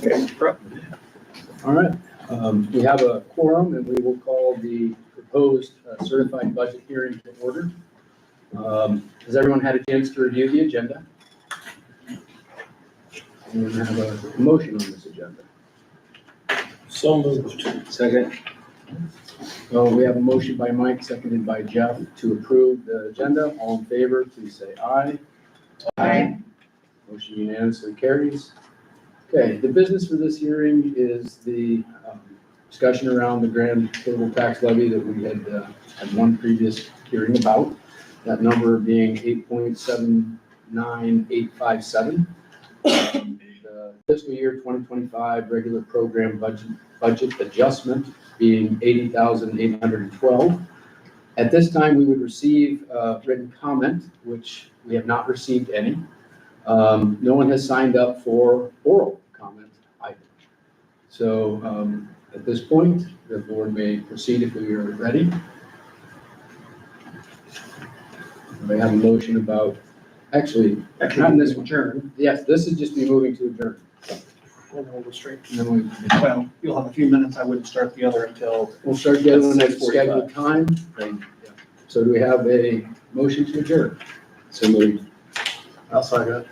All right, we have a quorum and we will call the proposed certified budget hearing to order. Has everyone had a chance to review the agenda? And we have a motion on this agenda. So moved. Second. So we have a motion by Mike, seconded by Jeff to approve the agenda. All in favor, please say aye. Aye. Motion unanimously carries. Okay, the business for this hearing is the discussion around the grand table tax levy that we had one previous hearing about. That number being 8.79857. The fiscal year 2025 regular program budget adjustment being 80,812. At this time, we would receive written comment, which we have not received any. No one has signed up for oral comment either. So at this point, the board may proceed if we are ready. We have a motion about, actually, not in this one. Adjourn. Yes, this is just me moving to adjourn. And then we'll go straight. And then Well, you'll have a few minutes. I wouldn't start the other until. we'll start the other one at 6:45. scheduled time. So do we have a motion to adjourn? So moved. I'll second.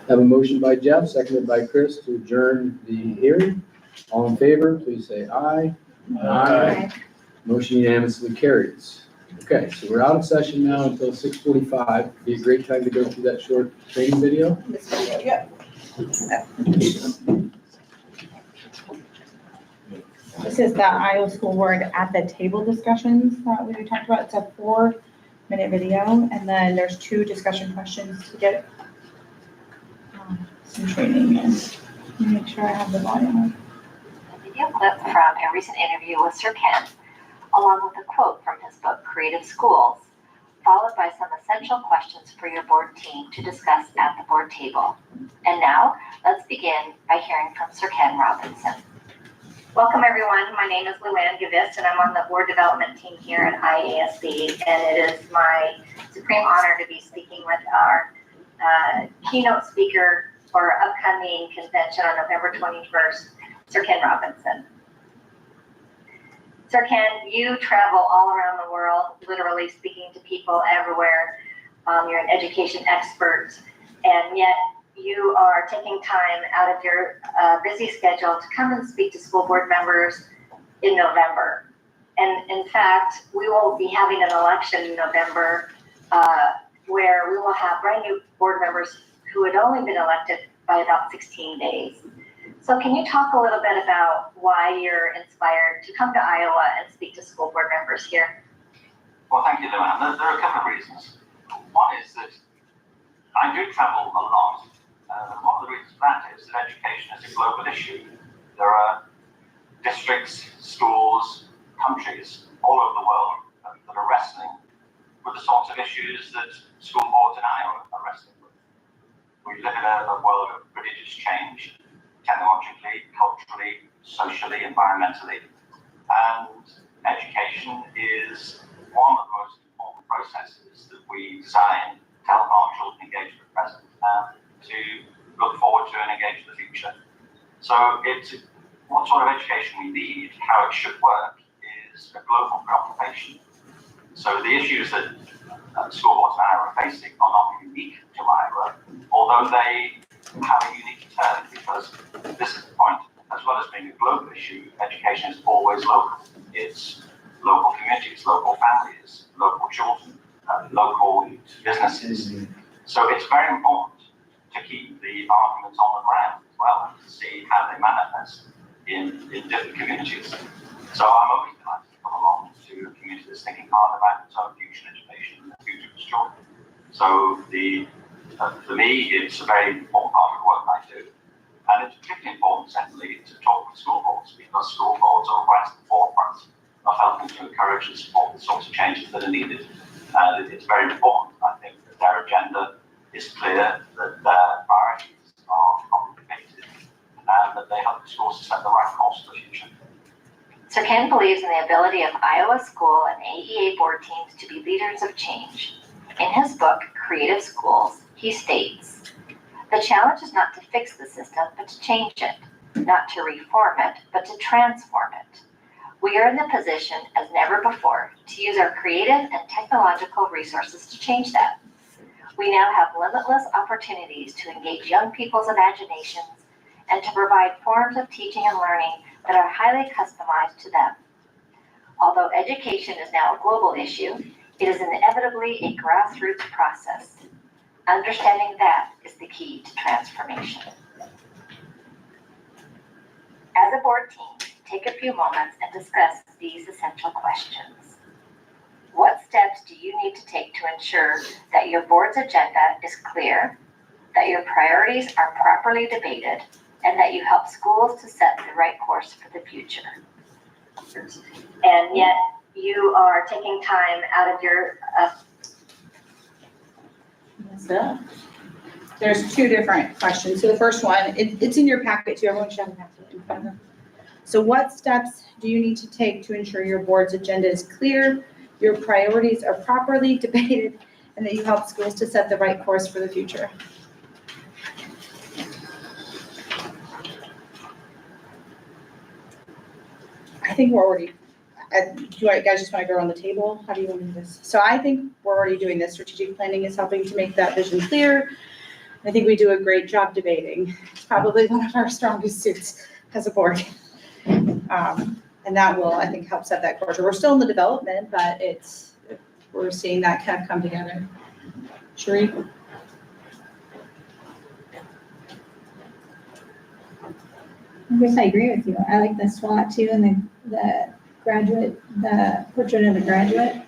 Have a motion by Jeff, seconded by Chris to adjourn the hearing. All in favor, please say aye. Aye. Motion unanimously carries. Okay, so we're out of session now until 6:45. Be a great time to go through that short training video. This video, yeah. This is the Iowa School Board at the table discussions that we talked about. It's a 4-minute video, and then there's 2 discussion questions to get some training in. Let me make sure I have the volume on. A video clip from a recent interview with Sir Ken, along with a quote from his book, Creative Schools, followed by some essential questions for your board team to discuss at the board table. And now, let's begin by hearing from Sir Ken Robinson. Welcome, everyone. My name is Luann Gavist, and I'm on the board development team here at IASB, and it is my supreme honor to be speaking with our keynote speaker for our upcoming convention on November 21st, Sir Ken Robinson. Sir Ken, you travel all around the world, literally speaking to people everywhere. You're an education expert, and yet you are taking time out of your busy schedule to come and speak to school board members in November. And in fact, we will be having an election in November where we will have brand new board members who had only been elected by about 16 days. So can you talk a little bit about why you're inspired to come to Iowa and speak to school board members here? Well, thank you, Luann. There are a couple of reasons. One is that I do travel a lot. One of the reasons for that is that education is a global issue. There are districts, schools, countries all over the world that are wrestling with the sorts of issues that school boards in Iowa are wrestling with. We live in a world of prodigious change, technologically, culturally, socially, environmentally. And education is one of the most important processes that we design to help our children engage with the present and to look forward to and engage in the future. So it's what sort of education we need, how it should work, is a global preoccupation. So the issues that school boards now are facing are not unique to Iowa, although they have a unique turn, because this is the point. As well as being a global issue, education is always local. It's local communities, local families, local children, local businesses. So it's very important to keep the arguments on the ground as well and to see how they manifest in different communities. So I'm always delighted to come along to a community that's thinking hard about its own future in education and the future of its children. So for me, it's a very important part of the work I do. And it's particularly important, secondly, to talk with school boards, because school boards are right at the forefront of helping to encourage and support the sorts of changes that are needed. And it's very important, I think, that their agenda is clear, that their priorities are complicated, and that they help the schools to set the right course for the future. Sir Ken believes in the ability of Iowa school and AEA board teams to be leaders of change. In his book, Creative Schools, he states, "The challenge is not to fix the system, but to change it. not to reform it, but to transform it. We are in the position, as never before, to use our creative and technological resources to change that. We now have limitless opportunities to engage young people's imaginations and to provide forms of teaching and learning that are highly customized to them. Although education is now a global issue, it is inevitably a grassroots process. Understanding that is the key to transformation. As a board team, take a few moments and discuss these essential questions. What steps do you need to take to ensure that your board's agenda is clear, that your priorities are properly debated, and that you help schools to set the right course for the future? And yet you are taking time out of your, There's two different questions. So the first one, it's in your packet too. Everyone should have a packet in front of them. So what steps do you need to take to ensure your board's agenda is clear, your priorities are properly debated, and that you help schools to set the right course for the future? I think we're already, do you guys just want to go around the table? How do you want to do this? So I think we're already doing this. Strategic planning is helping to make that vision clear. I think we do a great job debating. It's probably one of our strongest suits as a board. And that will, I think, help set that course. We're still in the development, but we're seeing that kind of come together. Sheree? I guess I agree with you. I like the SWOT too, and the graduate, the portrait of the graduate.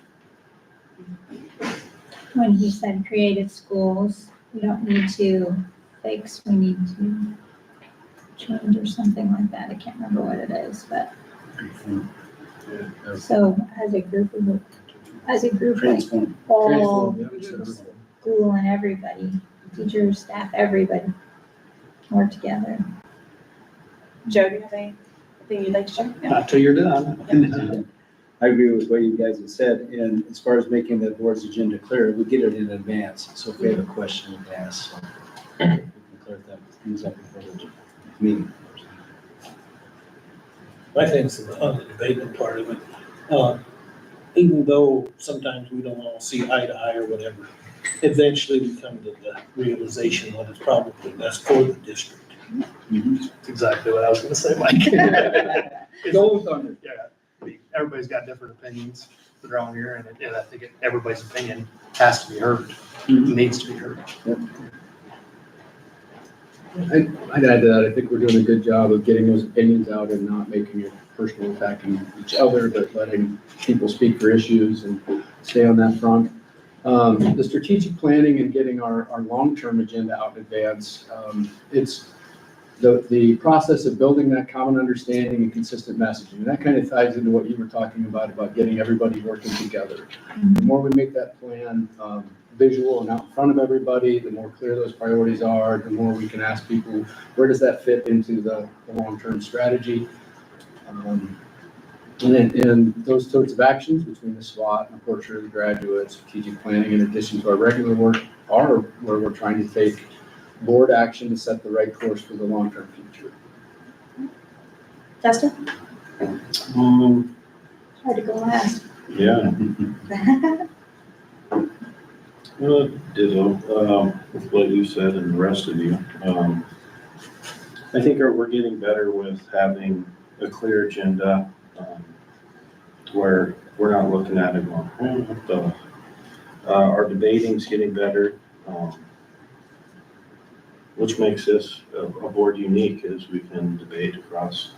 When he said creative schools, we don't need to fix, we need to change or something like that. I can't remember what it is, but so as a group, like all school and everybody, teachers, staff, everybody, work together. Joe, do you have anything you'd like to share? Yeah. Not till you're done. I agree with what you guys have said, and as far as making the board's agenda clear, we get it in advance, so if we have a question, we can ask, so we can clear things up before the meeting. My thing's on the debatement part of it. Even though sometimes we don't all see eye to eye or whatever, eventually we come to the realization that it's probably best for the district. That's exactly what I was gonna say, Mike. Go with Thunder. Yeah, I mean, everybody's got different opinions around here, and I think everybody's opinion has to be heard, needs to be heard. I'd add to that, I think we're doing a good job of getting those opinions out and not making it personal, attacking each other, but letting people speak for issues and stay on that front. The strategic planning and getting our long-term agenda out in advance, it's the process of building that common understanding and consistent messaging. And that kind of ties into what you were talking about getting everybody working together. The more we make that plan visual and out in front of everybody, the more clear those priorities are, the more we can ask people, where does that fit into the long-term strategy? And those sorts of actions between the SWOT and portrait of the graduate, strategic planning, in addition to our regular work, are where we're trying to take board action to set the right course for the long-term future. Justin? Hard to go last. Yeah, well, ditto, with what you said and the rest of you. I think we're getting better with having a clear agenda, where we're not looking at it going, what the, our debating's getting better, which makes this a board unique, is we can debate across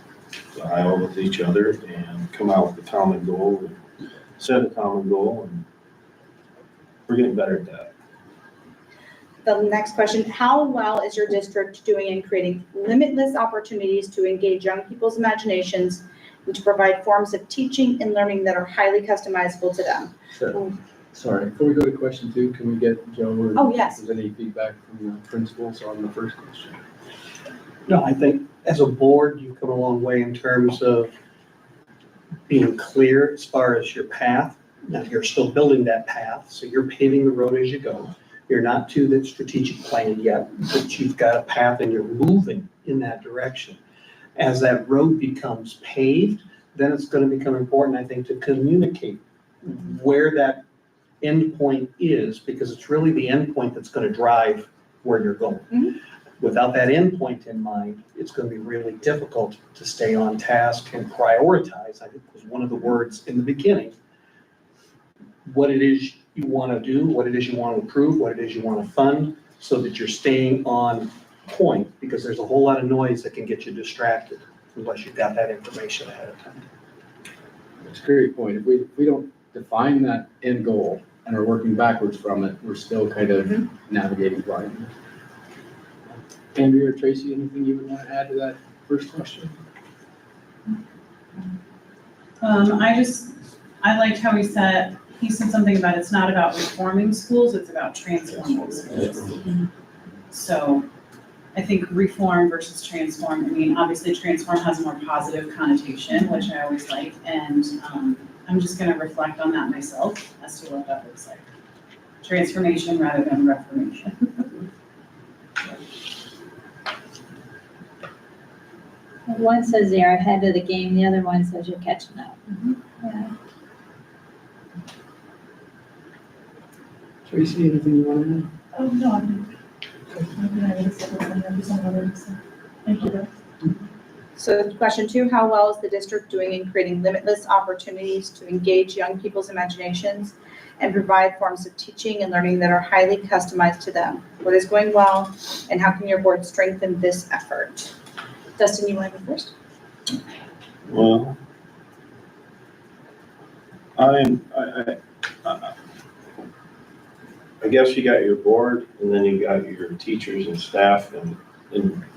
the aisle with each other and come out with a common goal, and set a common goal, and we're getting better at that. The next question, how well is your district doing in creating limitless opportunities to engage young people's imaginations and to provide forms of teaching and learning that are highly customizable to them? So, sorry, before we go to question 2, can we get Joe or Oh, yes. is there any feedback from the principals on the first question? No, I think as a board, you've come a long way in terms of being clear as far as your path. Now, you're still building that path, so you're paving the road as you go. You're not to the strategic plan yet, but you've got a path and you're moving in that direction. As that road becomes paved, then it's gonna become important, I think, to communicate where that endpoint is, because it's really the endpoint that's gonna drive where you're going. Mhm. Without that endpoint in mind, it's gonna be really difficult to stay on task and prioritize, I think was one of the words in the beginning. What it is you wanna do, what it is you wanna approve, what it is you wanna fund, so that you're staying on point, because there's a whole lot of noise that can get you distracted unless you've got that information ahead of time. It's a great point. If we don't define that end goal and are working backwards from it, we're still kind of navigating blindly. Andrea or Tracy, anything you would want to add to that first question? I liked how he said something about it's not about reforming schools, it's about transforming schools. So I think reform versus transform, I mean, obviously transform has a more positive connotation, which I always like, and I'm just gonna reflect on that myself as to what that looks like. Transformation rather than reformation. One says you're ahead of the game, the other one says you're catching up. Yeah. Tracy, anything you want to add? Oh, no, I mean, maybe I would have said something, maybe someone would have said. Thank you, though. So question 2, how well is the district doing in creating limitless opportunities to engage young people's imaginations and provide forms of teaching and learning that are highly customized to them? What is going well, and how can your board strengthen this effort? Dustin, you want to go first? Well, I guess you got your board, and then you got your teachers and staff, and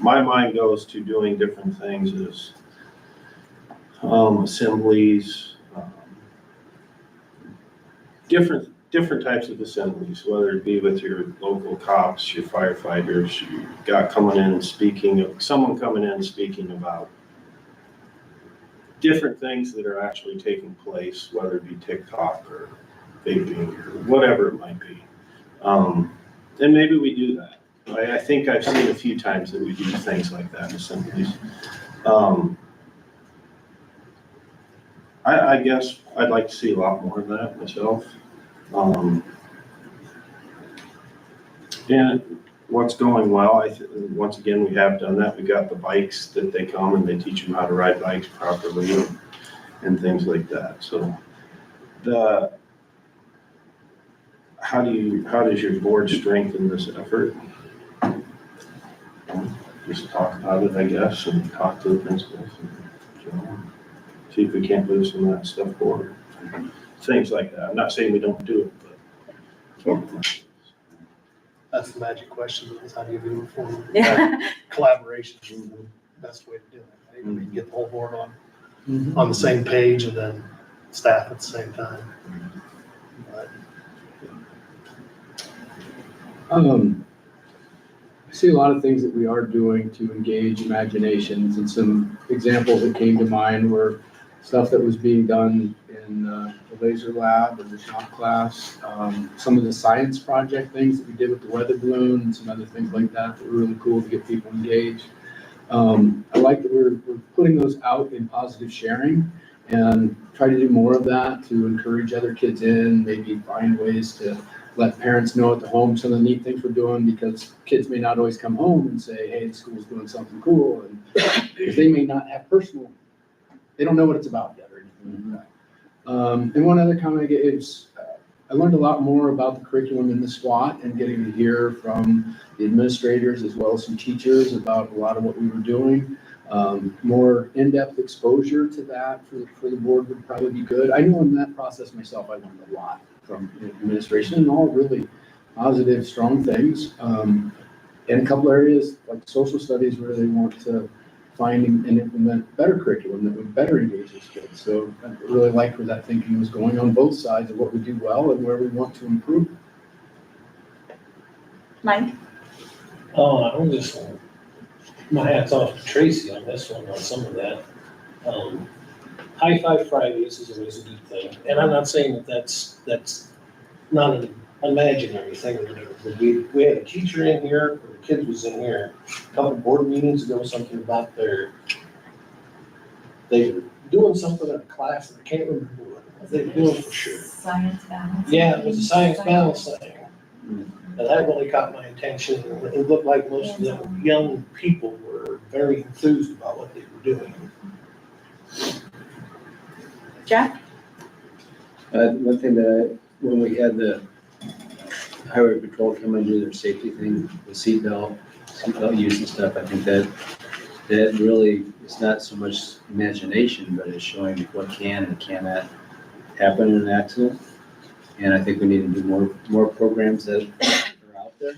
my mind goes to doing different things as assemblies, different types of assemblies, whether it be with your local cops, your firefighters, you got coming in and someone coming in and speaking about different things that are actually taking place, whether it be TikTok or vaping or whatever it might be. And maybe we do that. I think I've seen a few times that we do things like that in assemblies. I guess I'd like to see a lot more of that myself. And what's going well, once again, we have done that. We got the bikes that they come and they teach them how to ride bikes properly and things like that. So how does your board strengthen this effort? Just talk about it, I guess, and talk to the principals and see if we can't move some of that stuff forward. Things like that. I'm not saying we don't do it, but. That's the magic question, is how do you do reform? Yeah. Collaboration is the best way to do it. Right? We can get the whole board on the same page, and then staff at the same time. But I see a lot of things that we are doing to engage imaginations, and some examples that came to mind were stuff that was being done in the laser lab and the shop class, some of the science project things that we did with the weather balloon and some other things like that that were really cool to get people engaged. I like that we're putting those out in positive sharing and try to do more of that to encourage other kids in, maybe find ways to let parents know at the home some of the neat things we're doing, because kids may not always come home and say, hey, the school's doing something cool, and because they may not have they don't know what it's about yet or anything like that. And one other comment I get is, I learned a lot more about the curriculum in the SWAT and getting to hear from the administrators as well as some teachers about a lot of what we were doing. More in-depth exposure to that for the board would probably be good. I know in that process myself, I learned a lot from the administration, and all really positive, strong things. In a couple areas like social studies where they want to find and implement better curriculum that would better engage these kids. So I really liked where that thinking was going on both sides of what we do well and where we want to improve. Mike? I'm just, my hat's off to Tracy on this one, on some of that. High Five Fridays is always a good thing, and I'm not saying that that's not an imaginary thing or whatever, but we had a teacher in here, or a kid was in here, a couple board meetings ago, something about their they were doing something in a class, and I can't remember what they were doing for sure. Science balance. Yeah, it was a science balance thing. And that really caught my attention. It looked like most of the young people were very enthused about what they were doing. Jeff? One thing when we had the highway patrol come and do their safety thing, the seatbelt use and stuff, I think that really, it's not so much imagination, but it's showing what can and cannot happen in an accident. And I think we need to do more programs that are out there.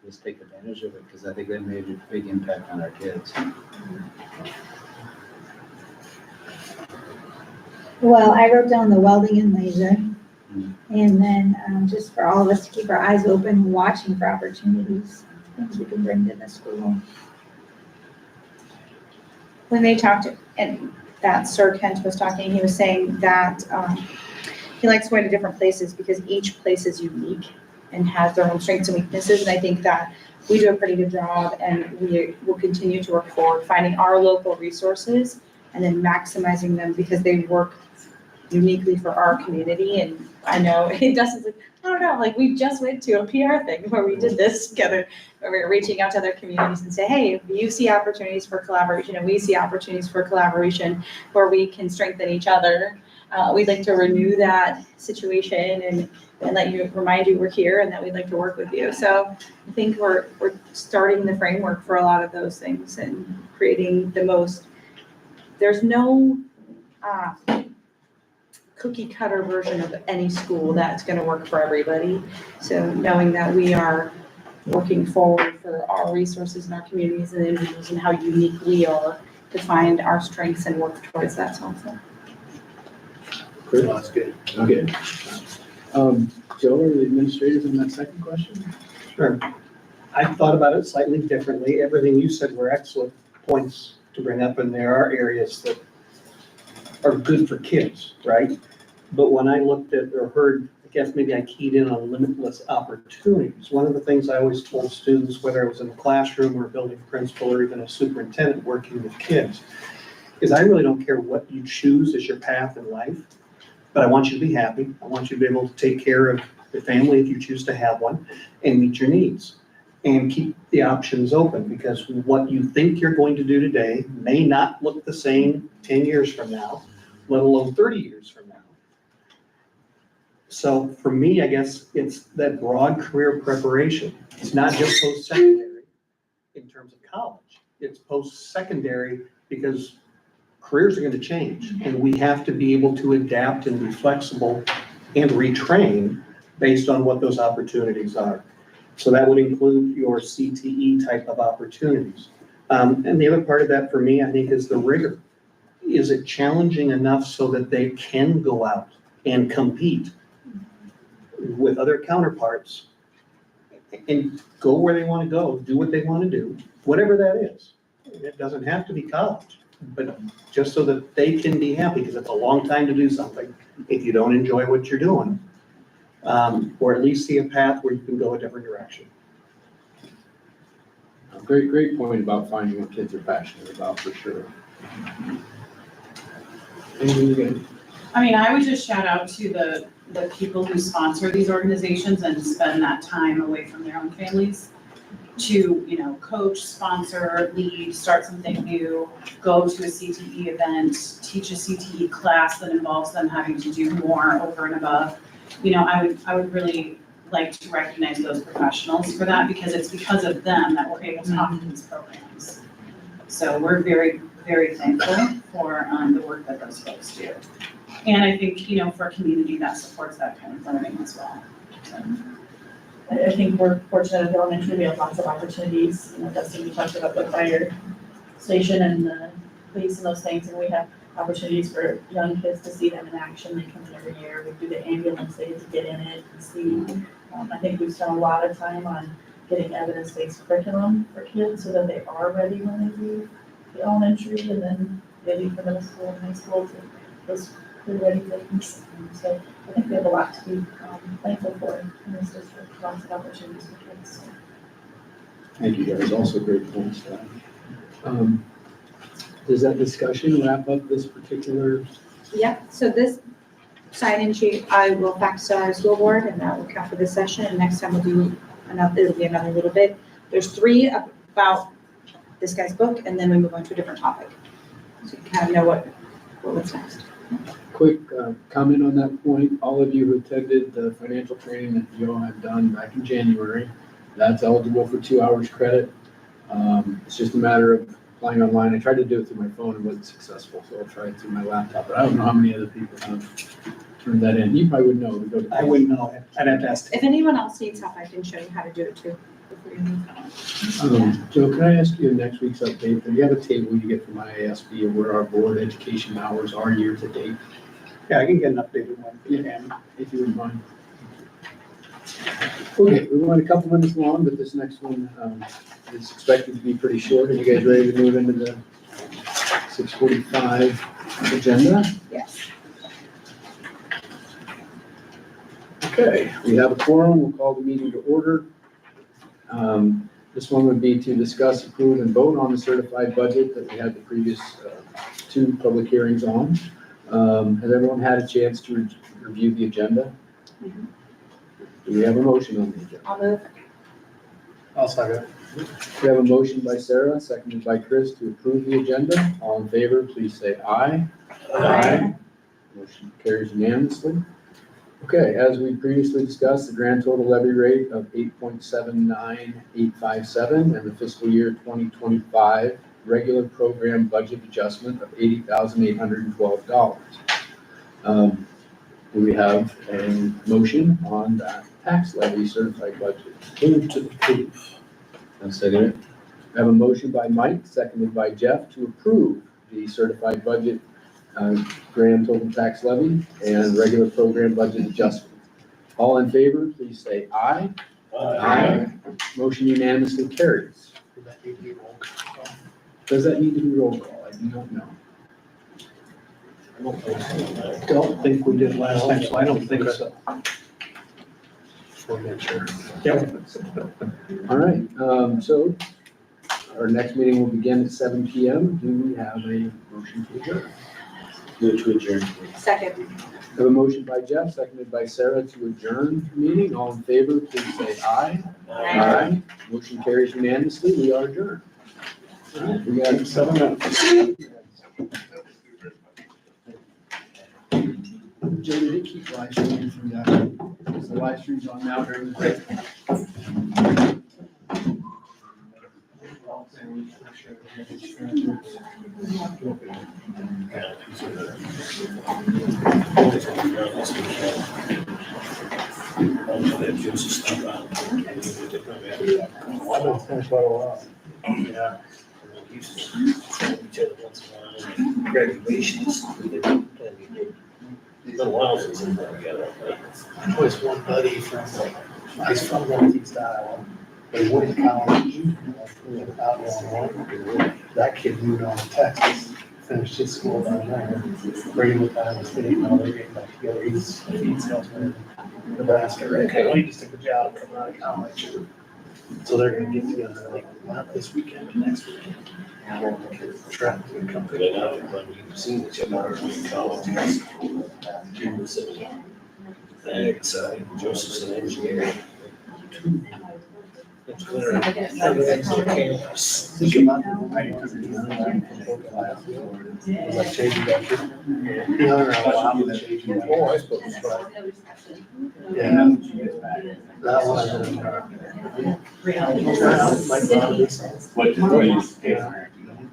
Let's take advantage of it, because I think that made a big impact on our kids. Well, I wrote down the welding and laser. And then just for all of us to keep our eyes open, watching for opportunities, things we can bring to the school. When they talked, and that Sir Kent was talking, he was saying that he likes going to different places because each place is unique and has their own strengths and weaknesses. And I think that we do a pretty good job, and we will continue to work forward, finding our local resources and then maximizing them because they work uniquely for our community. And I know it doesn't, I don't know, like we just went to a PR thing where we did this together, where we were reaching out to other communities and say, hey, if you see opportunities for collaboration and we see opportunities for collaboration where we can strengthen each other, we'd like to renew that situation and remind you we're here and that we'd like to work with you. So I think we're starting the framework for a lot of those things and creating the most, there's no cookie cutter version of any school that's going to work for everybody. So knowing that we are working forward for our resources and our communities and individuals and how unique we are to find our strengths and work towards that's helpful. Great. That's good. Okay. Joe, or the administrators in that second question? Sure. I thought about it slightly differently. Everything you said were excellent points to bring up, and there are areas that are good for kids, right? But when I looked at or heard, I guess maybe I keyed in on limitless opportunities. One of the things I always told students, whether it was in a classroom or a building principal or even a superintendent working with kids, is I really don't care what you choose as your path in life, but I want you to be happy. I want you to be able to take care of your family if you choose to have one and meet your needs. And keep the options open, because what you think you're going to do today may not look the same 10 years from now, let alone 30 years from now. So for me, I guess it's that broad career preparation. It's not just post-secondary in terms of college. It's post-secondary because careers are going to change, and we have to be able to adapt and be flexible and retrain based on what those opportunities are. So that would include your CTE type of opportunities. And the other part of that for me, I think, is the rigor. Is it challenging enough so that they can go out and compete with other counterparts and go where they want to go, do what they want to do, whatever that is. It doesn't have to be college, but just so that they can be happy, because it's a long time to do something if you don't enjoy what you're doing. Or at least see a path where you can go a different direction. Great point about finding what kids are passionate about, for sure. Anything you can? I mean, I would just shout out to the people who sponsor these organizations and spend that time away from their own families to, coach, sponsor, lead, start something new, go to a CTE event, teach a CTE class that involves them having to do more over and above. I would really like to recognize those professionals for that, because it's because of them that we're able to offer these programs. So we're very, very thankful for the work that those folks do. And I think, for a community that supports that kind of learning as well. So. I think we're fortunate at the elementary, we have lots of opportunities. Dustin, we talked about the fire station and the police and those things, and we have opportunities for young kids to see them in action. They come in every year. We do the ambulance, they get to get in it and see. I think we've spent a lot of time on getting evidence-based curriculum for kids so that they are ready when they leave the elementary, and then they leave for middle school and high school to those ready things. So I think we have a lot to be thankful for in this district, lots of opportunities for kids. Thank you guys, also great points. Does that discussion wrap up this particular? Yeah, so this sign-in sheet, I will fax to our school board, and that will count for this session, and next time we'll do another, it'll be another little bit. There's 3 about this guy's book, and then we move on to a different topic. So you kind of know what's next. Quick comment on that point. All of you who attended the financial training that you all had done back in January, that's eligible for 2 hours credit. It's just a matter of applying online. I tried to do it through my phone and wasn't successful, so I'll try it through my laptop. But I don't know how many other people have turned that in. You probably would know. We go to- I wouldn't know. I'd have to ask. If anyone else needs help, I can show you how to do it too. before you leave. Joe, can I ask you next week's update? Do you have a table you get from IASB of where our board education hours are year to date? Yeah, I can get an updated one. If you wouldn't mind. Okay, we went a couple minutes long, but this next one is expected to be pretty short. Are you guys ready to move into the 6:45 agenda? Yes. Okay, we have a quorum. We'll call the meeting to order. This one would be to discuss, approve, and vote on the certified budget that we had the previous 2 public hearings on. Has everyone had a chance to review the agenda? Do we have a motion on the agenda? I'll move. I'll second. We have a motion by Sarah, seconded by Chris to approve the agenda. All in favor, please say aye. Aye. Motion carries unanimously. Okay, as we previously discussed, the grand total levy rate of 8.79857 and the fiscal year 2025 regular program budget adjustment of $80,812. Do we have a motion on that tax levy certified budget? Move to approve. I'll second it. I have a motion by Mike, seconded by Jeff to approve the certified budget grand total tax levy and regular program budget adjustment. All in favor, please say aye. Aye. Motion unanimously carries. Does that need to be roll call? I do not know. I don't think we did last time, so I don't think so. We'll make sure. Yep. All right, so our next meeting will begin at 7 PM. Do we have a motion to adjourn? Move to adjourn. Second. I have a motion by Jeff, seconded by Sarah to adjourn the meeting. All in favor, please say aye. Aye. Motion carries unanimously. We are adjourned. All right, we got 7 minutes. Joe, did it keep live streaming from that? Is the live stream's on now during the break? Graduations. It's been a while since we've been together. I know it's one buddy from, he's from Northeast Iowa, but he went to college out in Illinois. That kid moved on to Texas, finished his school down there, bringing with Iowa State, now they're getting back together. He's a feed salesman in Nebraska, right? Well, he just took a job coming out of college. So they're gonna get together like not this weekend, next weekend. Traveling company. We've seen each other in college. Thanks, Joseph's an engineer. It's clear. Think about it. It was like changing that kid. He hung around a lot with changing that. Oh, I suppose. Yeah. That one.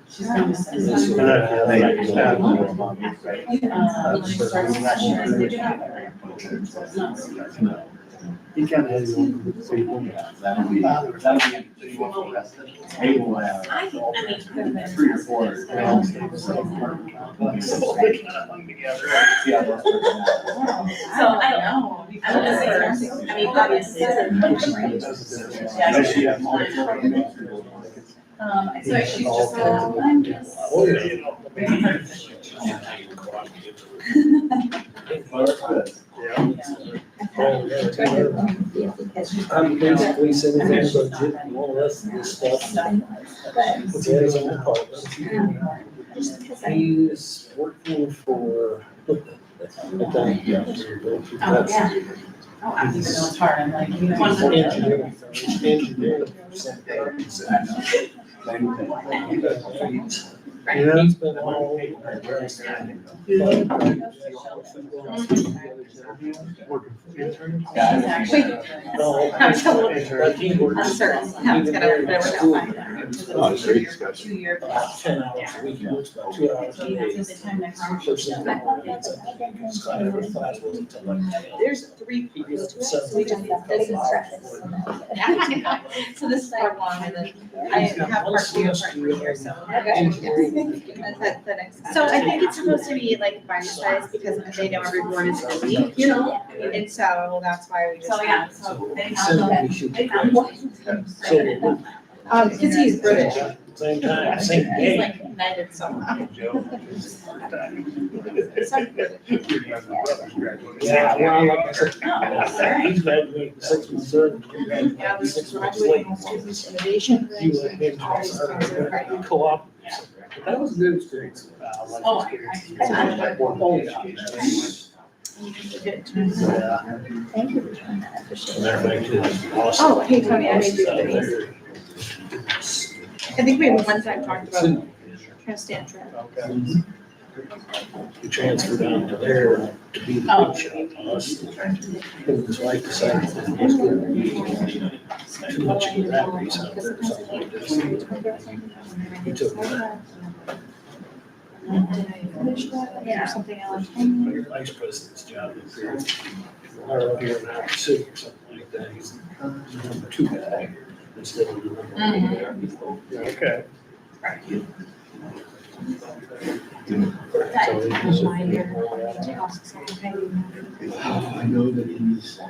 She's going to send This us. He kind of has his own people. I think 3 or 4. So they kind of hung together. So I don't know. I mean, obviously. So she's just, I'm just. Oh, yeah. I'm basically sending things on JIT and all the rest of this stuff. What's the guys on the call? He's working for. Oh, yeah. Oh, I think it's hard, I'm like, you know. Engineering. Yeah. He's been all. No, I'm totally- like he works. I'm certain, how it's gonna work out fine. Oh, it's a great discussion. 2-year. 10 hours a week, he works about 2 hours So a yeah, day. so the time next year. First thing in the morning, it's up to him. His class wasn't till like 10. There's 3 He pieces gets to to it, so 7. we just, this is breakfast. So this is part 1, and then I have part 2 and part 3 here, so. That's the next. So I think it's supposed to be like bite sized because they know every board is busy, you know? And so that's why we just. So yeah, so they He found said that. we should- They found one. So, Because he's British. same time, same He's day. like United somehow. Yeah, well, like I said, Oh, he's graduating 6 months early. He graduated 6 months late. Innovation. He went into our co-op. That was a good experience. Oh, Oh, yeah. Thank you for showing that, I appreciate it. Matter of fact, his boss- Oh, hey, Tony, I made you a these. I think we had one time talked about trying to stay on track. He transferred down to there to be the Oh. big shot on us. Because his wife decided that it was going to be too much of a rat race out there or something like this. He took Yeah, something else. your vice president's job up here. Or here in our city or something like that. He's number 2 guy instead of the number 1 guy. Okay. I know that he's.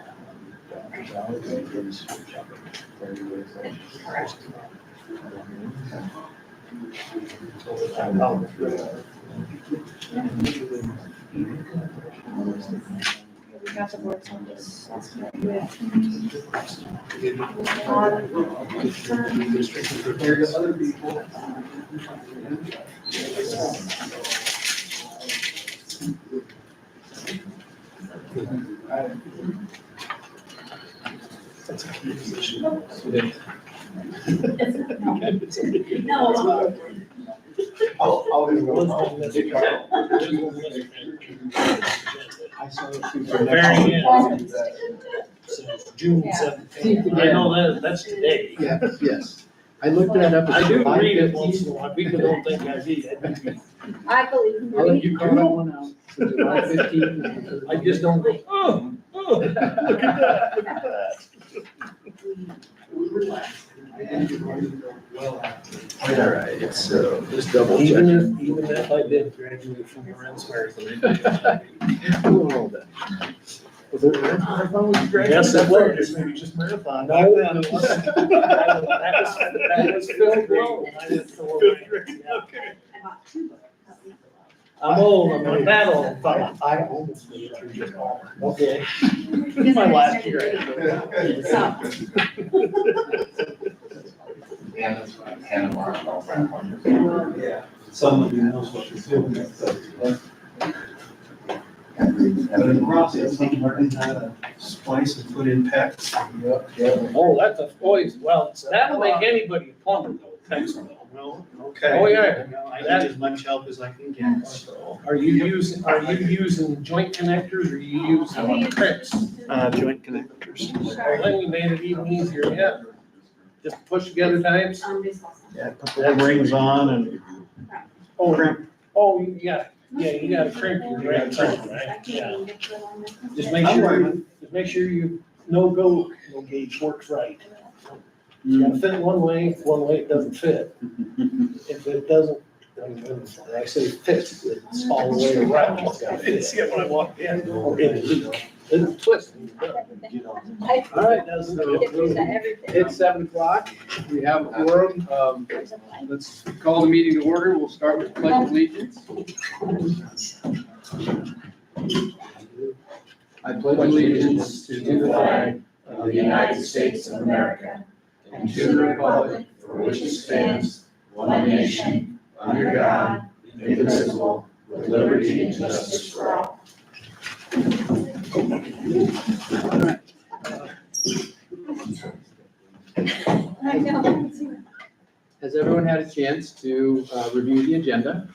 We got the words on this. That's a key position. No. Very end. Since June 17th. I know that's today. Yeah, yes. I looked that up. I do July read it 15th. once in a while. People don't think I read. I believe I'll let you call that one out. So July 15th. I just don't go, oh, look at that. All right, it's, just double Even checking. if I did graduate from the Ren's Marathon. Hold that. Was it? I thought we graduated. Yes, it was. Maybe just marathon. No, that was fifth grade. I went to Lorraine. Yeah. I'm old, I'm not that old. I almost made it through just all. Okay. My last year. Yeah, that's right. Hannah Yeah. Somebody knows what they're doing. But in the process, I'm learning how to splice and put in packs. Oh, that's a, always, well, that'll make anybody a plumber though, text though. Well, okay. Oh, yeah. I need as much help as I can get. Are you using joint connectors or are you using crips? Joint connectors. Well, then you made it even easier yet. Just push together types. Yeah, put the rings on and crimp. Oh, you got to crimp your ring, right? Yeah. Just make sure you, no gauge works right. You gotta fit one way it doesn't fit. If it doesn't, when I say fit, it's all the way around. It's gotta fit. See it when I walked in. Or it'll leak. It'll twist. All right, it's 7:00. We have a quorum. Let's call the meeting to order. We'll start with pledge of allegiance. I pledge allegiance to the flag of the United States of America and to the republic for which it stands, one nation, under God, indivisible, with liberty and justice for all. I know. Has everyone had a chance to review the agenda?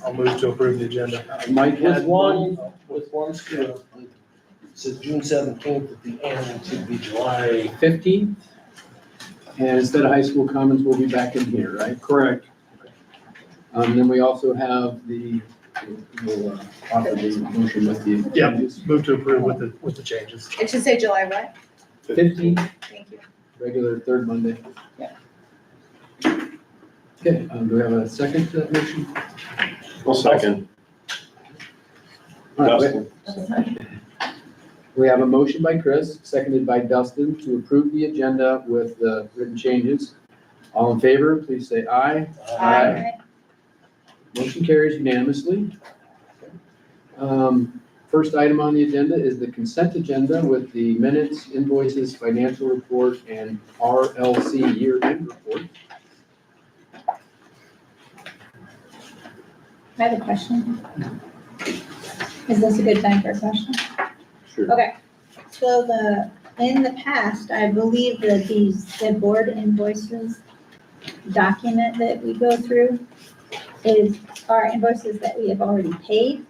I'll move to approve the agenda. Mike has one. With one screw. It says June 17th at the end, it should be July. 15th. And instead of high school commons, we'll be back in here, right? Correct. Then we also have we'll offer the motion with the Yep, changes. move to approve with the changes. It should say July what? 15th, Thank you. regular third Monday. Yeah. Okay, do we have a second to that motion? Well, second. All right, Dustin. we have a motion by Chris, seconded by Dustin, to approve the agenda with the written changes. All in favor, please say aye. Aye. Motion carries unanimously. First item on the agenda is the consent agenda with the minutes, invoices, financial report, and RLC year-end report. I have a question. Is this a good time for a question? Sure. Okay, so in the past, I believe that the board invoices document that we go through are invoices that we have already paid.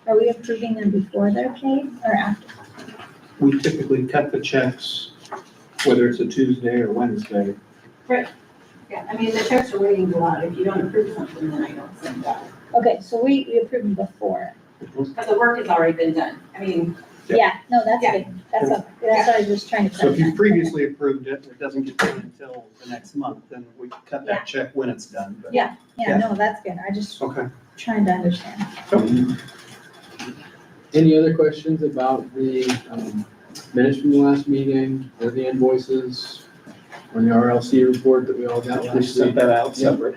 Are we approving them before they're paid or after? We typically cut the checks, whether it's a Tuesday or Wednesday. Yeah, I mean, the checks are waiting to go out. If you don't approve something, then I don't send it out. Okay, so we approve them before. Because the work has already been done. I mean, Yeah, no, that's Yeah. good. That's what I was just trying to So if you clarify. previously approved it, and it doesn't get done until the next month, then we cut that check when it's done. But- Yeah, no, that's good. I just Okay. trying to understand. Any other questions about the minutes from the last meeting, or the invoices, or the RLC report that we all got We last sent week? that out separate.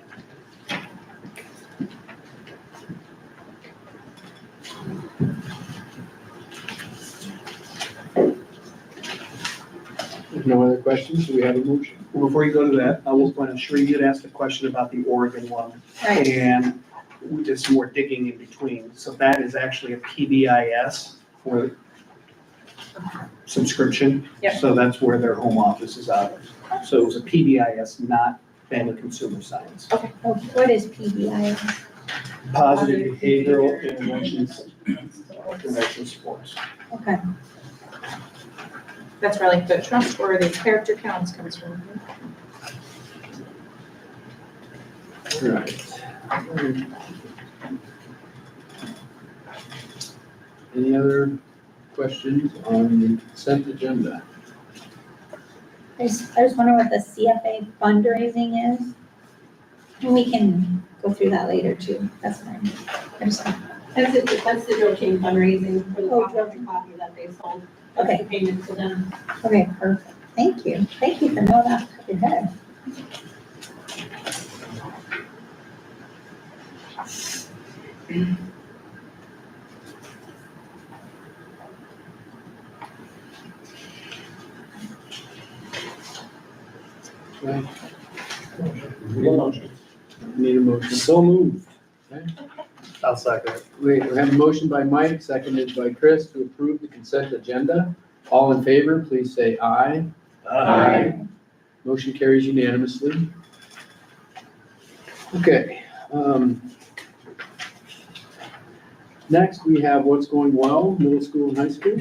If no other questions, do we have a motion? Well, before you go to that, I will point out, Sheree did ask a question about the Oregon one. Right. And we did some more digging in between. So that is actually a PBIS for subscription. Yep. So that's where their home office is out of. So it was a PBIS, not Family Consumer Science. Oh, what is PBI? Positive Behavioral Interventions, Intervention Supports. Okay, That's where like the trustworthy character counts comes from. Right. Any other questions on the consent agenda? I just wonder what the CFA fundraising is. And we can go through that later too. That's fine. that's the Joe King fundraising for the Oh, coffee that they sold. That's Okay. the payment to them. Okay, perfect. Thank you. Thank you for knowing that off your head. Right. Motion. Need a motion? So moved. I'll second it. We have a motion by Mike, seconded by Chris, to approve the consent agenda. All in favor, please say aye. Motion carries unanimously. Okay. Next, we have what's going well, middle school and high school.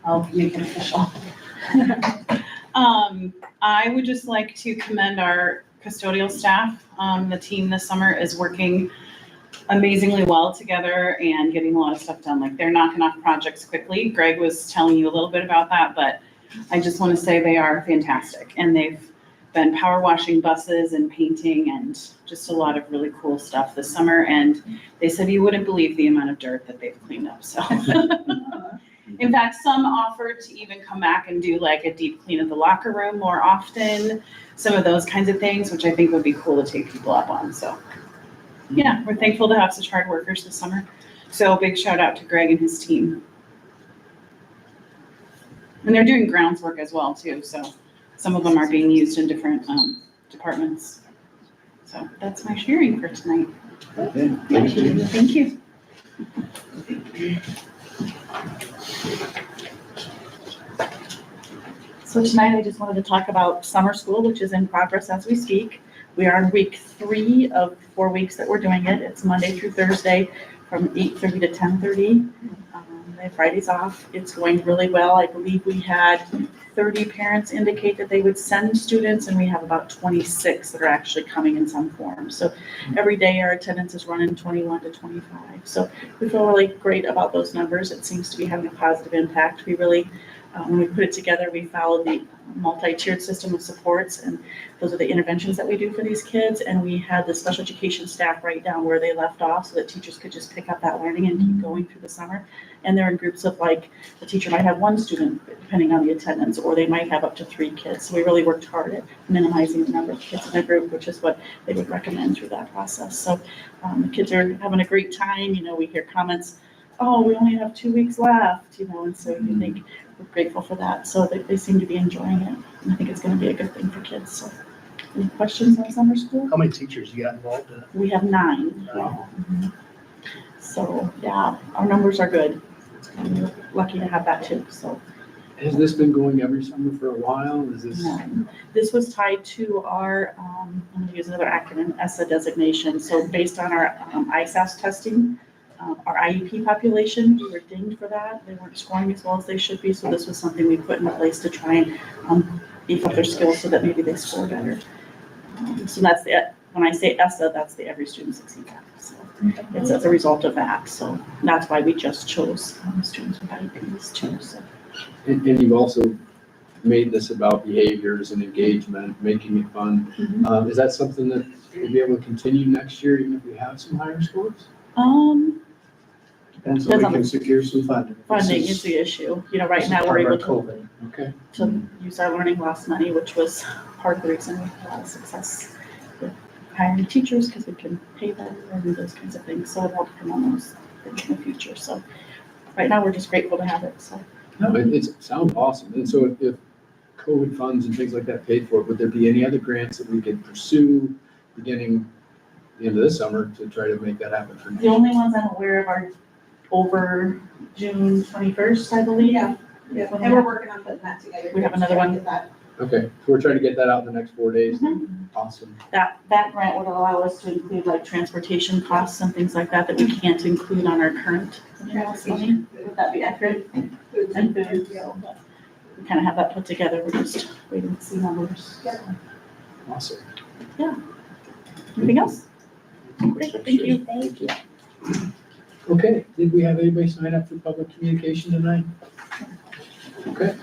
I'll make it official. I would just like to commend our custodial staff. The team this summer is working amazingly well together and getting a lot of stuff done. Like, they're knocking off projects quickly. Greg was telling you a little bit about that, but I just want to say they are fantastic. And they've been power washing buses and painting and just a lot of really cool stuff this summer. And they said you wouldn't believe the amount of dirt that they've cleaned up, so. In fact, some offered to even come back and do like a deep clean of the locker room more often, some of those kinds of things, which I think would be cool to take people up on. So yeah, we're thankful to have such hard workers this summer. So big shout out to Greg and his team. And they're doing grounds work as well too. So some of them are being used in different departments. So that's my sharing for tonight. Okay, thank you. Thank you. So tonight I just wanted to talk about summer school, which is in progress as we speak. We are in week 3 of 4 weeks that we're doing it. It's Monday through Thursday from 8:30 to 10:30. They have Fridays off. It's going really well. I believe we had 30 parents indicate that they would send students, and we have about 26 that are actually coming in some form. So every day our attendance is running 21 to 25. So we feel really great about those numbers. It seems to be having a positive impact. We really, when we put it together, we followed the multi-tiered system of supports, and those are the interventions that we do for these kids. And we had the special education staff write down where they left off so that teachers could just pick up that learning and keep going through the summer. And they're in groups of, like, the teacher might have 1 student depending on the attendance, or they might have up to 3 kids. So we really worked hard at minimizing the number of kids in a group, which is what they would recommend through that process. So the kids are having a great time. You know, we hear comments, oh, we only have 2 weeks left, you know, and so you think we're grateful for that. So they seem to be enjoying it. And I think it's going to be a good thing for kids. So any questions on summer school? How many teachers you got involved in it? We have 9. So yeah, our numbers are good. And we're lucky to have that too, so. Has this been going every summer for a while? Is this? This was tied to our, I'm gonna use another acronym, ESSA designation. So based on our ISAS testing, our IEP population, we were dinged for that. They weren't scoring as well as they should be. So this was something we put in place to try and beef up their skills so that maybe they score better. So that's when I say ESSA, that's the Every Student Succeeds Act. So it's as a result of that. So that's why we just chose students with IEPs too. So. And you've also made this about behaviors and engagement, making it fun. Mm-hmm. Is that something that you'll be able to continue next year, even if we have some higher scores? Depends on if we can secure some funding. Funding is the issue. You know, right now we're able COVID. Okay. to use our learning loss money, which was part of the reason we had a lot of success with hiring teachers, because we can pay them and those kinds of things. So it'll depend on those things in the future. So right now we're just grateful to have it. So. No, it sounds awesome. And so if COVID funds and things like that paid for, would there be any other grants that we could pursue beginning the end of this summer to try to make that happen for The only ones I'm aware of are over June 21st, I believe. Yeah, and we're working on putting that together. We have another one. Okay, so we're trying to get that out in the next 4 days. Mhm. Awesome. That grant would allow us to include like transportation costs and things like that we can't include on our current loss money. Would that be accurate? And food, so we kind of have that put together. We're just waiting to see numbers. Awesome. Anything else? Great, thank you. Thank you. Okay, did we have anybody sign up for public communication tonight? Okay.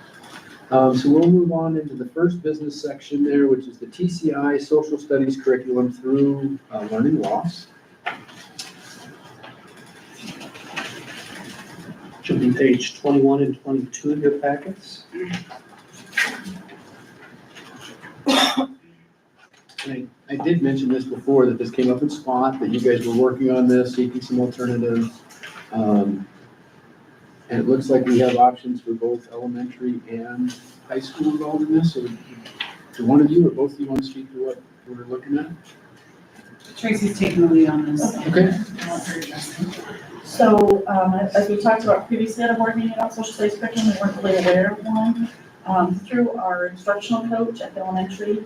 So we'll move on into the first business section there, which is the TCI Social Studies curriculum through learning loss. Should be page 21 and 22 of your packets. And I did mention this before, that this came up in SPOT, that you guys were working on this, seeking some alternatives. And it looks like we have options for both elementary and high school involved in this. So do one of you or both of you want to speak to what we're looking at? Tracy's taking the lead on this. Okay. So, as we talked about previously at a board meeting about social studies curriculum, we weren't really aware of one. Through our instructional coach at the elementary,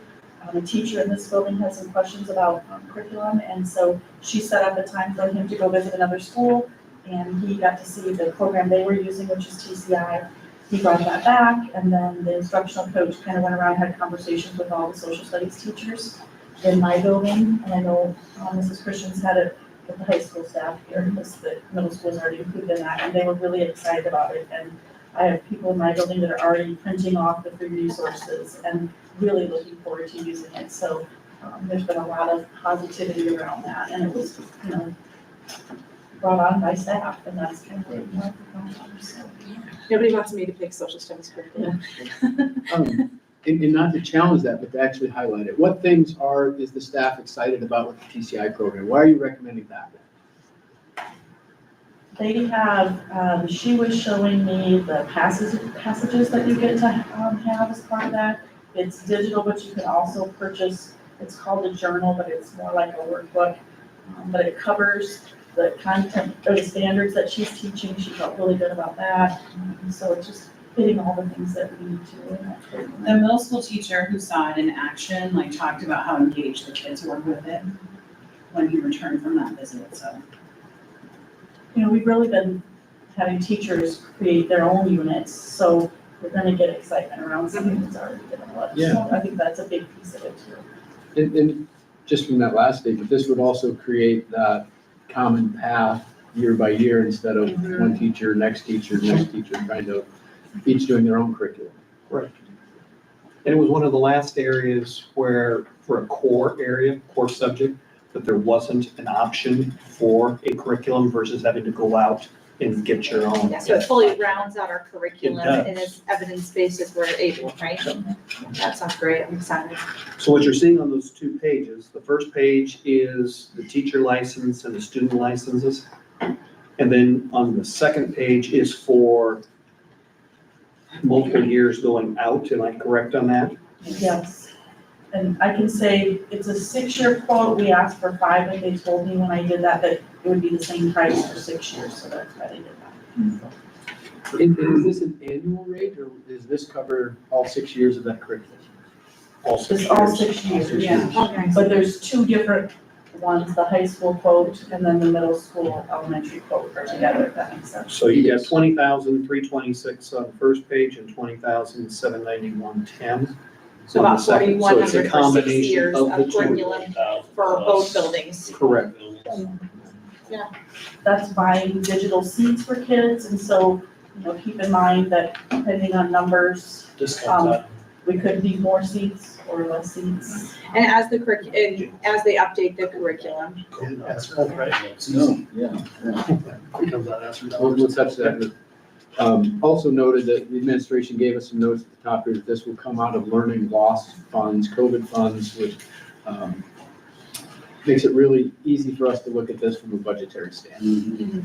a teacher in this building had some questions about curriculum, and so she set up a time for him to go visit another school, and he got to see the program they were using, which is TCI. He brought that back, and then the instructional coach kind of went around, had conversations with all the social studies teachers in my building, and I know Mrs. Christian's had it with the high school staff here, because the middle school is already included in that, and they were really excited about it. And I have people in my building that are already printing off the free resources and really looking forward to using it. So there's been a lot of positivity around that, and it was, brought on by staff, and that's kind of what we want to so. Nobody wants me to pick social studies curriculum. And not to challenge that, but to actually highlight it. What things is the staff excited about with the TCI program? Why are you recommending that? They have, she was showing me the passages that you get to have as part of that. It's digital, but you can also purchase It's called a journal, but it's more like a workbook. But it covers the content or the standards that she's teaching. She felt really good about that. So it's just hitting all the things that we need to do in that curriculum. The middle school teacher who saw it in action, like, talked about how engaged the kids were with it when he returned from that visit, so. You know, we've really been having teachers create their own units, so we're gonna get excitement around something that's already developed. Yeah. So I think that's a big piece of it too. And just from that last statement, this would also create that common path year by year instead of one teacher, next teacher, kind of each doing their own curriculum. And it was one of the last areas where, for a core area, core subject, that there wasn't an option for a curriculum versus having to go out and get your own. Yeah, so it fully rounds out our curriculum It does. and it's evidence-based as we're able, right? That sounds great, I'm excited. So what you're seeing on those 2 pages, the first page is the teacher license and the student licenses. And then on the second page is for multiple years going out. Am I correct on that? Yes. And I can say it's a 6-year quote. We asked for 5, and they told me when I did that it would be the same price for 6 years, so that's why they did that. And is this an annual rate or does this cover all 6 years of that curriculum? All 6 It's all years. 6 years, All 6 yeah. years. Okay. But there's 2 different ones, the high school quote and then the middle school, elementary quote are together, if that makes sense. So you got 20,326 on the first page and 20,791.10. So on the about second. So it's a 4,100 for 6 combination years of the of two. curriculum for both buildings. Correct. That's buying digital seats for kids, and so, you know, keep in mind that depending on numbers, we could need more seats or less seats. And as the and as they update the curriculum. No, yeah. We'll touch that. Also noted that the administration gave us some notes at the top here that this will come out of learning loss funds, COVID funds, which makes it really easy for us to look at this from a budgetary standpoint.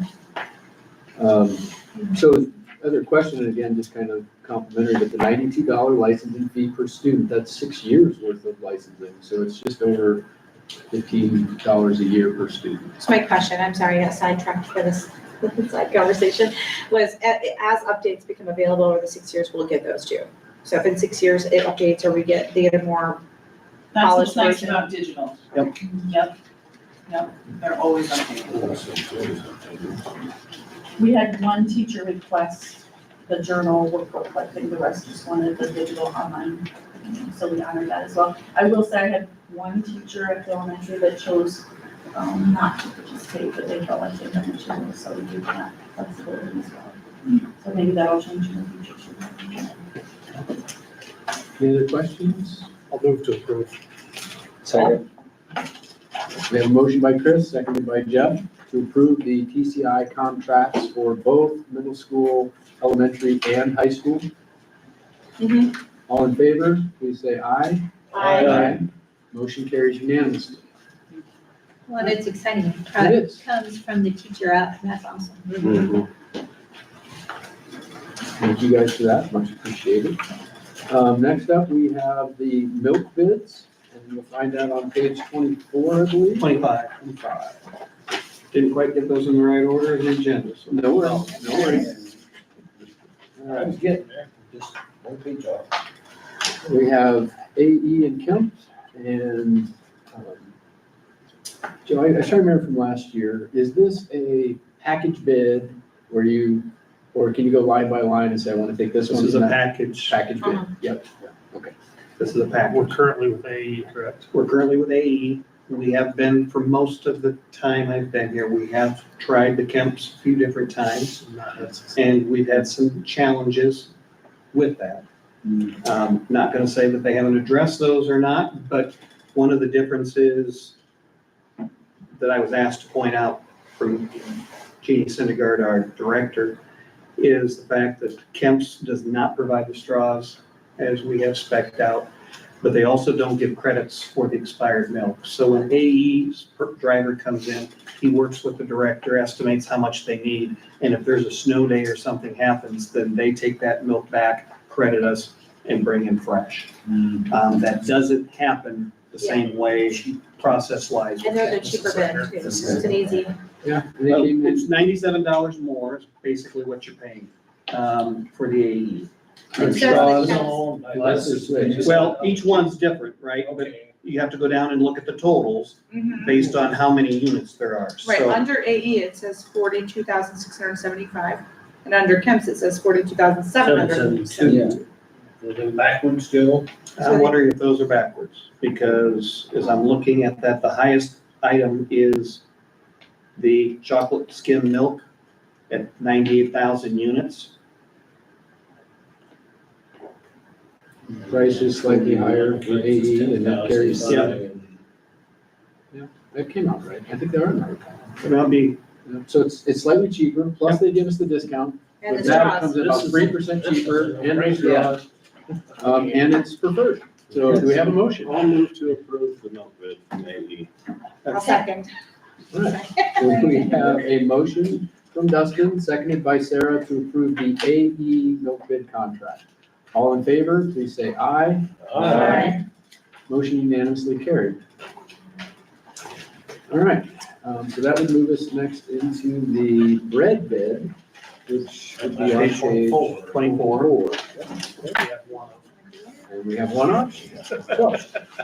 So other question, and again, just kind of complimentary, but the $92 licensing fee per student, that's 6 years worth of licensing. So it's just over $15 a year per student. So my question, I'm sorry, I got sidetracked for this side conversation, was as updates become available over the 6 years, we'll get those too. So if in 6 years it updates or we get a more That's what's polished nice version. about digital. Yep. Yep, they're always updated. We had one teacher request the journal workbook, I think the rest just wanted the digital online, so we honored that as well. I will say I had one teacher at the elementary that chose not to participate, but they felt like they had material, so we do that flexibility as well. So maybe that'll change in the future too. Any other questions? I'll move to approve. Second. We have a motion by Chris, seconded by Jeff, to approve the TCI contracts for both middle school, elementary, and high school. All in favor, please say aye. Aye. Motion carries unanimously. Well, it's exciting. It is. Comes from the teacher up, and that's awesome. Thank you guys for that, much appreciated. Next up, we have the milk bids, and you'll find that on page 24, I believe. 25. 25. Didn't quite get those in the right order in the agenda. So No worries, no worries. All right. getting there, just one page off. We have AE and Kemp, and Joe, I try to remember from last year, is this a package bid where or can you go line by line and say, I want to take this one? This is a package. Package bid, yep, okay. This is a package. We're currently with AE, correct? We're currently with AE. We have been, for most of the time I've been here, we have tried the Kemps a few different times. And we've had some challenges with that. Not gonna say that they haven't addressed those or not, but one of the differences that I was asked to point out from Jeannie Syndergaard, our director, is the fact that Kemp's does not provide the straws as we have spec'd out, but they also don't give credits for the expired milk. So when AE's driver comes in, he works with the director, estimates how much they need, and if there's a snow day or something happens, then they take that milk back, credit us, and bring in fresh. That doesn't happen the same way, process-wise. And they're the cheaper bid too. It's an easy. Yeah. and they came in- It's $97 more is basically what you're paying, for the AE. It says that Unless it's switched. Well, each one's different, right? But Okay. you have to go down and look at the totals Mhm. based on how many units there are. Right, So under AE, it says 42,675, and under Kemp's, it says 42,772. Are they backwards still? I'm wondering if those are backwards, because as I'm looking at that, the highest item is the chocolate skim milk at 98,000 units. Price is slightly higher for AE and that carries. Yeah. That came out right. I think they are in our. So that'll be, So it's slightly cheaper, plus they give us the discount. And the With that, it straws. comes in about 3% cheaper and no straws. And it's preferred. So do we have a motion? I'll move to approve the milk bid from AE. I'll second. All right. So we have a motion from Dustin, seconded by Sarah to approve the AE milk bid contract. All in favor, please say aye. Aye. Motion unanimously carried. All right, so that would move us next into the bread bid, which would be on Page page 24. 24. We have one of And we have one option.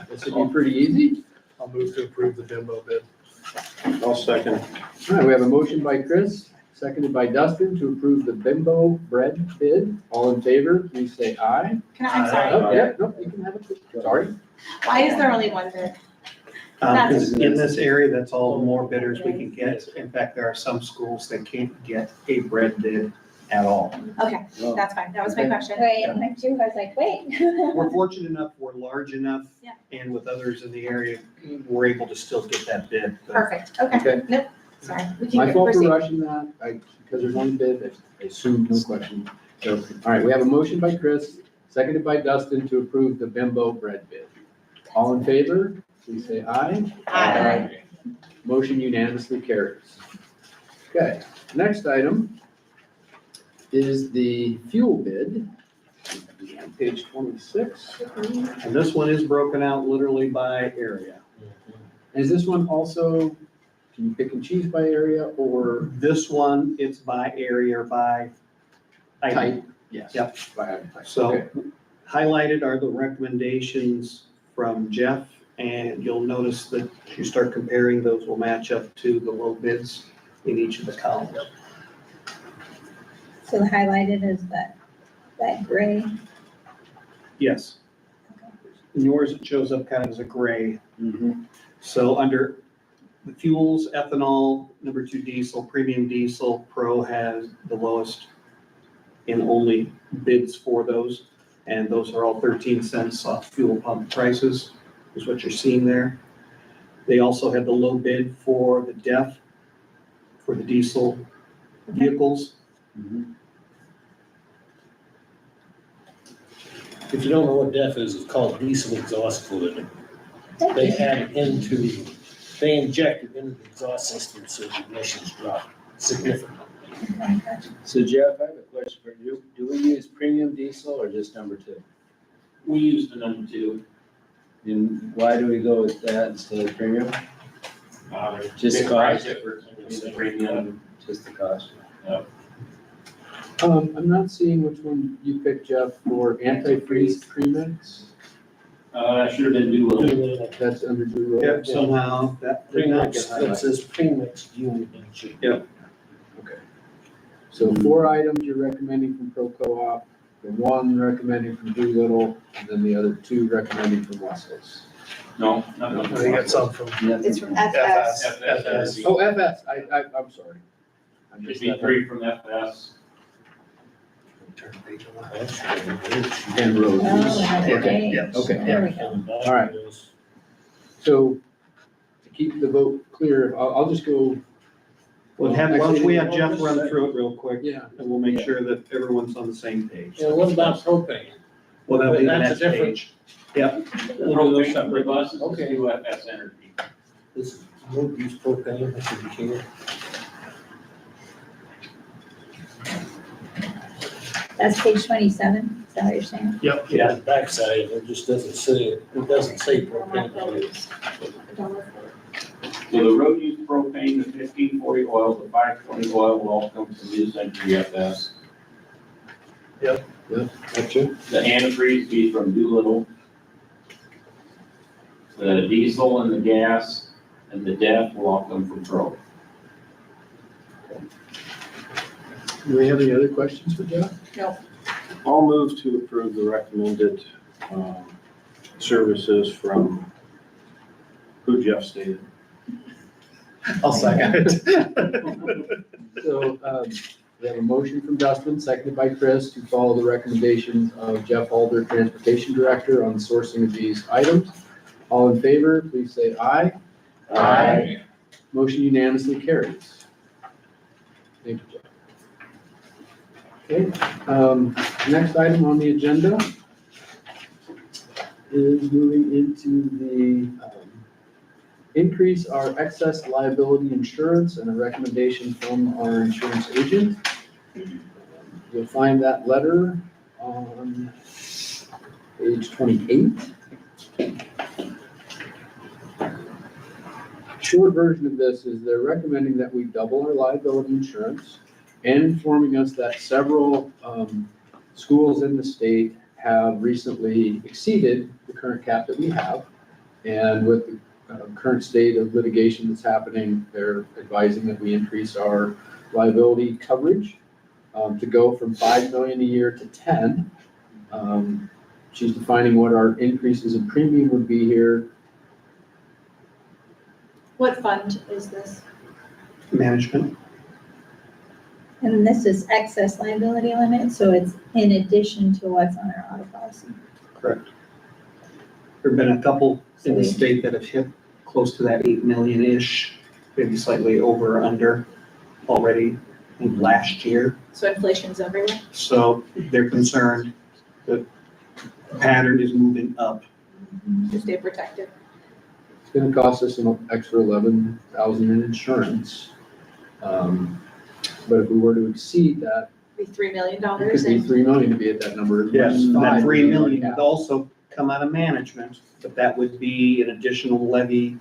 This would be pretty easy. I'll move to approve the bimbo bid. I'll second. All right, we have a motion by Chris, seconded by Dustin to approve the Bimbo bread bid. All in favor, please say aye. I'm sorry, Oh, yeah, no, you can have it. Sorry. why is there only one bid? because in this area, that's all the more bidders we can get. In fact, there are some schools that can't get a bread bid at all. Okay, that's fine, that was my question. Right, and I too, I was like, wait. We're fortunate enough, we're large enough, Yeah. and with others in the area, we're able to still get that bid. But Perfect, okay, Okay. nope, sorry, we My can fault for proceed. rushing that, because there's one bid, I assumed no question. So, all right, we have a motion by Chris, seconded by Dustin to approve the Bimbo bread bid. All in favor, please say aye. Aye. Motion unanimously carries. Okay, next item is the fuel bid. On page 26. And this one is broken out literally by area. Is this one also, can you pick and choose by area or This one, it's by area, or by item. type? Yes. Yep. By item type. So Okay. highlighted are the recommendations from Jeff, and you'll notice that you start comparing, those will match up to the low bids in each of the columns. So the highlighted is that gray. Yes. In yours, it shows up kind of as a gray. Mhm. So under the fuels, ethanol, number 2 diesel, premium diesel, Pro has the lowest in only bids for those. And those are all 13 cents off fuel pump prices, is what you're seeing there. They also had the low bid for the DEF, for the diesel vehicles. Mhm. If you don't know what DEF is, it's called diesel exhaust fluid. They add it into, they inject it into the exhaust system so the emissions drop significantly. So Jeff, I have a question for you. Do we use premium diesel or just number 2? We use the number 2. And why do we go with that instead of premium? Just Big price cost? difference between the premium. Just the cost. I'm not seeing which one you picked, Jeff, for antifreeze premix. That should have been dual. That's under Blue Road. Yep, somehow that did not get Premix, it highlighted. says premixed unit in sheet. Yep. Okay. So 4 items you're recommending from Pro Co-op, the 1 recommending from Doolittle, and then the other 2 recommending from Wessel's. No, I no. got some from It's from FS. FS. Oh, FS, I'm sorry. I Should missed be that. 3 from FS. And Rose. Oh, Okay, okay. okay. There we go. All right. So to keep the vote clear, I'll just go, Well, why don't we have Jeff run through it real quick, yeah. and we'll make sure that everyone's on the same page. Yeah, what about propane? Well, that'll be the That's a next different- page. Yep. We'll do those Propane for separate. buses, Okay. do FS Energy. This is, we'll use propane, I should be here. That's page 27, is that what you're saying? Yep. Yeah, the backside, it just doesn't say, it doesn't say propane. So the road use propane, the 1540 oil, the 520 oil will all come from this entry FS. Gotcha. The antifreeze be from Doolittle. The diesel and the gas and the DEF will all come from Pro. Do we have any other questions for Jeff? I'll move to approve the recommended services from who Jeff stated. I'll second it. So, we have a motion from Dustin, seconded by Chris, to follow the recommendations of Jeff Halder, Transportation Director, on the sourcing of these items. All in favor, please say aye. Aye. Motion unanimously carries. Thank you, Jeff. Okay, next item on the agenda is moving into the increase our excess liability insurance and a recommendation from our insurance agent. You'll find that letter on page 28. Short version of this is they're recommending that we double our liability insurance and informing us that several schools in the state have recently exceeded the current cap that we have. And with the current state of litigation that's happening, they're advising that we increase our liability coverage to go from 5 million a year to 10. She's defining what our increases in premium would be here. What fund is this? Management. And this is excess liability limit, so it's in addition to what's on our auto policy. Correct. There've been a couple in the state that have hit close to that 8 million-ish, maybe slightly over or under already, I think last year. So inflation's everywhere? So they're concerned that the pattern is moving up. To stay protected. It's gonna cost us an extra 11,000 in insurance. But if we were to exceed that, Be $3 million it could be 3 million to be at that number. Yes, and that 3 million Yeah. would also come out of management, but that would be an additional levy,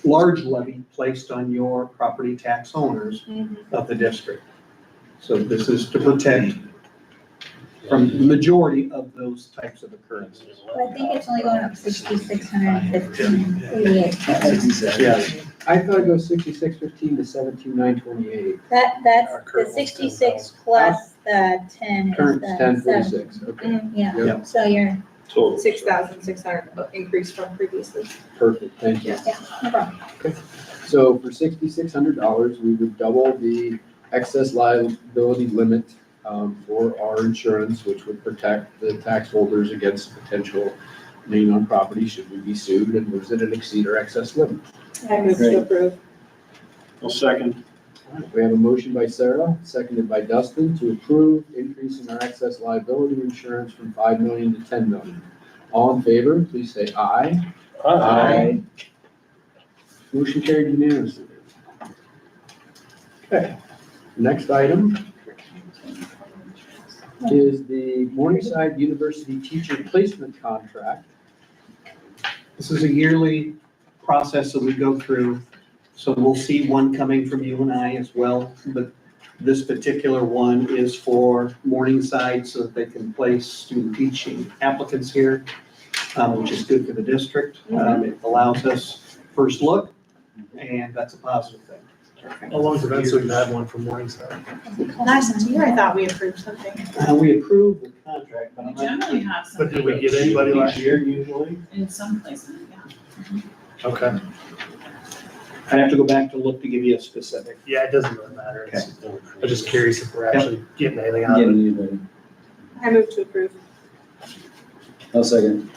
large levy placed on your property tax owners of the district. So this is to protect from the majority of those types of occurrences. But I think it's only going up 6,615.88. Yes. I thought it goes 6615 to 17,928. That's Our the current one's 66 plus the 10 is Current the 1046, okay. Yeah, Yep. so you're, Total. 6,600 increase from previously. Perfect, thank you. yeah, no problem. So for $6,600, we would double the excess liability limit for our insurance, which would protect the tax holders against potential lien on property should we be sued and lose it and exceed our excess limit. I move to approve. Well, second. All right, we have a motion by Sarah, seconded by Dustin, to approve increasing our excess liability insurance from 5 million to 10 million. All in favor, please say aye. Aye. Motion carried unanimously. Okay, next item is the Morningside University Teacher Placement Contract. This is a yearly process that we go through, so we'll see one coming from you and I as well. But this particular one is for Morningside so that they can place student teaching applicants here, which is good for the district. It allows us first look, and that's a positive thing. How long has it been since we've had one from Morningside? Last year, I thought we approved something. We approved the contract, but We I'm not. generally have some. But did we get anybody last year? Usually. In some places, yeah. Okay. I'd have to go back to look to give you a specific. Yeah, it doesn't really matter. I'm just curious if we're actually getting anything out of it. Anybody. I move to approve. I'll second.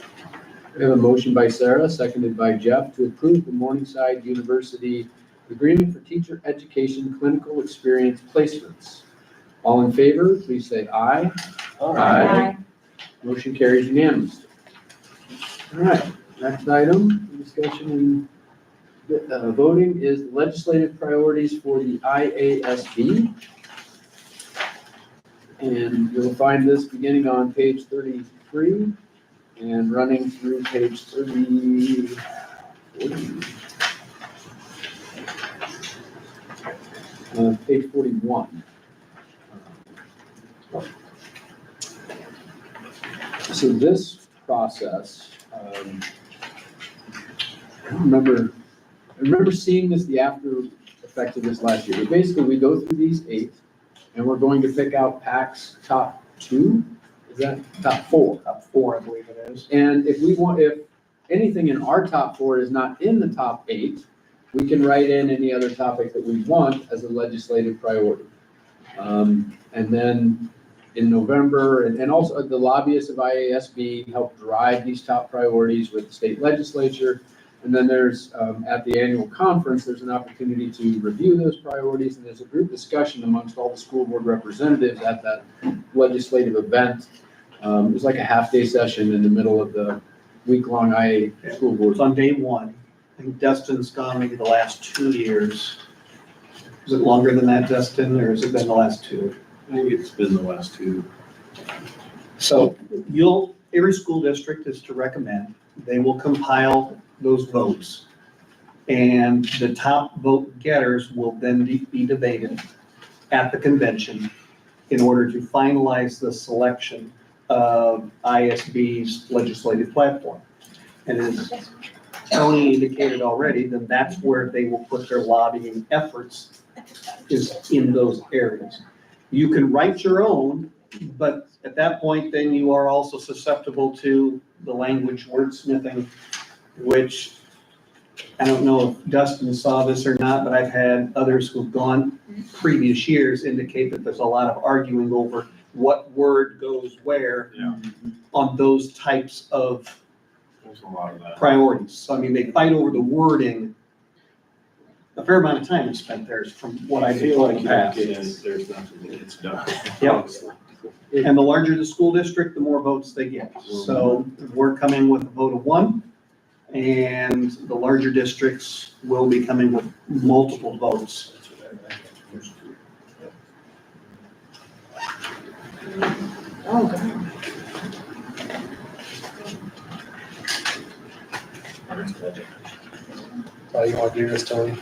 We have a motion by Sarah, seconded by Jeff, to approve the Morningside University Agreement for Teacher Education Clinical Experience Placements. All in favor, please say aye. Aye. Motion carries unanimously. All right, next item, discussion and voting is legislative priorities for the IASB. And you'll find this beginning on page 33 and running through page 41. So this process, I remember seeing this, the after effect of this last year. But basically, we go through these 8, and we're going to pick out PAC's top 2, is that top 4? Top 4, I believe it is. And if anything in our top 4 is not in the top 8, we can write in any other topic that we want as a legislative priority. And then in November, and also the lobbyists of IASB help drive these top priorities with the state legislature. And then there's, at the annual conference, there's an opportunity to review those priorities, and there's a group discussion amongst all the school board representatives at that legislative event. It was like a half-day session in the middle of the week-long IA school board. It's on day 1. I think Dustin's gone maybe the last 2 years. Is it longer than that, Dustin, or has it been the last 2? I think it's been the last 2. So every school district is to recommend, they will compile those votes. And the top vote getters will then be debated at the convention in order to finalize the selection of ISB's legislative platform. And as Tony indicated already, then that's where they will put their lobbying efforts, is in those areas. You can write your own, but at that point, then you are also susceptible to the language wordsmithing, which I don't know if Dustin saw this or not, but I've had others who've gone previous years indicate that there's a lot of arguing over what word goes where on those types of There's a lot of that. priorities. So I mean, they fight over the wording. A fair amount of time is spent there from what I I feel like in the past. there's nothing that gets done. Yep. And the larger the school district, the more votes they get. So we're coming with a vote of 1, and the larger districts will be coming with multiple votes. Oh, God. How you want to do this, Tony?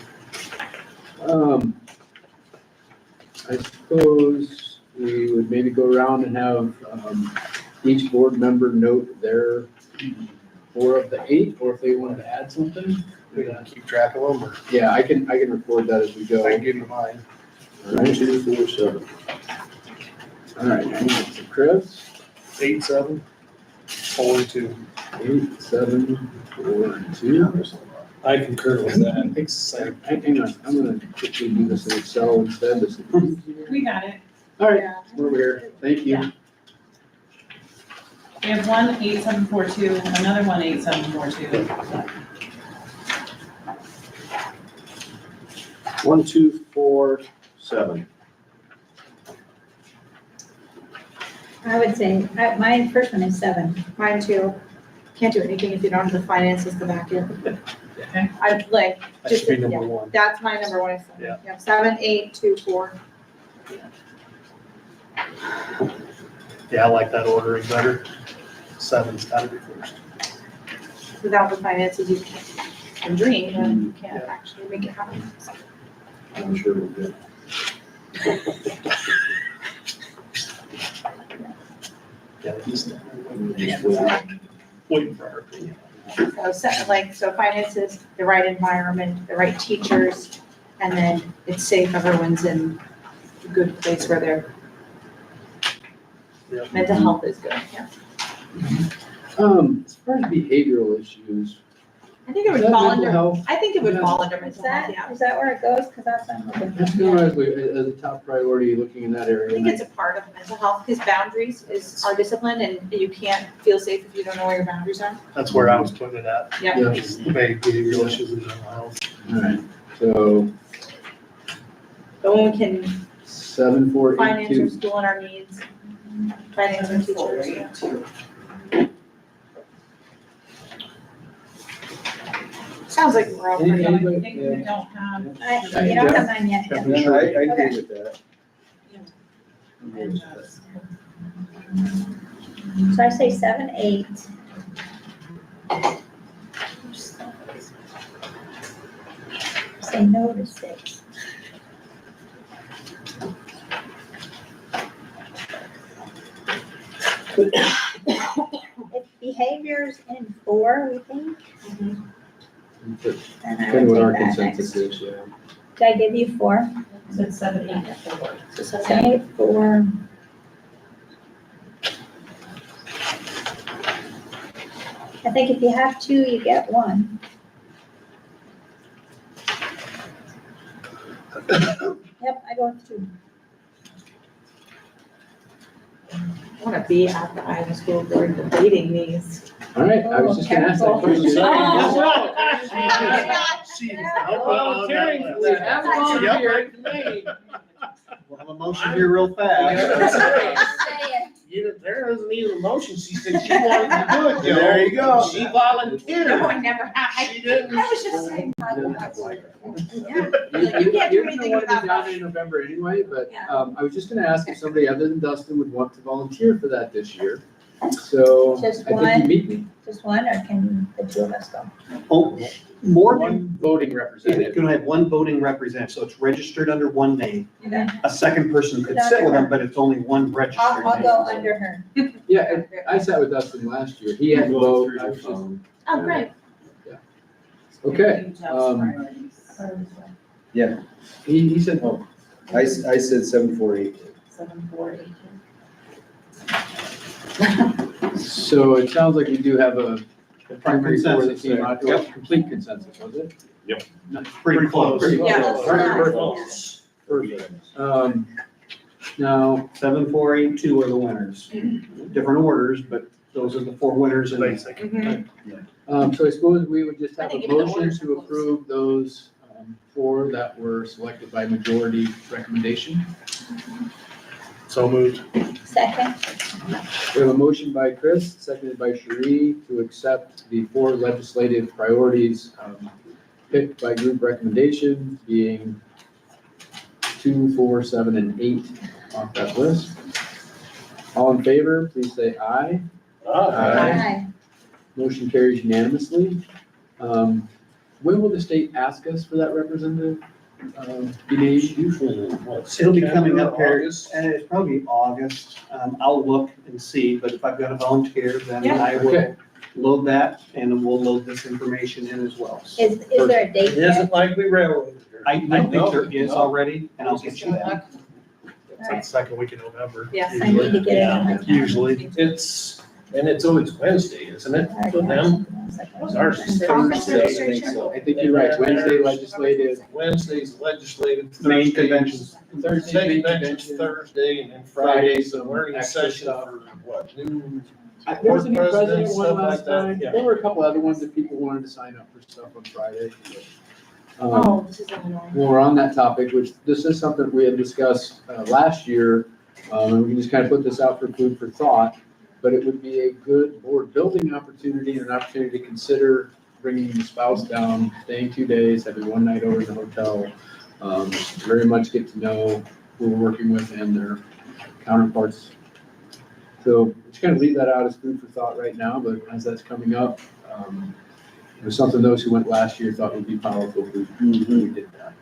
I suppose we would maybe go around and have, each board member note their 4 of the 8, or if they wanted to add something. We gonna keep track of them, or Yeah, I can record that as we go. I can give you mine. 1, 2, 4, 7. All right, hang on. So Chris, 8, 7, 4, 2. 8, 7, 4, 2. I concur with that. Hang on, I'm gonna quickly do this in Excel instead. This is easier. We got it. All right, Yeah. we're over here. Thank you. We have 1 8742, another 1 8742. 1, 2, 4, 7. I would say, my first one is 7. Mine too. Can't do anything if you don't have the finances to back it. Okay. I'd like, That just, should be number yeah, 1. that's my number 1 is 7. Yeah. Yeah, 7, 8, 2, 4. Yeah, I like that ordering better. 7's gotta be first. Without the finances, you can dream, and you can't actually make it happen. I'm sure we'll get. Yeah, he's Just waiting for our opinion. So finances, the right environment, the right teachers, and then it's safe, everyone's in a good place where their Yeah. mental health is good, yeah. As far as behavioral issues, I think it would is that fall mental under, health? I think it would fall under Is mental that, health, yeah. is that where it goes? Because that's what I'm looking That's for. going as a top priority, looking in that area. I think it's a part of mental health, because boundaries are discipline, and you can't feel safe if you don't know where your boundaries are. That's where I was putting it at. Yeah. Yeah. Maybe behavioral issues and mental health. All right, so But when we can 7, 4, 8, finance our 2. school and our needs, finance our teachers, yeah. Sounds like we're all pretty. I Anybody? think we don't have. You don't have mine yet. I agree with that. And that's- So I say 7, 8. Say no to 6. If behavior's in 4, we think, That's then I kind of what would our take that consensus next. is, yeah. Did I give you 4? So it's 7, 8, and 4. So 7, 7, 8, 4. I think if you have 2, you get 1. Yep, I go with 2. I want to be at the Iowa School Board debating these. All right, I was just gonna ask that Oh, question. She's Volunteering for that. Have a volunteer. We'll have a motion here real fast. There isn't even a motion, she said she wanted to do it, Joe. There you go. She volunteered. No, I never, She didn't. I was just saying. Yeah. You can't do anything want to be without down in November anyway, but Yeah. I was just gonna ask if somebody other than Dustin would want to volunteer for that this year. So I Just think you one? meet me, Just 1, or can the 2 of us go? Oh, more than, one voting you're representative. gonna have one voting representative, so it's registered under one name. Okay. A second person could sit with them, but it's only one registered I'll go name. under her. Yeah, and I sat with Dustin last year. He had to Go vote. through I your was just- phone. Oh, great. Okay, Huge house priorities. he said, Oh, I said 7, 4, 8. 7, 4, 8. so it sounds like we do have a primary for the Consensus team, there. well, complete consensus, was it? Pretty close. Pretty close. Yeah. All right, Yeah. perfect. Perfect. Now, 7, 4, 8, 2 are the winners. Different orders, but those are the 4 winners in basic. so I suppose we would just I have think a even the motion orders are to close. approve those 4 that were selected by majority recommendation. So moved. Second? We have a motion by Chris, seconded by Cherie, to accept the 4 legislative priorities picked by group recommendation, being 2, 4, 7, and 8 off that list. All in favor, please say aye. Aye. Motion carries unanimously. When will the state ask us for that representative? Be named? Usually, what, It'll be coming up September, here, August? and it's probably August. I'll look and see, but if I've got a volunteer, then Yeah. I Okay. will load that, and we'll load this information in as well. Is there a date It yet? isn't like we railroaded her. I think there is already, and I'll get you that. It's like the second week in November. Yes. I need to get it on my calendar. Usually. And it's always Wednesday, isn't it? I For already have them? something else I can Because ours is do. Conference Thursday. registration? I think you're right, Wednesday legislative, Wednesday's legislative. Main Thursday's- conventions. Thursday main Convention's convention. Thursday, and then Friday, Friday's the some learning extra session stuff. for what, new? There was a new Board president presidents, one stuff like last that, time. yeah. There were a couple other ones that people wanted to sign up for stuff on Friday. Oh, this is Illinois. When we're on that topic, which this is something we had discussed last year, and we can just kind of put this out for food for thought, but it would be a good board building opportunity and an opportunity to consider bringing the spouse down, staying 2 days, having one night over in the hotel. Very much get to know who we're working with and their counterparts. So just kind of leave that out as food for thought right now, but as that's coming up, it was something those who went last year thought would be powerful if we did that.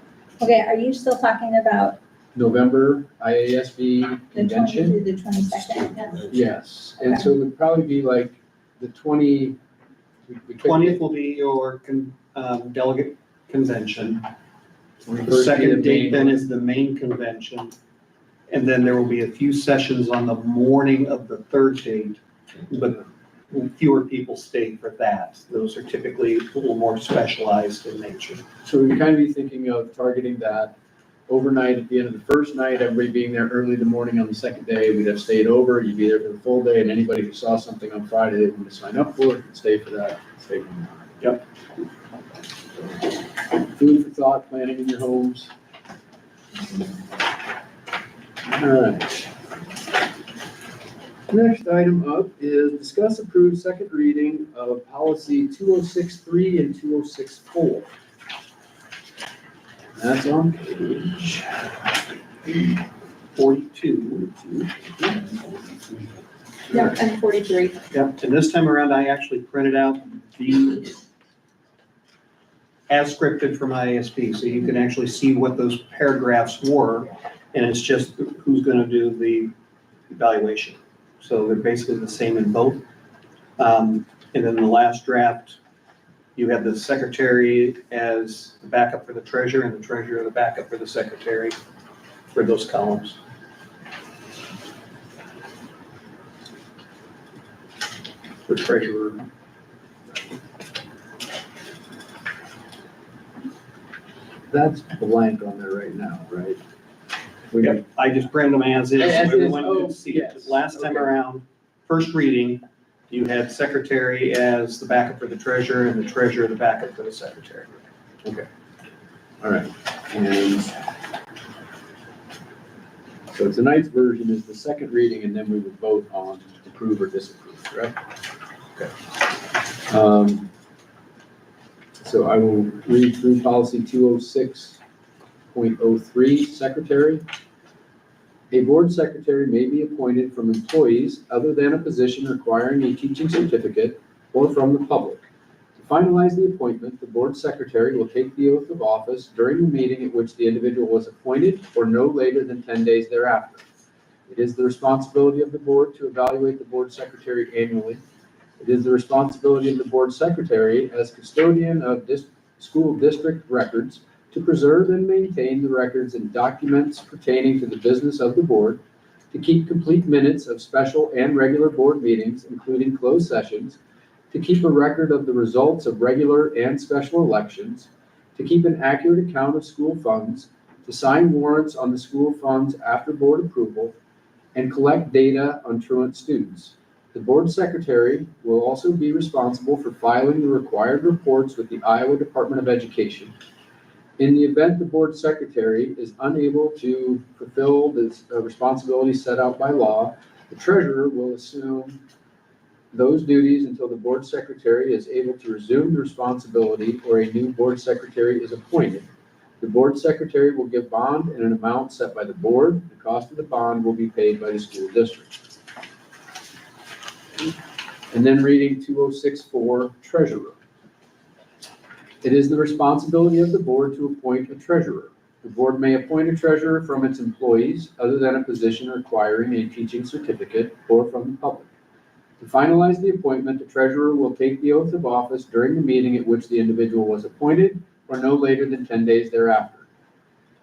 Okay, are you still talking about November IASB the 20 convention? through the 22nd? Yes, and so it would probably be like the 20. we could- 20th will be your delegate convention. The 21st be second date main then one. is the main convention. And then there will be a few sessions on the morning of the third date, but fewer people stay for that. Those are typically a little more specialized in nature. So we'd kind of be thinking of targeting that overnight at the end of the first night, everybody being there early in the morning on the second day. We'd have stayed over, you'd be there for the full day, and anybody who saw something on Friday they wanted to sign up for it, could stay for that, stay for that. Yep. Food for thought, planning in your homes. All right. Next item up is discuss approve second reading of policy 2063 and 2064. That's on page 42. Yep, and 43. Yep, and this time around, I actually printed out the as scripted from ISP, so you can actually see what those paragraphs were, and it's just who's gonna do the evaluation. So they're basically the same in both. And then the last draft, you have the secretary as the backup for the treasurer, and the treasurer the backup for the secretary for those columns. For treasurer. That's blank on there right now, right? We Yep, I just printed them as is, so As is, everyone oh, could see it. yes, Last time okay. around, first reading, you had secretary as the backup for the treasurer, and the treasurer the backup for the secretary. All right, and so tonight's version is the second reading, and then we would vote on approve or disapprove, correct? Okay. So I will read through policy 206.03, secretary. A board secretary may be appointed from employees other than a position requiring a teaching certificate or from the public. To finalize the appointment, the board secretary will take the oath of office during the meeting at which the individual was appointed or no later than 10 days thereafter. It is the responsibility of the board to evaluate the board secretary annually. It is the responsibility of the board secretary as custodian of school district records to preserve and maintain the records and documents pertaining to the business of the board, to keep complete minutes of special and regular board meetings, including closed sessions, to keep a record of the results of regular and special elections, to keep an accurate account of school funds, to sign warrants on the school funds after board approval, and collect data on truant students. The board secretary will also be responsible for filing the required reports with the Iowa Department of Education. In the event the board secretary is unable to fulfill this responsibility set out by law, the treasurer will assume those duties until the board secretary is able to resume the responsibility or a new board secretary is appointed. The board secretary will give bond in an amount set by the board. The cost of the bond will be paid by the school district. And then reading 206.4, treasurer. It is the responsibility of the board to appoint a treasurer. The board may appoint a treasurer from its employees other than a position requiring a teaching certificate or from the public. To finalize the appointment, the treasurer will take the oath of office during the meeting at which the individual was appointed or no later than 10 days thereafter.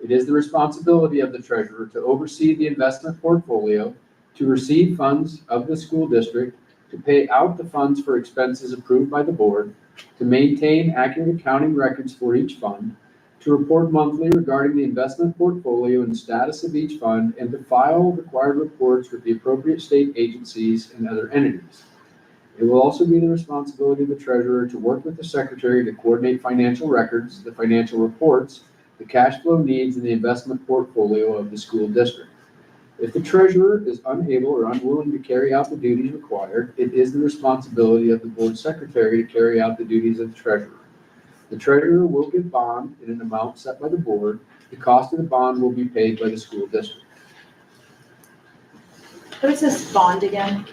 It is the responsibility of the treasurer to oversee the investment portfolio, to receive funds of the school district, to pay out the funds for expenses approved by the board, to maintain accurate accounting records for each fund, to report monthly regarding the investment portfolio and status of each fund, and to file required reports with the appropriate state agencies and other entities. It will also be the responsibility of the treasurer to work with the secretary to coordinate financial records, the financial reports, the cash flow needs, and the investment portfolio of the school district. If the treasurer is unable or unwilling to carry out the duties required, it is the responsibility of the board secretary to carry out the duties of the treasurer. The treasurer will give bond in an amount set by the board. The cost of the bond will be paid by the school district. What is this bond again?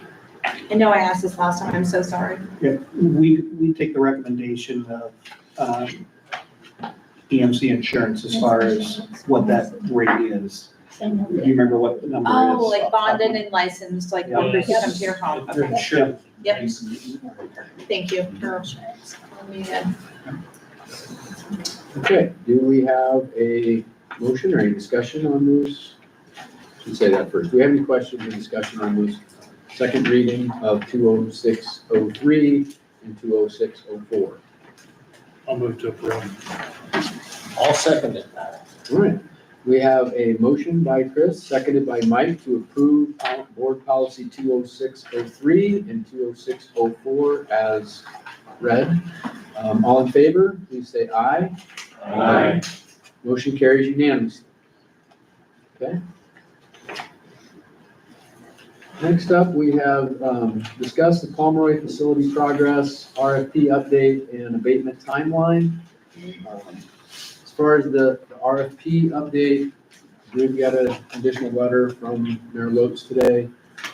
I know I asked this last time, I'm so sorry. Yeah, we take the recommendation of EMC Insurance as far as what that rate is. Do you remember what the number is? Oh, like bonded and licensed, like Yeah. workers who come to your home. They're Okay. insured. Yep. Thank you for telling me that. Okay, do we have a motion or any discussion on those? Should say that first. Do we have any questions or discussion on those second reading of 206.03 and 206.04? I'll move to approve. I'll second it. All right, we have a motion by Chris, seconded by Mike to approve board policy 206.03 and 206.04 as read. All in favor, please say aye. Aye. Motion carries unanimously. Okay. Next up, we have discussed the Pomeroy facility progress, RFP update, and abatement timeline. As far as the RFP update, We've got a conditional letter from Mayor Lopes today.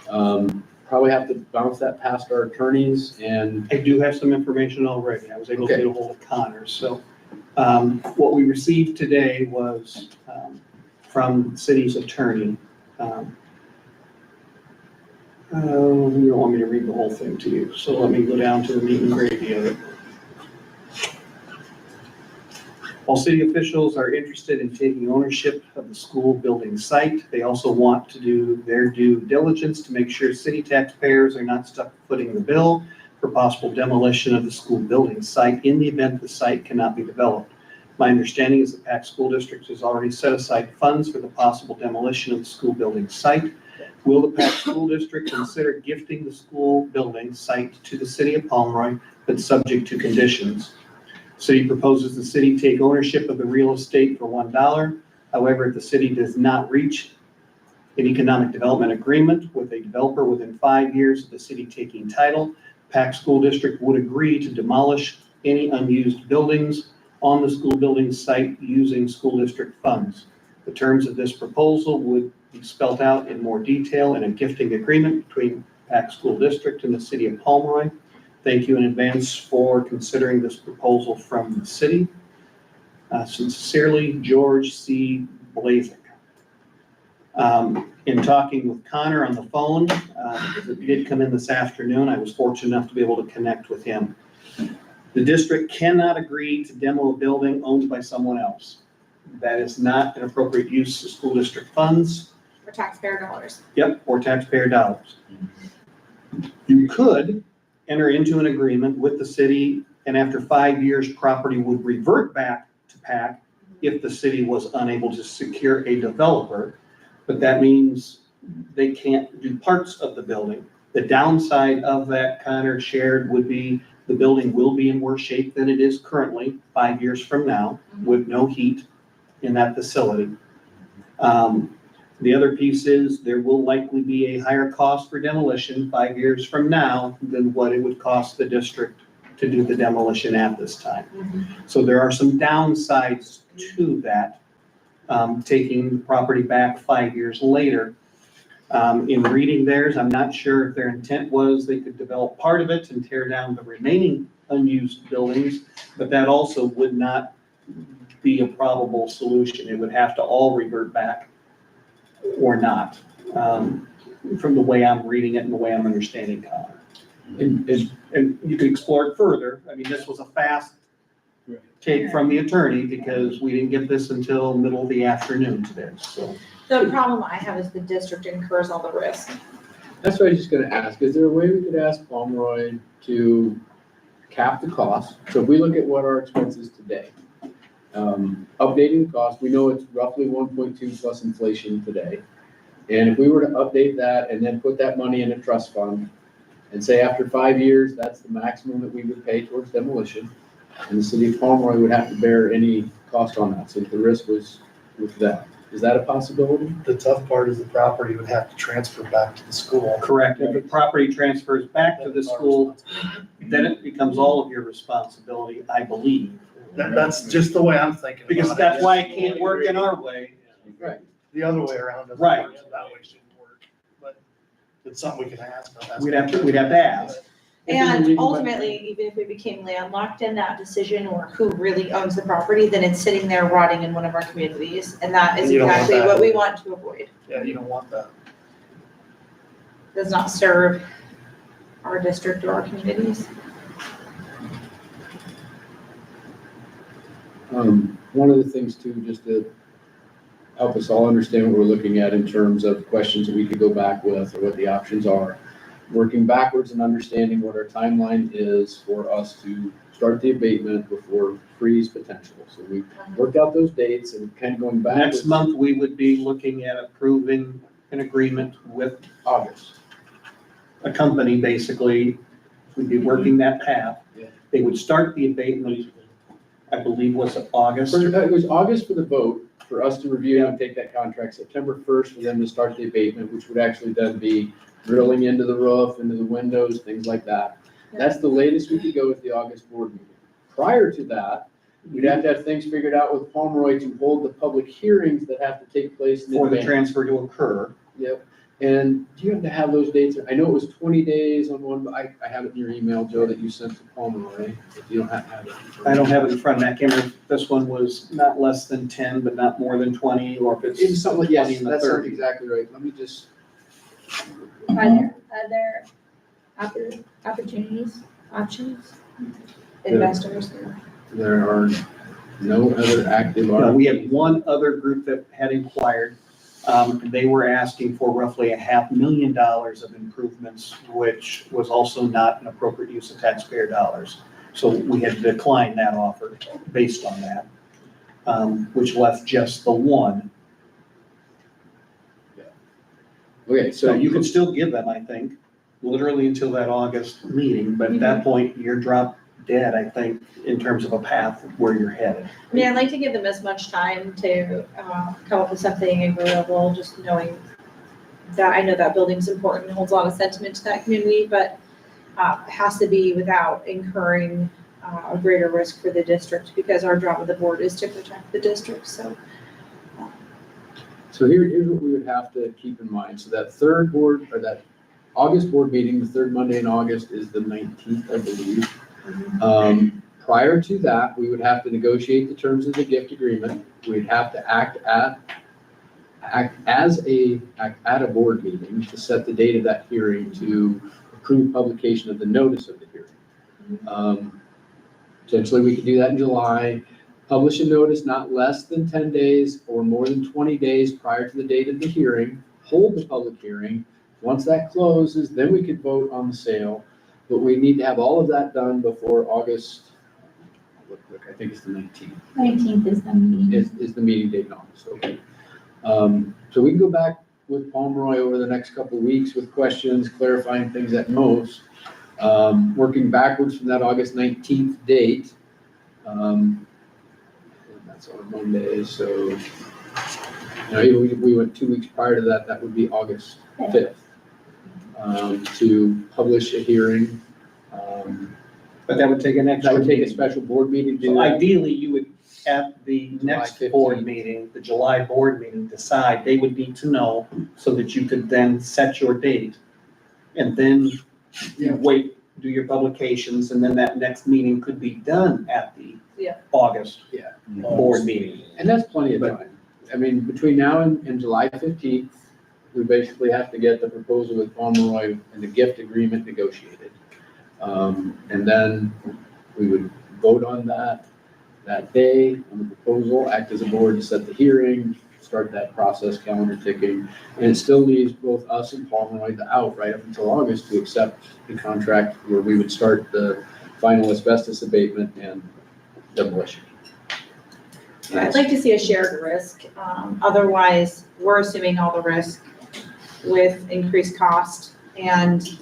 Probably have to bounce that past our attorneys and. I do have some information already. I was able to Okay. get a hold of Connor. So what we received today was from the city's attorney. You don't want me to read the whole thing to you, so let me go down to the meat and gravy of it. While city officials are interested in taking ownership of the school building site, they also want to do their due diligence to make sure city taxpayers are not stuck footing the bill for possible demolition of the school building site in the event the site cannot be developed. My understanding is the PAC School District has already set aside funds for the possible demolition of the school building site. Will the PAC School District consider gifting the school building site to the city of Pomeroy, but subject to conditions? City proposes the city take ownership of the real estate for $1. However, if the city does not reach an economic development agreement with a developer within 5 years of the city taking title, PAC School District would agree to demolish any unused buildings on the school building site using school district funds. The terms of this proposal would be spelled out in more detail in a gifting agreement between PAC School District and the city of Pomeroy. Thank you in advance for considering this proposal from the city. Sincerely, George C. Blazek. In talking with Connor on the phone, because it did come in this afternoon, I was fortunate enough to be able to connect with him. The district cannot agree to demo a building owned by someone else. That is not an appropriate use of school district funds. For taxpayer dollars. Yep, or taxpayer dollars. You could enter into an agreement with the city, and after 5 years, property would revert back to PAC if the city was unable to secure a developer, but that means they can't do parts of the building. The downside of that, Connor shared, would be the building will be in worse shape than it is currently 5 years from now, with no heat in that facility. The other piece is there will likely be a higher cost for demolition 5 years from now than what it would cost the district to do the demolition at this time. So there are some downsides to that, taking the property back 5 years later. In reading theirs, I'm not sure if their intent was they could develop part of it and tear down the remaining unused buildings, but that also would not be a probable solution. It would have to all revert back or not, from the way I'm reading it and the way I'm understanding Connor. And you could explore it further. I mean, this was a fast take from the attorney because we didn't get this until middle of the afternoon today, so. The problem I have is the district incurs all the risk. That's what I was just gonna ask. Is there a way we could ask Pomeroy to cap the cost? So if we look at what our expenses today, updating the cost, we know it's roughly 1.2 plus inflation today. And if we were to update that and then put that money in a trust fund and say after 5 years, that's the maximum that we would pay towards demolition, and the city of Pomeroy would have to bear any cost on that, since the risk was with that. Is that a possibility? The tough part is the property would have to transfer back to the school. Correct. If the property transfers back to the school, then it becomes all of your responsibility, I believe. That's just the way I'm thinking. Because about that's it. why it can't work in our way. Right. The other way around doesn't Right. work, so that way shouldn't work. But it's something we can ask. But that's- We'd have to ask. And ultimately, even if we became landlocked in that decision or who really owns the property, then it's sitting there rotting in one of our communities. And that is And you don't want exactly that. what we want to avoid. Yeah, you don't want that. Does not serve our district or our communities. One of the things too, just to help us all understand what we're looking at in terms of questions that we could go back with or what the options are. Working backwards and understanding what our timeline is for us to start the abatement before freeze potential. So we worked out those dates and kind of going back. Next month, we would be looking at approving an agreement with August. a company, basically. We'd be working that path. Yeah. They would start the abatement, I believe, was it August? It was August for the vote, for us to review and take that contract, September 1st for them to start the abatement, which would actually then be drilling into the roof, into the windows, things like that. That's the latest we could go with the August board meeting. Prior to that, We'd have to have things figured out with Pomeroy to hold the public hearings that have to take place in For the advance. transfer to occur. Yep, and do you have to have those dates? I know it was 20 days on one, but I have it in your email, Joe, that you sent to Pomeroy, if you don't have it. I don't have it in front of me. I can't remember if this one was not less than 10, but not more than 20, or if It was it's something like, 20 yes, and the that sounds 30. exactly right. Let me just. Are there opportunities, options? Investors. There are no other active. We had one other group that had inquired. They were asking for roughly $500,000 of improvements, which was also not an appropriate use of taxpayer dollars. So we had to decline that offer based on that, which left just the one. Okay, So so you can still give them, I think, literally until that August meeting, but at that point, you're drop dead, I think, in terms of a path where you're headed. I mean, I'd like to give them as much time to come up with something agreeable, just knowing that I know that building's important, holds a lot of sentiment to that community, but it has to be without incurring a greater risk for the district, because our job of the board is to protect the district, so. So here's what we would have to keep in mind. So that third board, or that August board meeting, the third Monday in August is the 19th, I believe. Prior to that, we would have to negotiate the terms of the gift agreement. We'd have to act at a board meeting to set the date of that hearing, to approve publication of the notice of the hearing. Potentially, we could do that in July. Publish a notice not less than 10 days or more than 20 days prior to the date of the hearing. Hold the public hearing. Once that closes, then we could vote on the sale. But we need to have all of that done before August. Look, I think it's the 19th. 19th is the meeting. Is the meeting date in August, okay. So we can go back with Pomeroy over the next couple of weeks with questions, clarifying things at most. Working backwards from that August 19th date. And that's on a Monday, so, you know, if we went 2 weeks prior to that, that would be August 5th. To publish a hearing. But that would take an extra. That would take a meeting. special board meeting to do So that. ideally, you would, at the next board 15th. meeting, the July board meeting, decide, they would need to know so that you could then set your date. And then you wait, do your publications, and then that next meeting could be done at the August board meeting. And that's plenty of time. I mean, between now and July 15th, we basically have to get the proposal with Pomeroy and the gift agreement negotiated. And then we would vote on that day on the proposal, act as a board to set the hearing, start that process, calendar ticking. And it still leaves both us and Pomeroy out right up until August to accept the contract where we would start the final asbestos abatement and demolition. I'd like to see a shared risk. Otherwise, we're assuming all the risk with increased cost and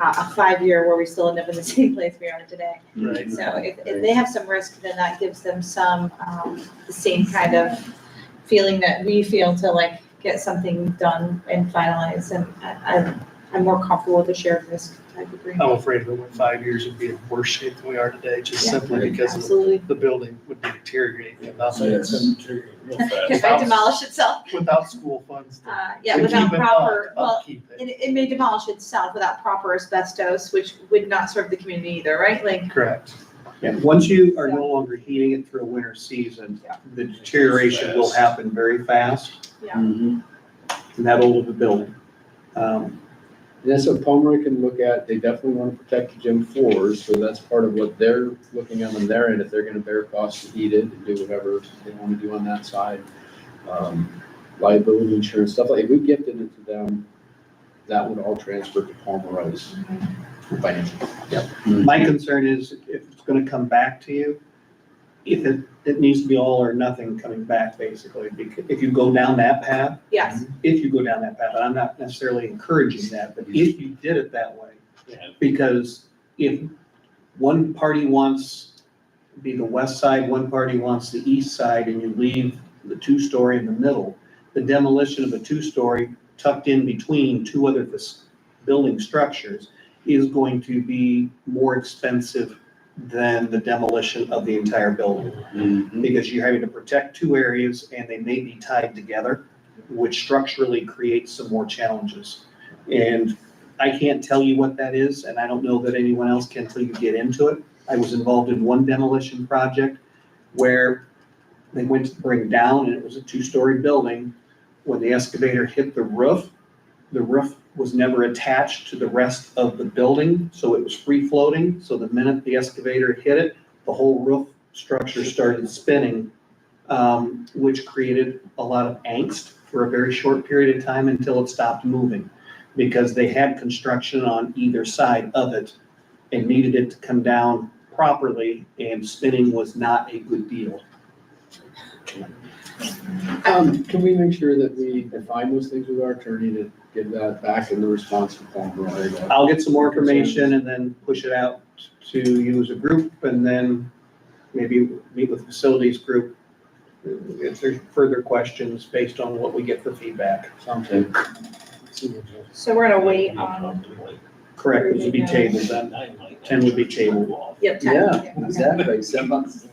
a 5-year where we still end up in the same place we are today. Right. So if they have some risk, then that gives them some, the same kind of feeling that we feel to like get something done and finalized. And I'm more comfortable with a shared risk type agreement. I'm afraid that in 5 years would be in worse shape than we are today, just Yeah. simply because Absolutely. the building would be deteriorating and not If it demolish itself. without school funds. Yeah, to without keep it proper, up, well, upkeep it. it may demolish itself without proper asbestos, which would not serve the community either, right? Like, Correct. Yeah, once you are no longer heating it through a winter season, the deterioration will happen very fast. Yeah. In that old of a building. And that's what Pomeroy can look at. They definitely want to protect the gym floors, so that's part of what they're looking at on their end, if they're gonna bear costs to heat it and do whatever they want to do on that side. Liability insurance, stuff like, if we gifted it to them, that would all transfer to Pomeroy's financial. My concern is if it's gonna come back to you, if it needs to be all or nothing coming back, basically, because if you go down that path, yes, and I'm not necessarily encouraging that, but if you did it that way, because if one party wants to be the west side, one party wants the east side, and you leave the 2-story in the middle, the demolition of a 2-story tucked in between two other building structures is going to be more expensive than the demolition of the entire building. Because you're having to protect two areas and they may be tied together, which structurally creates some more challenges. And I can't tell you what that is, and I don't know that anyone else can until you get into it. I was involved in one demolition project where they went to bring down, and it was a two-story building. When the excavator hit the roof was never attached to the rest of the building, so it was free floating. So the minute the excavator hit it, the whole roof structure started spinning, which created a lot of angst for a very short period of time until it stopped moving, because they had construction on either side of it and needed it to come down properly, and spinning was not a good deal. Can we make sure that we define those things with our attorney to get that back in the response to Paul Roy? I'll get some more information and then push it out to you as a group, and then maybe meet with the facilities group if there's further questions based on what we get for feedback. Sounds good. So we're gonna wait on, Correct, it would be tabled then. 10 would be tabled. yep, 10. Yeah, exactly, 7 months.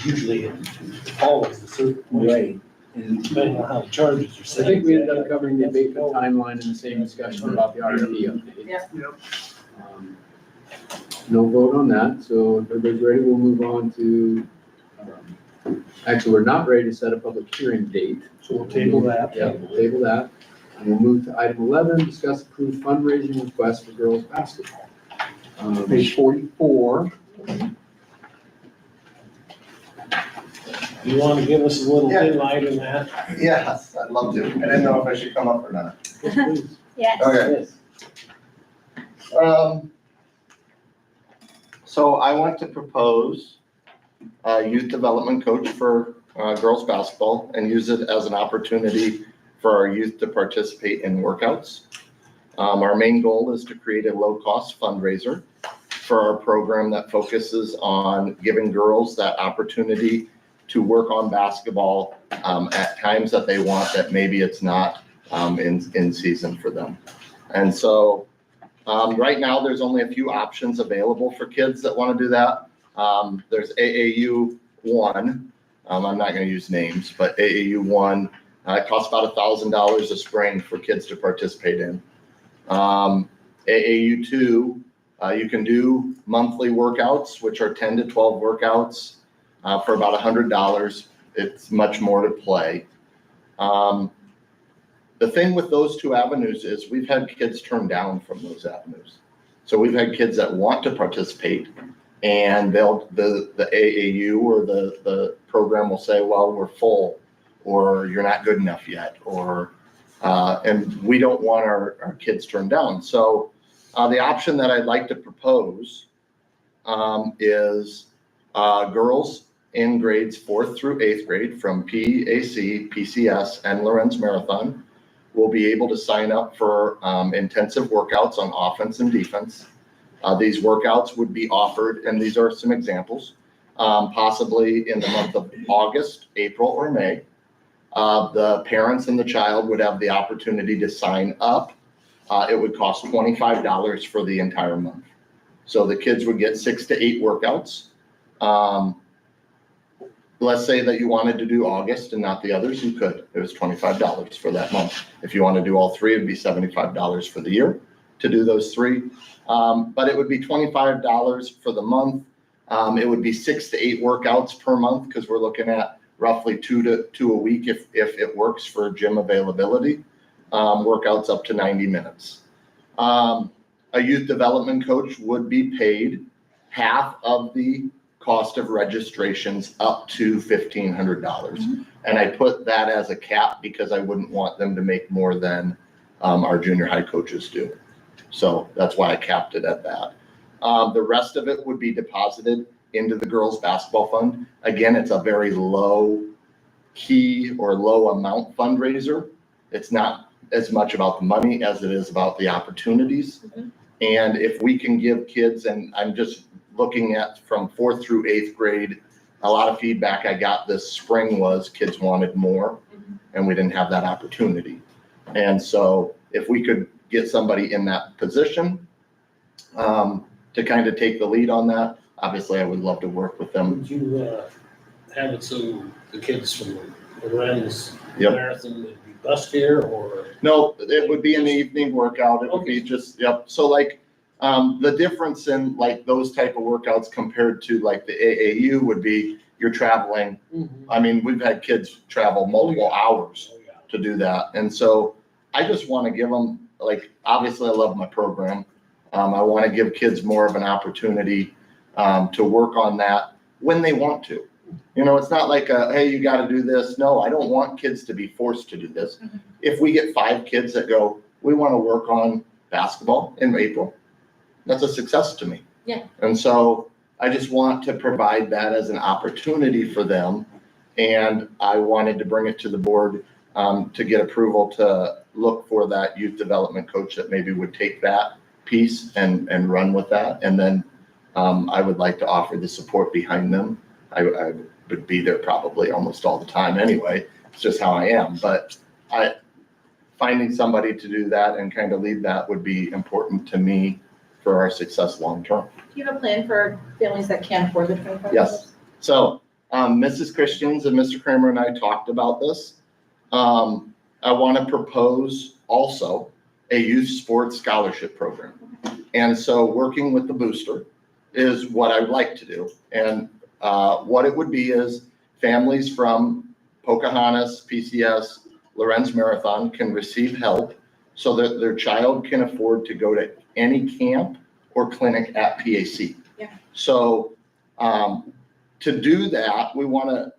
Usually it's always a certain way, Right. And depending on how the charges are I set. think we ended up covering the abatement timeline in the same discussion about the RFP update. Yeah. No vote on that, so if everybody's ready, we'll move on to, actually, we're not ready to set a public hearing date. So we'll table that. Yeah, we'll table that. And we'll move to item 11, discuss approved fundraising request for girls' basketball. Page 44. You want to give us a little Yeah. insight in that? Yes, I'd love to. I didn't know if I should come up or not. Yes. Okay. So I want to propose a youth development coach for girls basketball and use it as an opportunity for our youth to participate in workouts. Our main goal is to create a low-cost fundraiser for our program that focuses on giving girls that opportunity to work on basketball at times that they want, that maybe it's not in season for them. And so right now, there's only a few options available for kids that want to do that. There's AAU 1. I'm not going to use names, but AAU 1, it costs about $1,000 a spring for kids to participate in. AAU 2, you can do monthly workouts, which are 10 to 12 workouts for about $100. It's much more to play. The thing with those two avenues is we've had kids turn down from those avenues. So we've had kids that want to participate, and the AAU or the program will say, well, we're full, or you're not good enough yet, or and we don't want our kids turned down. So the option that I'd like to propose is girls in grades 4th through 8th grade from PAC, PCS, and Lorenz Marathon will be able to sign up for intensive workouts on offense and defense. These workouts would be offered, and these are some examples, possibly in the month of August, April, or May. The parents and the child would have the opportunity to sign up. It would cost $25 for the entire month. So the kids would get 6 to 8 workouts. Let's say that you wanted to do August and not the others, you could. It was $25 for that month. If you want to do all 3, it'd be $75 for the year to do those 3. But it would be $25 for the month. It would be 6 to 8 workouts per month, because we're looking at roughly 2 a week if it works for gym availability. Workouts up to 90 minutes. A youth development coach would be paid half of the cost of registrations up to $1,500. And I put that as a cap because I wouldn't want them to make more than our junior high coaches do. So that's why I capped it at that. The rest of it would be deposited into the girls basketball fund. Again, it's a very low key or low amount fundraiser. It's not as much about the money as it is about the opportunities. And if we can give kids, and I'm just looking at from 4th through 8th grade, a lot of feedback I got this spring was kids wanted more, and we didn't have that opportunity. And so if we could get somebody in that position, to kind of take the lead on that. Obviously, I would love to work with them. Would you, have it so the kids from Lorenz Yep. Marathon would be bused here, or? No, it would be an evening workout. It would be just, yep. So like, the difference in like those type of workouts compared to like the AAU would be you're traveling. I mean, we've had kids travel multiple hours Oh, yeah. to do that. And so I just want to give them, like, obviously I love my program. I want to give kids more of an opportunity to work on that when they want to. You know, it's not like, hey, you got to do this. No, I don't want kids to be forced to do this. If we get 5 kids that go, we want to work on basketball in April, that's a success to me. Yeah. And so I just want to provide that as an opportunity for them. And I wanted to bring it to the board to get approval to look for that youth development coach that maybe would take that piece and run with that. And then I would like to offer the support behind them. I would be there probably almost all the time anyway. It's just how I am. But finding somebody to do that and kind of lead that would be important to me for our success long term. Do you have a plan for families that can't afford the $25? Yes. So Mrs. Christians and Mr. Kramer and I talked about this. I want to propose also a youth sports scholarship program. And so working with the booster is what I would like to do. And what it would be is families from Pocahontas, PCS, Lorenz Marathon can receive help so that their child can afford to go to any camp or clinic at PAC. Yeah. So to do that, we want to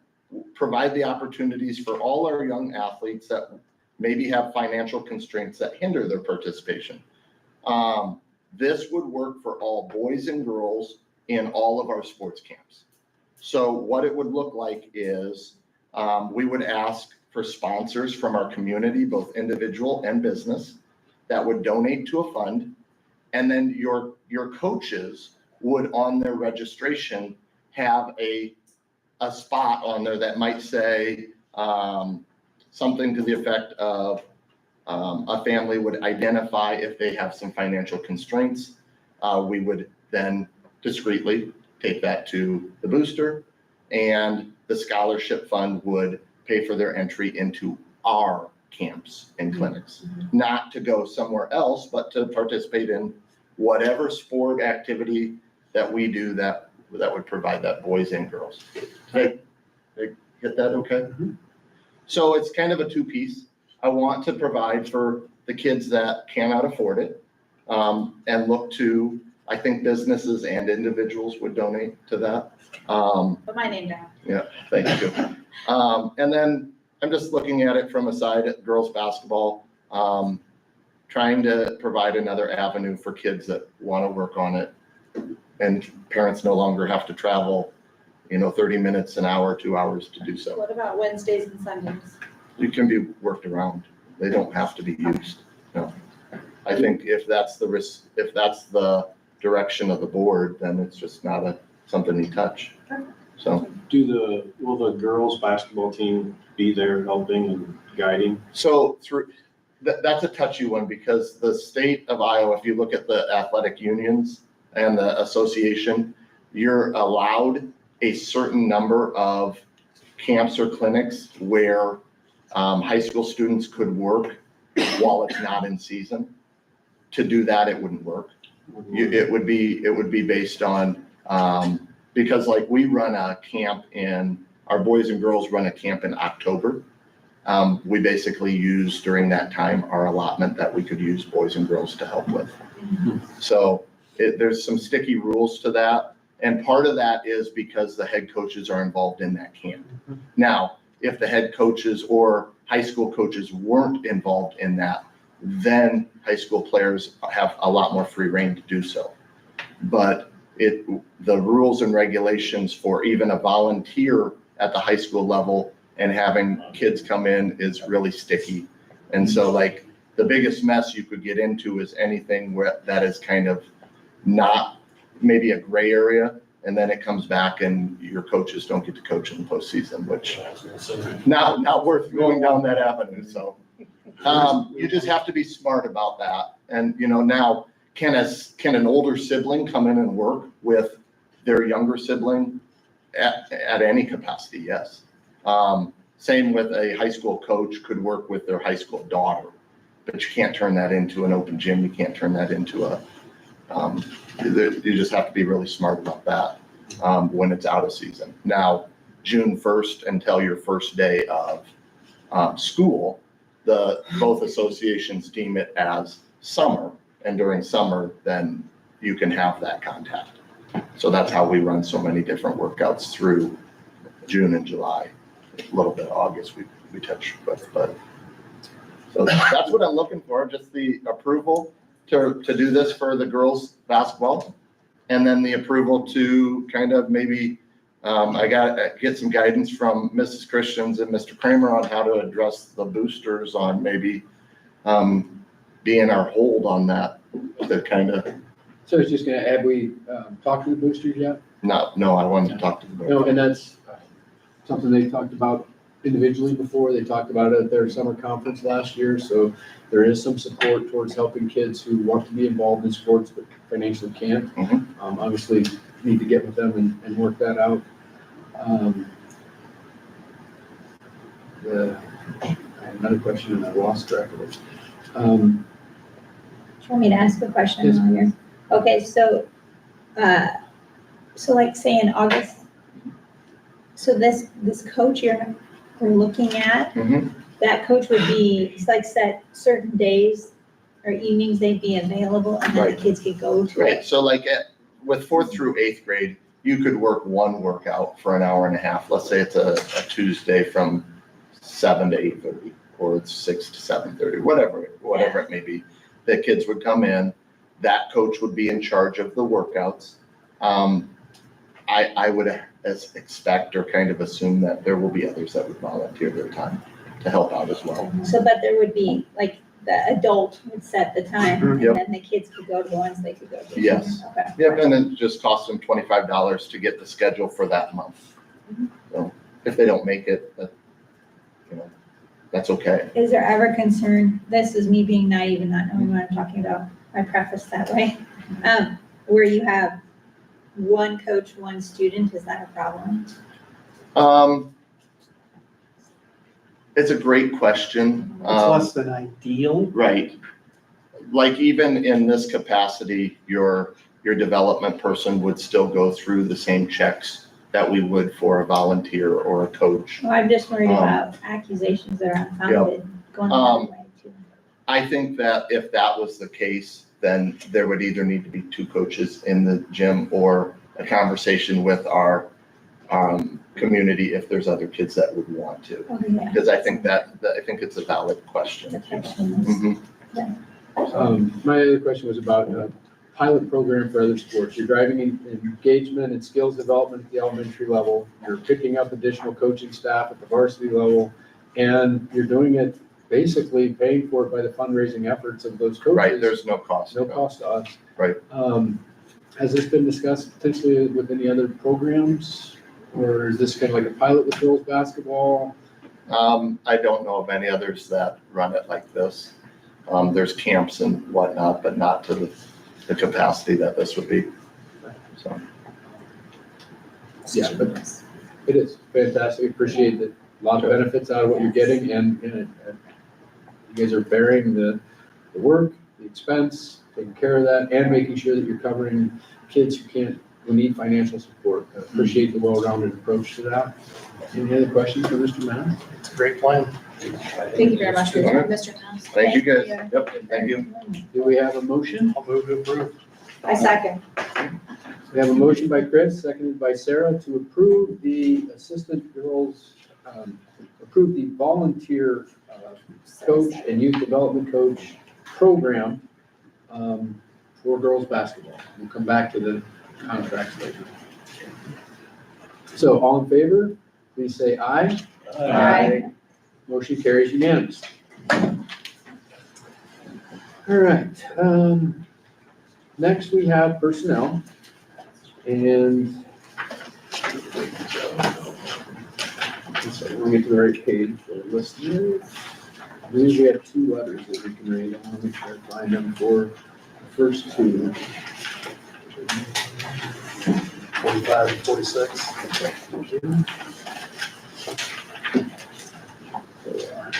provide the opportunities for all our young athletes that maybe have financial constraints that hinder their participation. This would work for all boys and girls in all of our sports camps. So what it would look like is we would ask for sponsors from our community, both individual and business, that would donate to a fund. And then your coaches would, on their registration, have a spot on there that might say something to the effect of a family would identify if they have some financial constraints. We would then discreetly take that to the booster, and the scholarship fund would pay for their entry into our camps and clinics, not to go somewhere else, but to participate in whatever sport activity that we do that would provide that boys and girls. Did I get that okay? So it's kind of a 2-piece. I want to provide for the kids that cannot afford it, and look to, I think businesses and individuals would donate to that. Put my name down. Yeah, thank you. And then I'm just looking at it from a side at girls basketball, trying to provide another avenue for kids that want to work on it. And parents no longer have to travel, 30 minutes, an hour, 2 hours to do so. What about Wednesdays and Sundays? You can be worked around. They don't have to be used. No. I think if that's the direction of the board, then it's just not something you touch. So. Will the girls basketball team be there helping and guiding? So that's a touchy one, because the state of Iowa, if you look at the athletic unions and the association, you're allowed a certain number of camps or clinics where high school students could work while it's not in season. To do that, it wouldn't work. It would be based on, because like we run a camp our boys and girls run a camp in October. We basically use during that time our allotment that we could use boys and girls to help with. So there's some sticky rules to that. And part of that is because the head coaches are involved in that camp. Now, if the head coaches or high school coaches weren't involved in that, then high school players have a lot more free reign to do so. But the rules and regulations for even a volunteer at the high school level and having kids come in is really sticky. And so like the biggest mess you could get into is anything that is kind of not maybe a gray area, and then it comes back and your coaches don't get to coach in the postseason, which not worth going down that avenue. So you just have to be smart about that. And now can an older sibling come in and work with their younger sibling? At any capacity, yes. Same with a high school coach could work with their high school daughter, but you can't turn that into an open gym. You can't turn that into you just have to be really smart about that when it's out of season. Now, June 1st until your first day of school, both associations deem it as summer, and during summer, then you can have that contact. So that's how we run so many different workouts through June and July. A little bit of August we touch with, but so that's what I'm looking for, just the approval to do this for the girls basketball. And then the approval to kind of maybe, get some guidance from Mrs. Christians and Mr. Kramer on how to address the boosters on maybe being our hold on that to kind of. So it's just gonna, have we talked to the boosters yet? No, I wanted to talk to the board. No, and that's something they talked about individually before. They talked about it at their summer conference last year. So there is some support towards helping kids who want to be involved in sports but financially can't. Obviously, need to get with them and work that out. I had another question and I lost track of it. Do you want me to ask a question Yes. while you're? Okay, so like say in August, so this coach we're looking at, that coach would be, it's like set certain days or evenings they'd be available and then the kids could go to Right, it. so like with 4th through 8th grade, you could work one workout for an hour and a half. Let's say it's a Tuesday from 7 to 8:30, or it's 6 to 7:30, whatever it may be. The kids would come in, that coach would be in charge of the workouts. I would expect or kind of assume that there will be others that would volunteer their time to help out as well. So, but there would be, like, the adult would set the time and Yep. then the kids could go to the ones they could go to. Yes. Okay. Yep, and it just costs them $25 to get the schedule for that month. So if they don't make it, that's okay. Is there ever concern, this is me being naive and not knowing what I'm talking about, I preface that way, where you have one coach, one student, is that a problem? It's a great question. It's less than ideal. Right. Like even in this capacity, your development person would still go through the same checks that we would for a volunteer or a coach. Well, I'm just worried about accusations that are unfounded going the other way too. I think that if that was the case, then there would either need to be 2 coaches in the gym or a conversation with our community if there's other kids that would want to. Oh, yeah. Because I think it's a valid question. The question is- My other question was about a pilot program for other sports. You're driving engagement and skills development at the elementary level. You're picking up additional coaching staff at the varsity level, and you're doing it basically paying for it by the fundraising efforts of those coaches. Right, there's no cost. No cost to us. Right. Has this been discussed potentially with any other programs? Or is this kind of like a pilot with girls basketball? I don't know of any others that run it like this. There's camps and whatnot, but not to the capacity that this would be. So. Yeah, but it is fantastic. Appreciate that. A lot of benefits out of what you're getting, and you guys are bearing the work, the expense, taking care of that, and making sure that you're covering kids who need financial support. I appreciate the well-rounded approach to that. Any other questions for Mr. Mann? It's a great plan. Thank you very much for your time, Mr. Towns. Thank you guys. Yep, thank you. Do we have a motion? I'll move to approve. I second. We have a motion by Chris, seconded by Sarah, to approve the approve the volunteer coach and youth development coach program for girls basketball. We'll come back to the contracts later. So all in favor, please say aye. Aye. Motion carries unanimous. All right, next we have personnel, and we'll get to the right page for the listeners. I believe we have 2 others that we can read. I want to make sure I find them for first two. 45 and 46.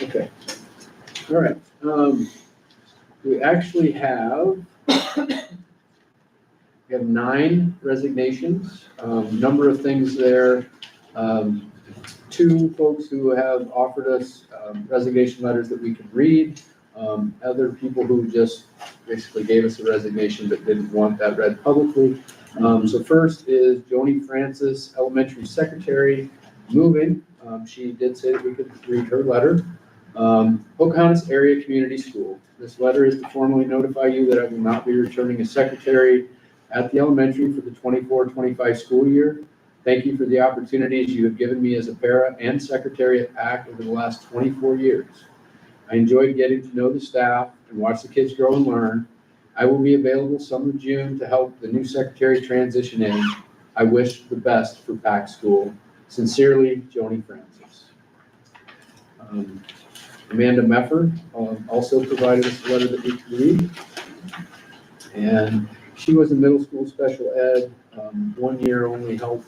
Okay. All right. We actually have, we have 9 resignations, number of things there. 2 folks who have offered us resignation letters that we could read. Other people who just basically gave us a resignation but didn't want that read publicly. So first is Joni Francis, elementary secretary, moving. She did say that we could read her letter. Pocahontas Area Community School. This letter is to formally notify you that I will not be returning as secretary at the elementary for the 24-25 school year. Thank you for the opportunities you have given me as a para and secretary at PAC over the last 24 years. I enjoyed getting to know the staff and watch the kids grow and learn. I will be available some of June to help the new secretary transition in. I wish the best for PAC School. Sincerely, Joni Francis. Amanda Meffer also provided us a letter that we could read. And she was in middle school special ed, 1 year only help.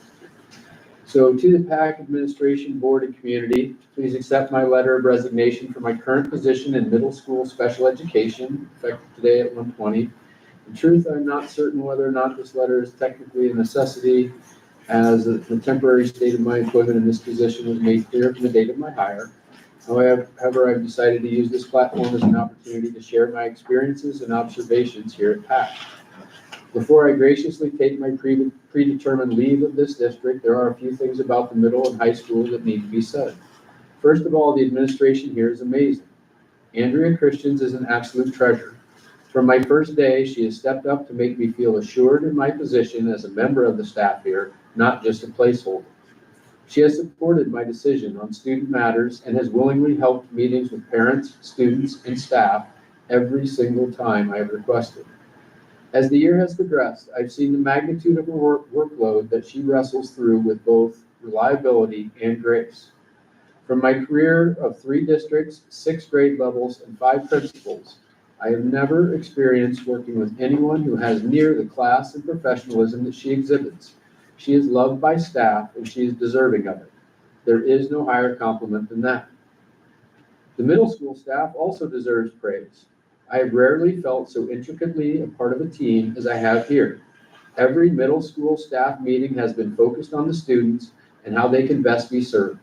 So to the PAC administration, board, and community, please accept my letter of resignation for my current position in middle school special education, effective today at 1:20. In truth, I'm not certain whether or not this letter is technically a necessity, as the temporary state of my employment in this position was made clear from the date of my hire. However, I've decided to use this platform as an opportunity to share my experiences and observations here at PAC. Before I graciously take my predetermined leave of this district, there are a few things about the middle and high school that need to be said. First of all, the administration here is amazing. Andrea Christians is an absolute treasure. From my first day, she has stepped up to make me feel assured in my position as a member of the staff here, not just a placeholder. She has supported my decision on student matters and has willingly helped meetings with parents, students, and staff every single time I have requested. As the year has progressed, I've seen the magnitude of her workload that she wrestles through with both reliability and grace. From my career of 3 districts, 6 grade levels, and 5 principals, I have never experienced working with anyone who has near the class and professionalism that she exhibits. She is loved by staff and she is deserving of it. There is no higher compliment than that. The middle school staff also deserves praise. I have rarely felt so intricately a part of a team as I have here. Every middle school staff meeting has been focused on the students and how they can best be served.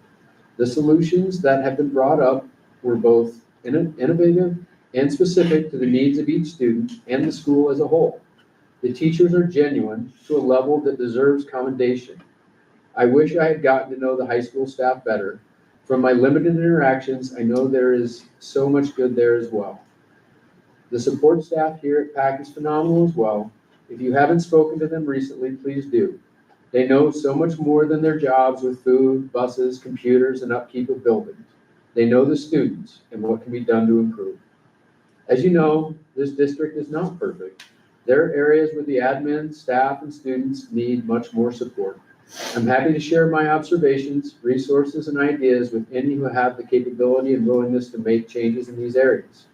The solutions that have been brought up were both innovative and specific to the needs of each student and the school as a whole. The teachers are genuine to a level that deserves commendation. I wish I had gotten to know the high school staff better. From my limited interactions, I know there is so much good there as well. The support staff here at PAC is phenomenal as well. If you haven't spoken to them recently, please do. They know so much more than their jobs with food, buses, computers, and upkeep of buildings. They know the students and what can be done to improve. As you know, this district is not perfect. There are areas where the admin, staff, and students need much more support. I'm happy to share my observations, resources, and ideas with any who have the capability and willingness to make changes in these areas.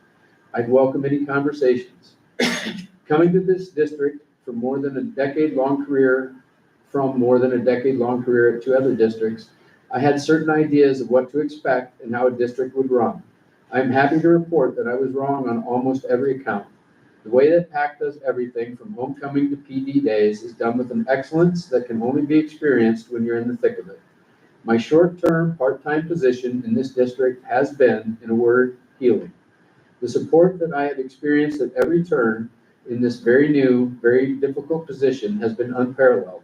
I'd welcome any conversations. Coming to this district from more than a decade-long career at 2 other districts, I had certain ideas of what to expect and how a district would run. I'm happy to report that I was wrong on almost every account. The way that PAC does everything from homecoming to PD days is done with an excellence that can only be experienced when you're in the thick of it. My short-term, part-time position in this district has been, in a word, healing. The support that I have experienced at every turn in this very new, very difficult position has been unparalleled.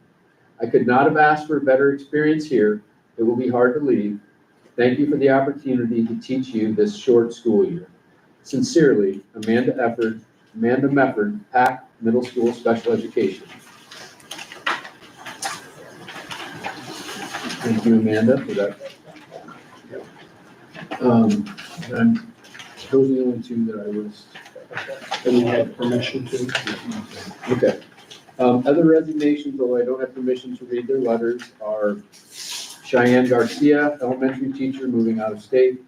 I could not have asked for a better experience here. It will be hard to leave. Thank you for the opportunity to teach you this short school year. Sincerely, Amanda Mefford, PAC Middle School Special Education. Thank you, Amanda, for that. And those are the only 2 that I was. And we had permission to. Okay. Other resignations, although I don't have permission to read their letters, are Cheyenne Garcia, elementary teacher, moving out of state.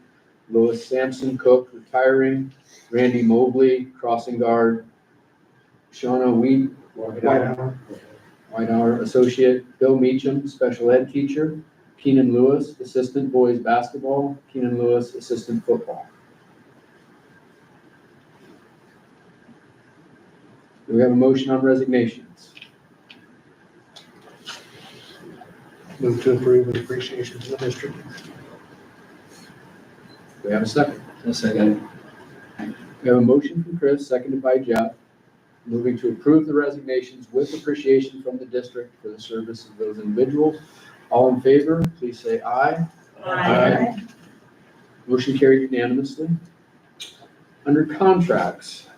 Lois Sampson, cook, retiring. Randy Mobley, crossing guard. Shauna Whitehour, associate, Bill Meacham, special ed teacher, Keenan Lewis, assistant boys basketball, Keenan Lewis, assistant football. Do we have a motion on resignations? Move to approve with appreciation to the district. Do we have a second? A second. We have a motion from Chris, seconded by Jeff, moving to approve the resignations with appreciation from the district for the service of those individuals. All in favor, please say aye. Aye. Motion carried unanimously. Under contracts,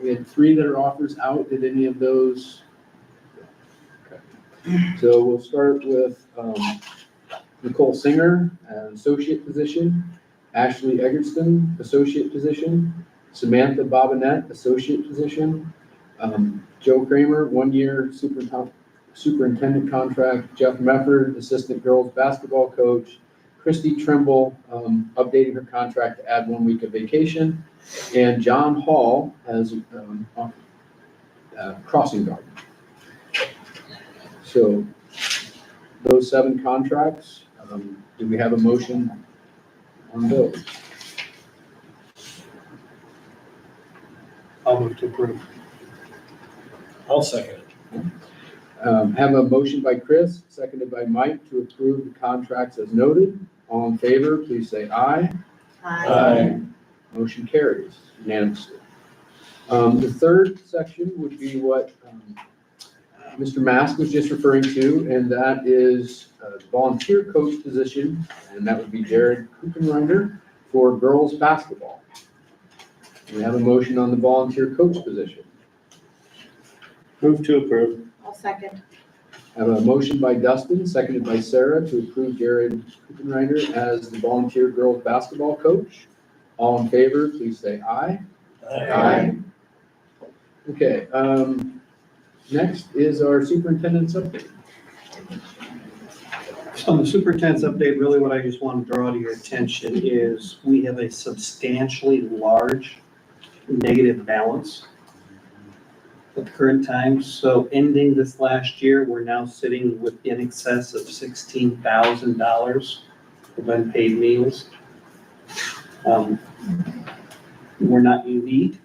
we had 3 that are offers out. Did any of those? Okay. So we'll start with Nicole Singer, associate position, Ashley Eggertston, associate position, Samantha Bobinette, associate position, Joe Kramer, 1-year superintendent contract, Jeff Mefford, assistant girls basketball coach, Christy Trimble, updating her contract to add 1 week of vacation, and John Hall as crossing guard. So those 7 contracts, do we have a motion on those? I'll move to approve. I'll second it. Have a motion by Chris, seconded by Mike to approve the contracts as noted. All in favor, please say aye. Motion carries unanimously. The third section would be what Mr. Mask was just referring to, and that is the volunteer coach position, and that would be Jared Kuchenreiner for girls basketball. We have a motion on the volunteer coach position. Move to approve. I'll second. I have a motion by Dustin, seconded by Sarah, to approve Jared Kuchenreiner as the volunteer girls basketball coach. All in favor, please say aye. Aye. Okay, next is our superintendent's update. So on the superintendent's update, really what I just want to draw to your attention is we have a substantially large negative balance at the current time. So ending this last year, we're now sitting with in excess of $16,000 of unpaid meals. We're not unique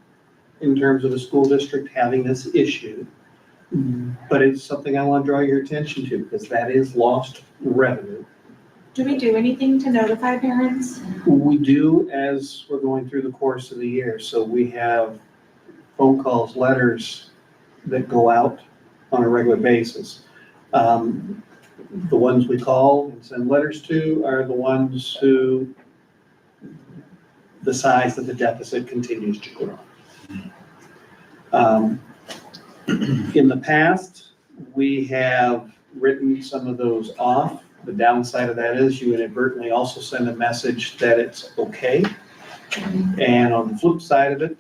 in terms of the school district having this issue, but it's something I want to draw your attention to because that is lost revenue. Do we do anything to notify parents? We do as we're going through the course of the year. So we have phone calls, letters that go out on a regular basis. The ones we call and send letters to are the ones who the size of the deficit continues to grow. In the past, we have written some of those off. The downside of that is you inadvertently also send a message that it's okay. And on the flip side of it,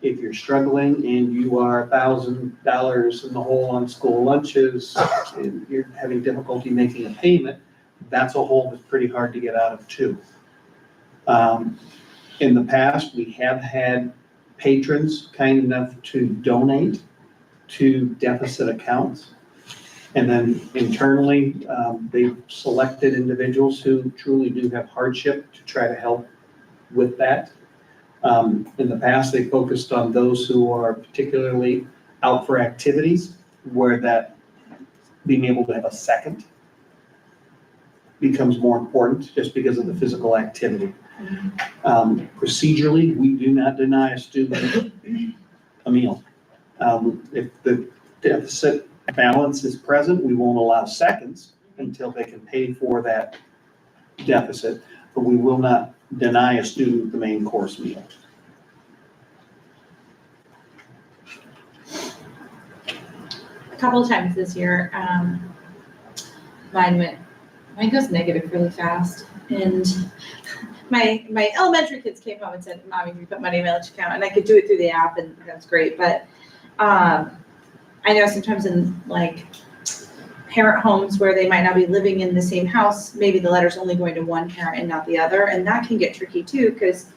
if you're struggling and you are $1,000 in the hole on school lunches and you're having difficulty making a payment, that's a hole that's pretty hard to get out of too. In the past, we have had patrons kind enough to donate to deficit accounts. And then internally, they've selected individuals who truly do have hardship to try to help with that. In the past, they focused on those who are particularly out for activities where that being able to have a second becomes more important just because of the physical activity. Procedurally, we do not deny a student a meal. If the deficit balance is present, we won't allow seconds until they can pay for that deficit, but we will not deny a student the main course meal. A couple of times this year, mine goes negative really fast, and my elementary kids came home and said, "Mommy, can you put money in my lunch account?" And I could do it through the app, and that's great. But I know sometimes in like parent homes where they might not be living in the same house, maybe the letter's only going to one parent and not the other, and that can get tricky too, because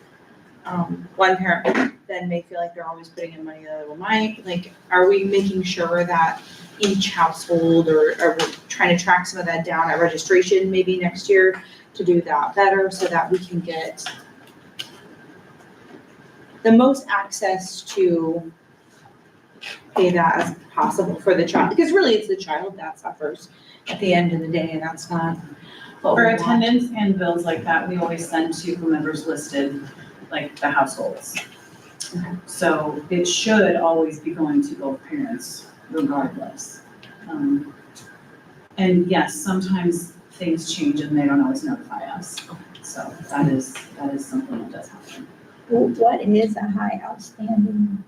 one parent then may feel like they're always putting in money, the other one might, like, are we making sure that each household, or are we trying to track some of that down at registration maybe next year to do that better so that we can get the most access to pay that as possible for the child, because really it's the child that suffers at the end of the day, and that's not what For we want. attendance and bills like that, we always send to whomever's listed, like the households. So it should always be going to both parents regardless. And yes, sometimes things change and they don't always notify us. So that is something that does happen. What is a high outstanding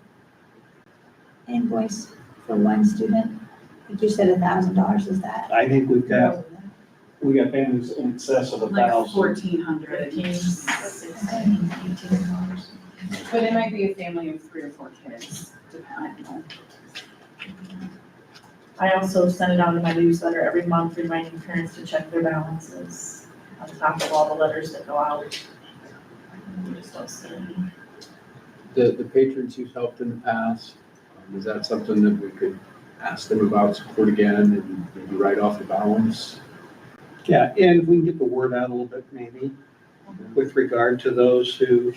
invoice for one student? Like you said, $1,000, is that? I think we got families in excess of Like 1,000. 1,400. But it might be a family of 3 or 4 kids, depending on. I also send it out in my newsletter every month reminding parents to check their balances on top of all the letters that go out. We just don't see any. The patrons you've helped in the past, is that something that we could ask them about support again and maybe write off the balance? Yeah, and if we can get the word out a little bit maybe with regard to those who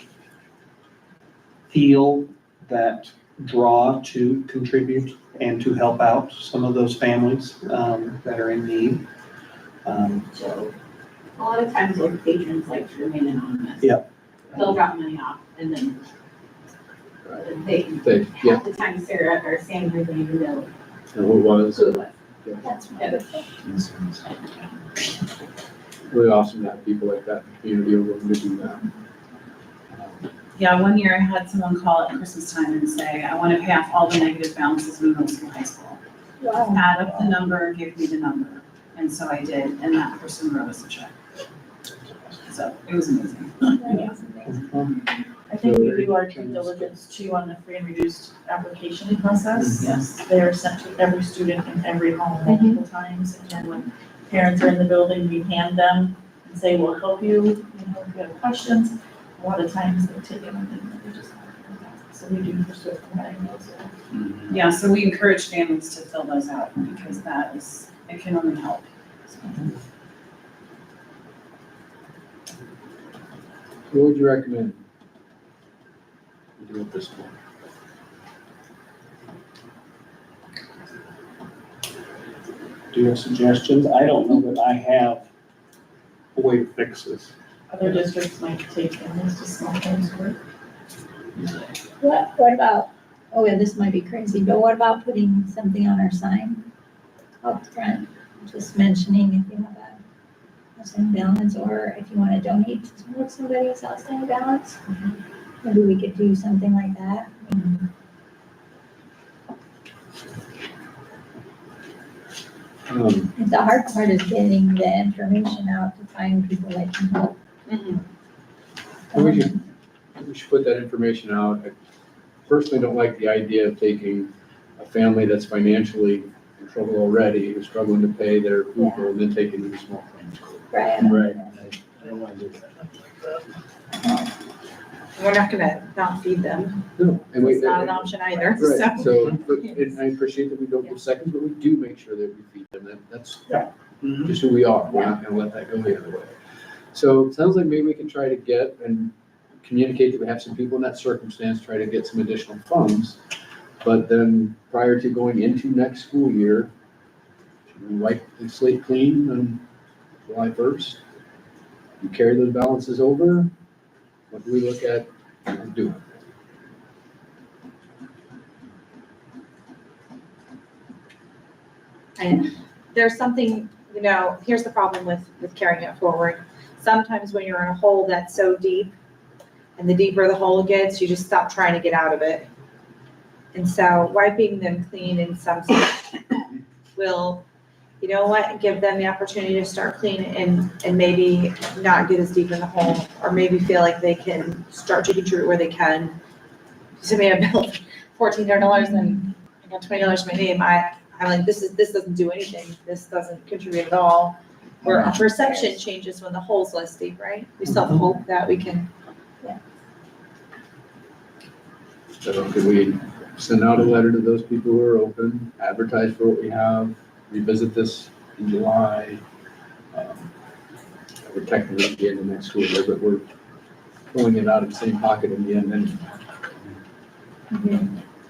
feel that draw to contribute and to help out some of those families that are in need. So a lot of times those patrons like to remain anonymous. Yeah. They'll drop money off and then Yeah, half the time Sarah or Sandra didn't even know and who it was. who it was. That's wonderful. Really awesome to have people like that in the community who are willing to do that. Yeah, one year I had someone call at Christmas time and say, I want to pay off all the negative balances in middle school, high school. Wow. Add up the number, give me the number. And so I did, and that person wrote us a check. So it was amazing. I think we do our due diligence too on the free and reduced application process. Yes. They are sent to every student in every home multiple times, and then when parents are in the building, we hand them and say, we'll help you, if you have questions. A lot of times they take it and they just, so we do pursue providing those. Yeah, so we encourage families to fill those out because it can only help. What would you recommend we do at this point? Do you have suggestions? I don't know that I have a way to fix this. Other districts might take families to small homes work. What about, oh yeah, this might be crazy, but what about putting something on our sign up front? Just mentioning if you have a outstanding balance, or if you want to donate to support somebody's outstanding balance. Maybe we could do something like that. The hard part is getting the information out to find people that can help. We should put that information out. I personally don't like the idea of taking a family that's financially in trouble already, who's struggling to pay their food bill, and then taking them to small claims court. Right. Right. I don't want to do that. We're not gonna not feed them. No, and we. It's not an option either, Right, so. and I appreciate that we don't give seconds, but we do make sure that we feed them. That's Yeah. just who we are. We're not gonna let that go the other way. So it sounds like maybe we can try to get and communicate that we have some people in that circumstance, try to get some additional funds. But then prior to going into next school year, should we wipe the slate clean on July 1st? You carry those balances over? What do we look at doing? And there's something, here's the problem with carrying it forward. Sometimes when you're in a hole that's so deep, and the deeper the hole gets, you just stop trying to get out of it. And so wiping them clean in some sense will, give them the opportunity to start clean and maybe not get as deep in the hole, or maybe feel like they can start to contribute where they can. Send me a bill, $1,400, and I got $20 to my name. I'm like, this doesn't do anything. This doesn't contribute at all. Where our perception changes when the hole's less deep, right? We still have hope that we can. So could we send out a letter to those people who are open, advertise for what we have, revisit this in July? We're technically at the end of next school year, but we're pulling it out of the same pocket in the end anyway.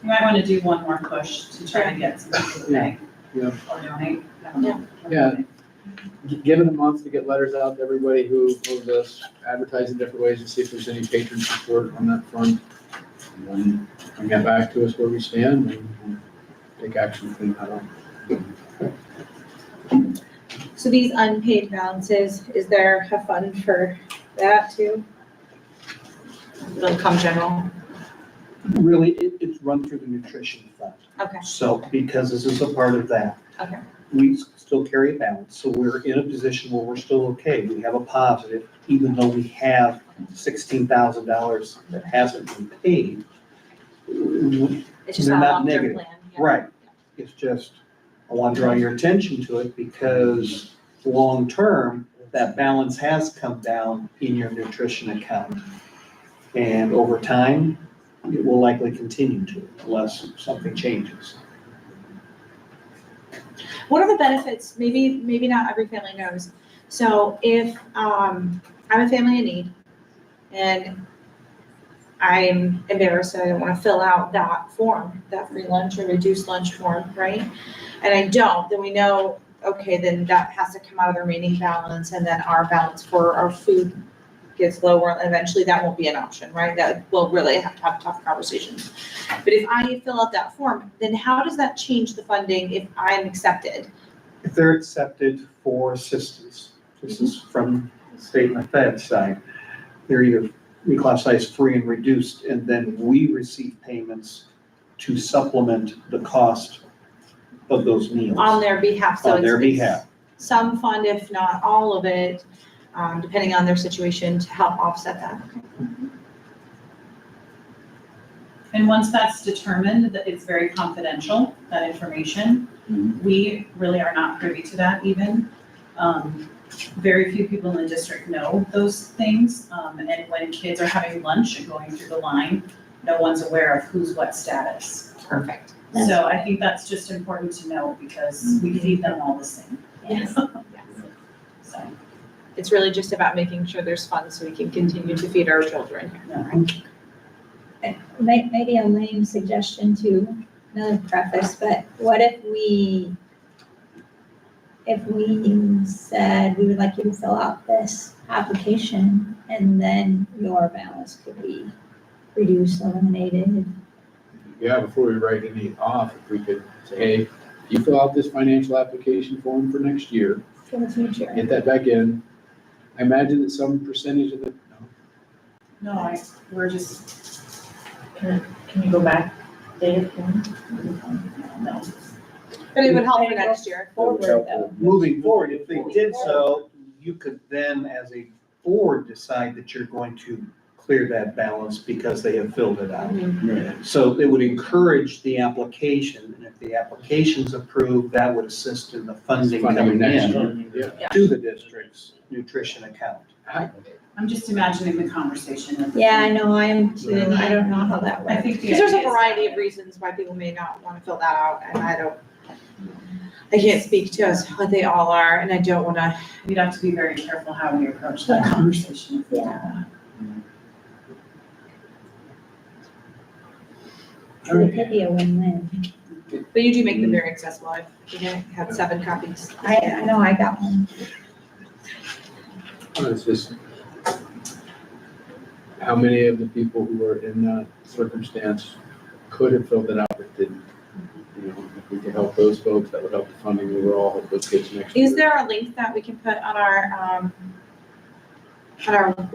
You might want to do one more push to try to get some people to pay. Yeah. Or donate. I don't know. Yeah. Give it a month to get letters out to everybody who owes us, advertise in different ways and see if there's any patron support on that front. And then bring that back to us where we stand and take action to clean that up. So these unpaid balances, is there a fund for that too? It'll come general. Really, it's run through the nutrition fund. Okay. So, because this is a part of that. Okay. We still carry a balance, so we're in a position where we're still okay. We have a positive, even though we have $16,000 that hasn't been paid. It's just They're not a not long-term negative. plan. Yeah. Right. It's just, I want to draw your attention to it because long-term, that balance has come down in your nutrition account. And over time, it will likely continue to unless something changes. What are the benefits? Maybe not every family knows. So if I'm a family in need and I'm embarrassed and I don't want to fill out that form, that free lunch or reduced lunch form, right? And I don't, then we know, okay, then that has to come out of the remaining balance and then our balance for our food gets lower and eventually that won't be an option, right? That we'll really have to have tough conversations. But if I fill out that form, then how does that change the funding if I'm accepted? If they're accepted for assistance, this is from the state and the Fed side, they're either reclassified as free and reduced, and then we receive payments to supplement the cost of those meals. On their behalf, so On their it's behalf. some fund, if not all of it, depending on their situation, to help offset that. And once that's determined, that it's very confidential, that information, we really are not privy to that even. Very few people in the district know those things. And when kids are having lunch and going through the line, no one's aware of who's what status. Perfect. So I think that's just important to know because we feed them all the same. Yes. So, It's really just about making sure there's funds so we can continue to feed our children. yeah. Maybe a lame suggestion to another preface, but what if we said we would like you to fill out this application and then your balance could be reduced, eliminated? Yeah, before we write any off, if we could say, hey, you fill out this financial application form for next year, For the future. get that back in. I imagine that some percentage of the, No, we're just, Can you go back, Dave? no. But it would help for next year. Forward though. Moving forward, if they did so, you could then, as a board, decide that you're going to clear that balance because they have filled it out. So it would encourage the application, and if the application's approved, that would assist in the funding coming next in year. Yeah. to the district's nutrition account. I'm just imagining the conversation. Yeah, I know, I am too. I don't know how that I works. think the Because there's a idea is variety that- of reasons why people may not want to fill that out, and I can't speak to us what they all are, and I don't want to. We'd have to be very careful how we approach that conversation. Yeah. It could be a win-win. But you do make them very accessible. I've had 7 copies. I know, I got one. It's just, how many of the people who are in that circumstance could have filled it out but didn't? You know, if we could help those folks, that would help the funding overall, help those kids next year. Is there a link that we can put on our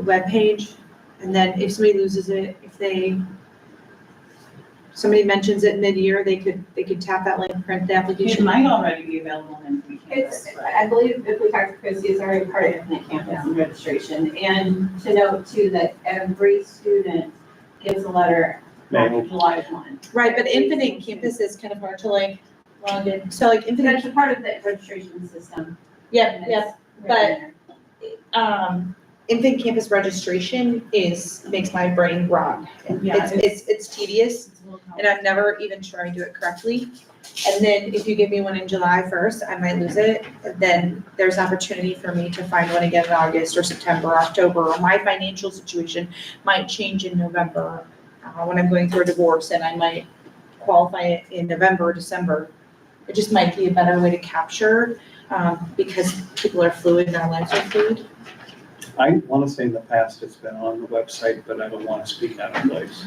webpage? And then if somebody loses it, somebody mentions it mid-year, they could tap that link, print the It application. might already be available in Infinite It's, Campus. I believe if we talk to Chrissy, it's already part of Infinite Campus and registration. And to note too, that every student gets a letter on July 1. Right, but Infinite Campus is kind of hard to log in. So like That's Infinite, a part of the registration system. yeah, and it's but, written there. infant campus registration makes my brain run. Yeah, It's tedious, it's a little and I'm never even sure I do it correctly. And then if you give me one in July 1st, I might lose it. And then there's opportunity for me to find one again in August or September, or October, or my financial situation might change in November. When I'm going through a divorce, and I might qualify it in November or December. It just might be a better way to capture, because people are fluid and our lives are fluid. I want to say in the past it's been on the website, but I don't want to speak out of place.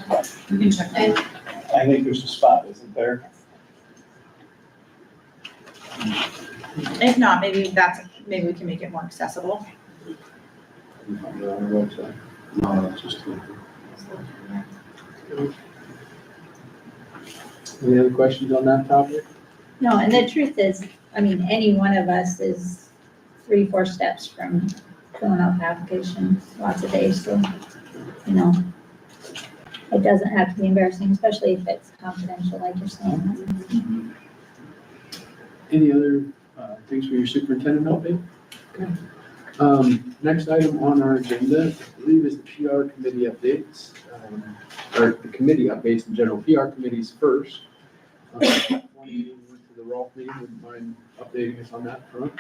We can check that. I think there's a spot, isn't there? If not, maybe we can make it more accessible. On our website. No, it's just. Any other questions on that topic? No, and the truth is, I mean, any one of us is 3-4 steps from filling out the application lots of days, so, you know, it doesn't have to be embarrassing, especially if it's confidential, like you're saying. Any other things for your superintendent update? Okay. Next item on our agenda, I believe, is the PR committee updates, or the committee updates in general. PR committees first. One meeting went to the Rolf meeting. Would you mind updating us on that front?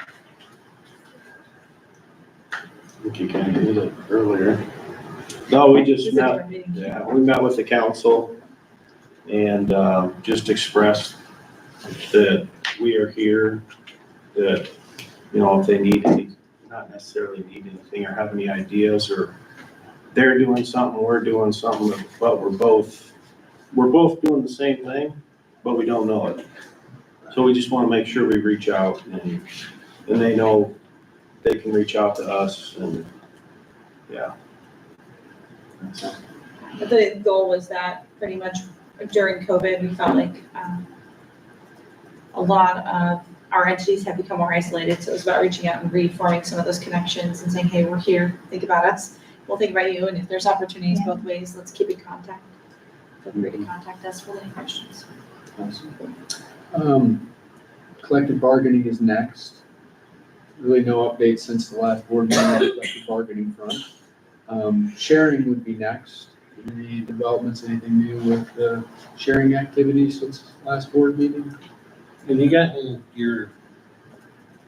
I think you kind of did it earlier. No, we just met, we met with the council and just expressed that we are here, that, you know, if they need any, not necessarily need anything or have any ideas, or they're doing something, we're doing something, but we're both doing the same thing, but we don't know it. So we just want to make sure we reach out and they know they can reach out to us, and yeah. The goal was that pretty much during COVID, we felt like a lot of our entities have become more isolated. So it was about reaching out and reforming some of those connections and saying, hey, we're here, think about us. We'll think about you. And if there's opportunities both ways, let's keep in contact. Feel free to contact us with any questions. Awesome. Collective bargaining is next. Really no updates since the last board meeting on the collective bargaining front. Sharing would be next. Any developments, anything new with the sharing activities since last board meeting? Have you gotten your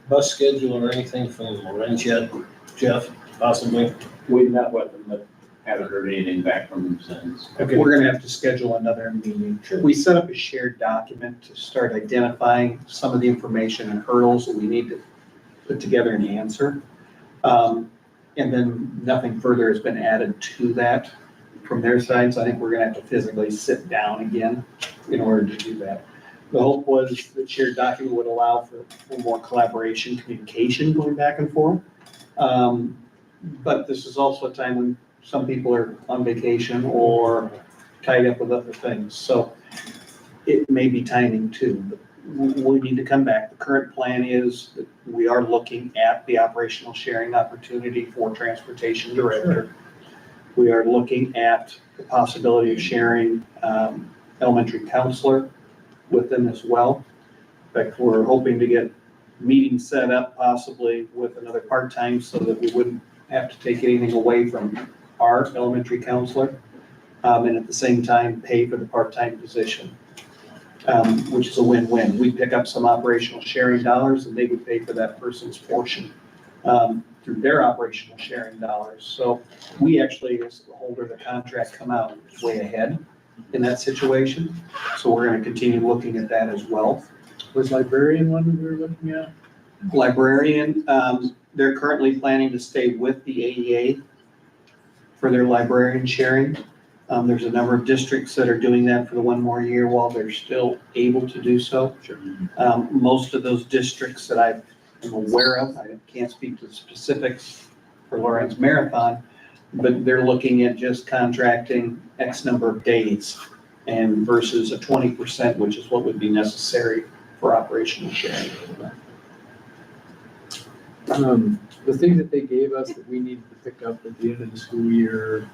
bus schedule or anything from Lorenz yet, Jeff, possibly? We met with them, but haven't heard anything back from them since. Okay, we're gonna have to schedule another meeting. We set up a shared document to start identifying some of the information and hurdles that we need to put together an answer. And then nothing further has been added to that from their side, so I think we're gonna have to physically sit down again in order to do that. The hope was the shared document would allow for more collaboration, communication going back and forth. But this is also a time when some people are on vacation or tied up with other things, so it may be timing too. But we need to come back. The current plan is that we are looking at the operational sharing opportunity for transportation director. We are looking at the possibility of sharing elementary counselor with them as well. In fact, we're hoping to get meetings set up possibly with another part-time so that we wouldn't have to take anything away from our elementary counselor, and at the same time pay for the part-time position, which is a win-win. We pick up some operational sharing dollars and they would pay for that person's portion through their operational sharing dollars. So we actually, as the holder of the contract, come out way ahead in that situation. So we're going to continue looking at that as well. Was librarian one that we were looking at? Librarian, they're currently planning to stay with the AEA for their librarian sharing. There's a number of districts that are doing that for the one more year while they're still able to do so. Sure. Most of those districts that I am aware of, I can't speak to the specifics for Lawrence Marathon, but they're looking at just contracting X number of days and versus a 20%, which is what would be necessary for operational sharing. The thing that they gave us that we needed to pick up at the end of the school year,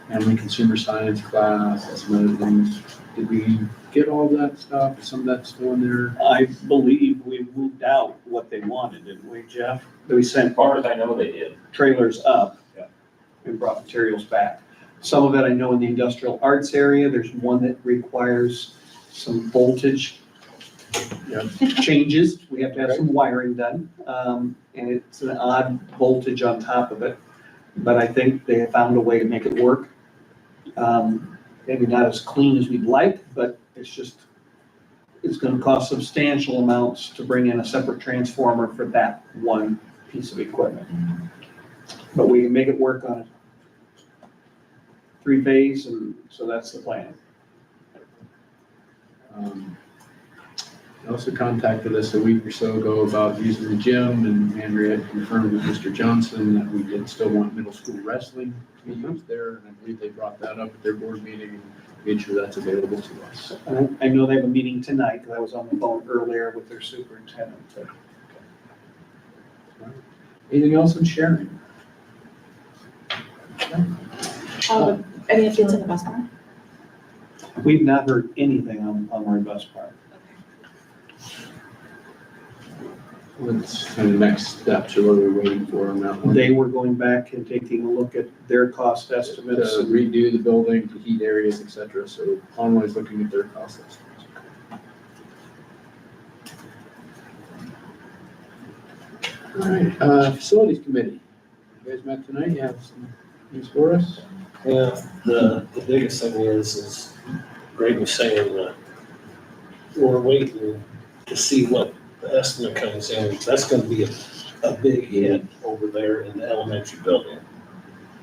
family consumer science class, and some other things. Did we get all that stuff? Is some of that still in there? I believe we moved out what they wanted, didn't we, Jeff? That we sent As far as I know, they did. trailers up. Yeah. And brought materials back. Some of it I know in the industrial arts area, there's one that requires some voltage changes. We have to have some wiring done, and it's an odd voltage on top of it. But I think they have found a way to make it work. Maybe not as clean as we'd like, but it's gonna cost substantial amounts to bring in a separate transformer for that one piece of equipment. But we can make it work on it. 3-phase, and so that's the plan. They also contacted us a week or so ago about using the gym, and Andrea had confirmed with Mr. Johnson that we did still want middle school wrestling to be used there, and I believe they brought that up at their board meeting and made sure that's available to us. I know they have a meeting tonight, because I was on the phone earlier with their superintendent. Anything else in sharing? Any updates on the bus barn? We've not heard anything on our bus park. What's kind of next steps, or what are we waiting for on that one? They were going back and taking a look at their cost estimates. To redo the building, to heat areas, et cetera, so Conway's looking at their cost estimates. All right, facilities committee, you guys met tonight, you have some news for us? Yeah, the biggest thing is Greg was saying that we're waiting to see what the estimate comes in. That's gonna be a big hit over there in the elementary building.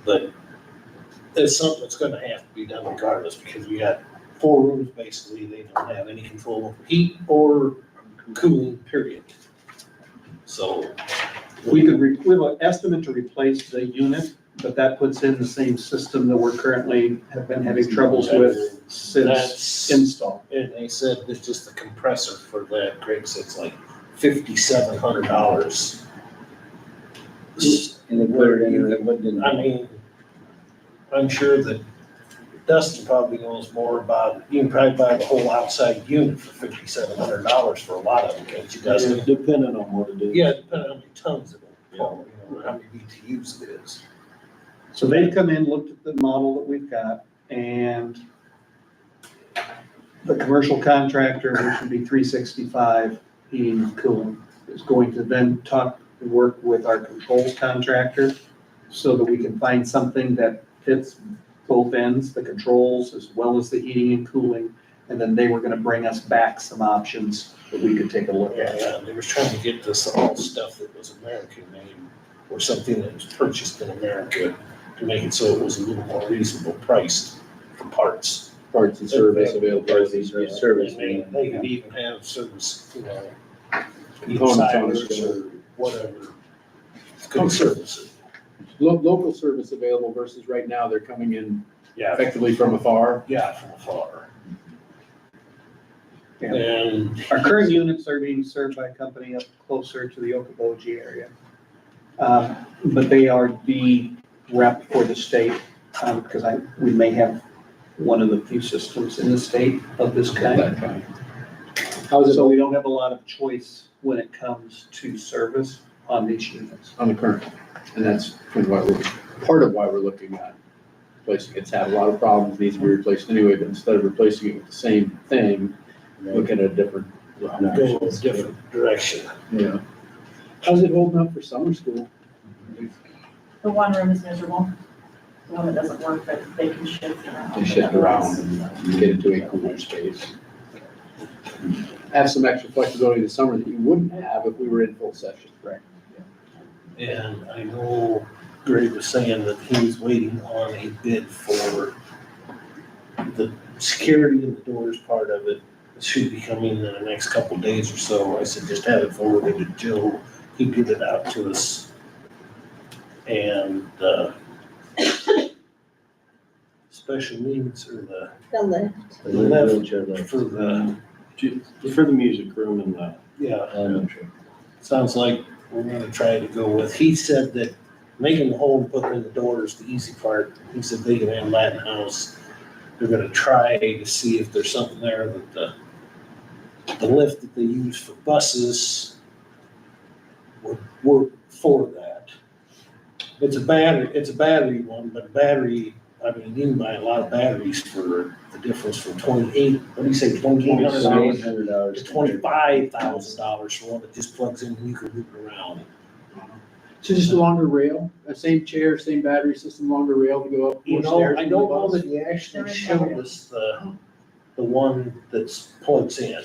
But it's something that's gonna have to be done regardless, because we got 4 rooms basically, they don't have any control over heat or cooling, period. So We have an estimate to replace the unit, but that puts in the same system that we're currently have been having troubles with since that's install. And they said it's just the compressor for that. Greg said it's like $5,700. And they put it in, and it wouldn't. I mean, I'm sure that Dustin probably knows more about, you can probably buy the whole outside unit for $5,700 for a lot of them, can't you, Dustin? Depending on what it is. Yeah, depending on how many tons of it, you know, how many BTUs it is. So they've come in, looked at the model that we've got, and the commercial contractor, which would be 365 heating and cooling, is going to then work with our controls contractor so that we can find something that fits both ends, the controls as well as the heating and cooling. And then they were gonna bring us back some options that we could take a look at. Yeah, they were trying to get this all stuff that was American made, or something that was purchased in America, to make it so it was a little more reasonable priced for parts. Parts and service availability, Service, they could even have service, you know, Components on the insiders store. or whatever. Good service. Local service available versus right now, they're coming in Yeah, effectively from afar. yeah, from afar. Yeah. And Our current units are being served by a company up closer to the Okoboji area. But they are the rep for the state, because we may have one of the few systems in the state of this kind. How is it So we don't have a lot of choice when it comes to service on these units. on the current? And that's kind of part of why we're looking at replacing. It's had a lot of problems, needs to be replaced anyway, but instead of replacing it with the same thing, look at a different. go in a different direction. Yeah. How's it holding up for summer school? The one room is miserable. The one that doesn't work, but they can shift around. They shift around and get into a cooler space. Have some extra flexibility this summer that you wouldn't have if we were in full session. Right. And I know Greg was saying that he was waiting on a bid for the security and the doors part of it. It should be coming in the next couple of days or so. I said, just have it forwarded to Joe. He get it out to us. And, special needs or The lift. the lift for the music room and yeah. Sounds like we're gonna try to go with, he said that making the hole and putting in the door is the easy part. He said they can handle that in-house. They're gonna try to see if there's something there that the lift that they use for buses would work for that. It's a battery one, but battery, I mean, you can buy a lot of batteries for the difference from what do you say, $2,800 to $25,000 for one that just plugs in and you can move it around. So just a longer rail, same chair, same battery system, longer rail to go up You four know, stairs I in the don't know bus? that he actually showed us the one that's plugs in.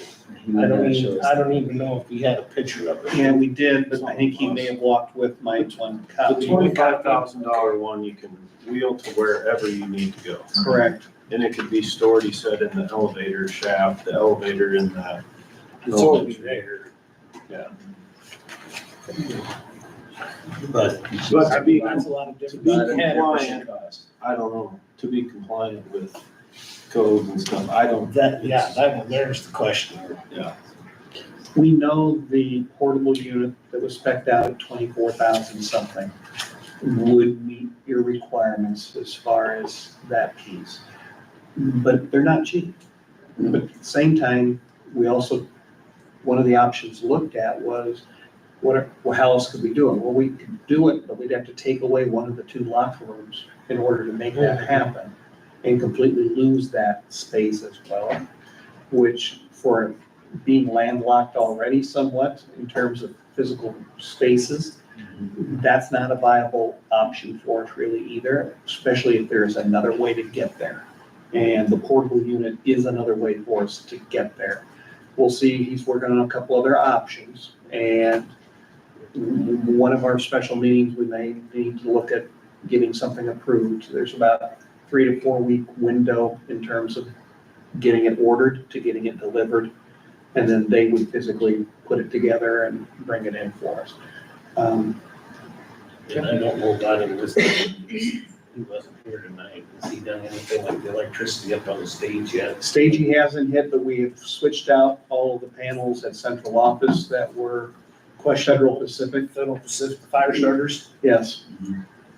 I don't even know if he had a picture of it. Yeah, we did, but I think he may have walked with Mike one The copy. $25,000 one, you can wheel to wherever you need to go. Correct. And it could be stored, he said, in the elevator shaft, the elevator in the. It's already there. Yeah. But to be, that's a lot of to different. be compliant, I don't know, to be compliant with codes and stuff, I don't. There's the question. Yeah. We know the portable unit that was spec'd out at 24,000 something would meet your requirements as far as that piece. But they're not cheap. But at the same time, we also, one of the options looked at was, how else could we do it? Well, we could do it, but we'd have to take away one of the two locker rooms in order to make that happen and completely lose that space as well, which for being landlocked already somewhat in terms of physical spaces, that's not a viable option for us really either, especially if there's another way to get there. And the portable unit is another way for us to get there. We'll see, he's working on a couple other options, and one of our special meetings, we may need to look at getting something approved. There's about a 3 to 4 week window in terms of getting it ordered to getting it delivered. And then they would physically put it together and bring it in for us. And I don't know about him, he wasn't here tonight. Has he done anything like the electricity up on the stage yet? Staging hasn't hit, but we have switched out all of the panels at central office that were Federal Pacific. Federal Pacific, the fire starters? Yes.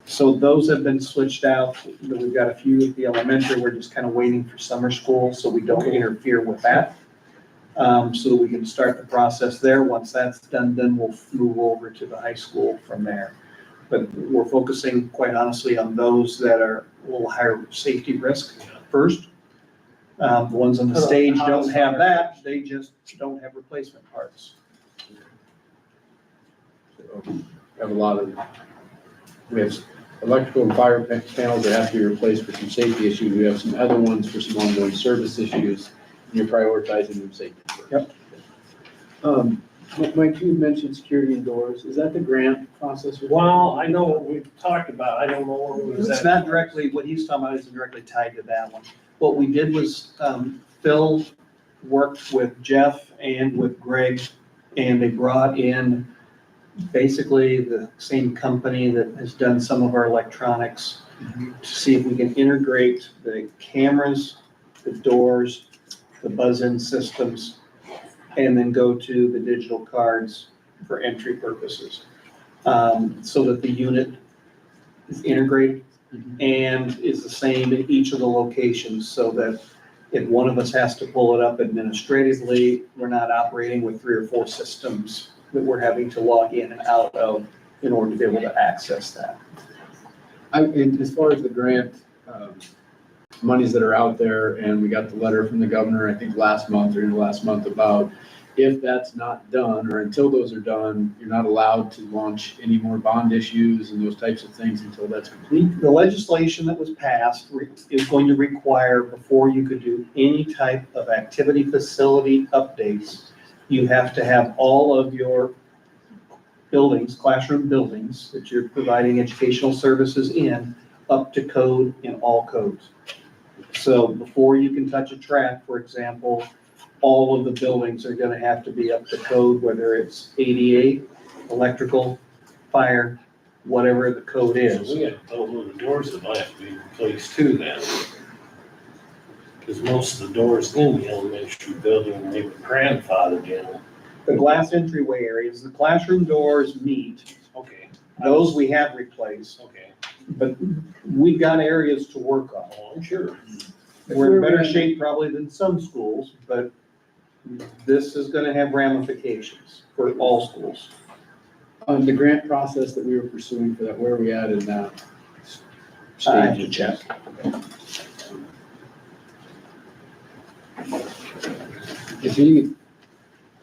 So those have been switched out. We've got a few at the elementary. We're just kind of waiting for summer school so we don't interfere with that. So that we can start the process there. Once that's done, then we'll move over to the high school from there. But we're focusing quite honestly on those that are a little higher safety risk first. The ones on the stage don't have that. They just don't have replacement parts. We have a lot of, we have electrical and fire panels that have to be replaced for some safety issues. We have some other ones for some ongoing service issues. You're prioritizing them safety first. Yep. Mike, you mentioned security indoors. Is that the grant process? Well, I know what we've talked about. I don't know what it was. It's not directly, what he's talking about isn't directly tied to that one. What we did was, Phil worked with Jeff and with Greg, and they brought in basically the same company that has done some of our electronics to see if we can integrate the cameras, the doors, the buzz-in systems, and then go to the digital cards for entry purposes. So that the unit is integrated and is the same in each of the locations, so that if one of us has to pull it up administratively, we're not operating with 3 or 4 systems that we're having to log in and out of in order to be able to access that. And as far as the grant, monies that are out there, and we got the letter from the governor, I think last month or in the last month, about if that's not done, or until those are done, you're not allowed to launch any more bond issues and those types of things until that's complete. The legislation that was passed is going to require, before you could do any type of activity facility updates, you have to have all of your buildings, classroom buildings that you're providing educational services in, up to code in all codes. So before you can touch a track, for example, all of the buildings are gonna have to be up to code, whether it's ADA, electrical, fire, whatever the code is. We got those little doors that might have to be replaced too then. Because most of the doors in the elementary building, they were grandfathered in. The glass entryway areas, the classroom doors meet. Okay. Those we have replaced, Okay. but we've got areas to work on. Oh, I'm sure. We're in better shape probably than some schools, but this is gonna have ramifications for all schools. The grant process that we were pursuing for that, where are we at in that? I have to check. If you,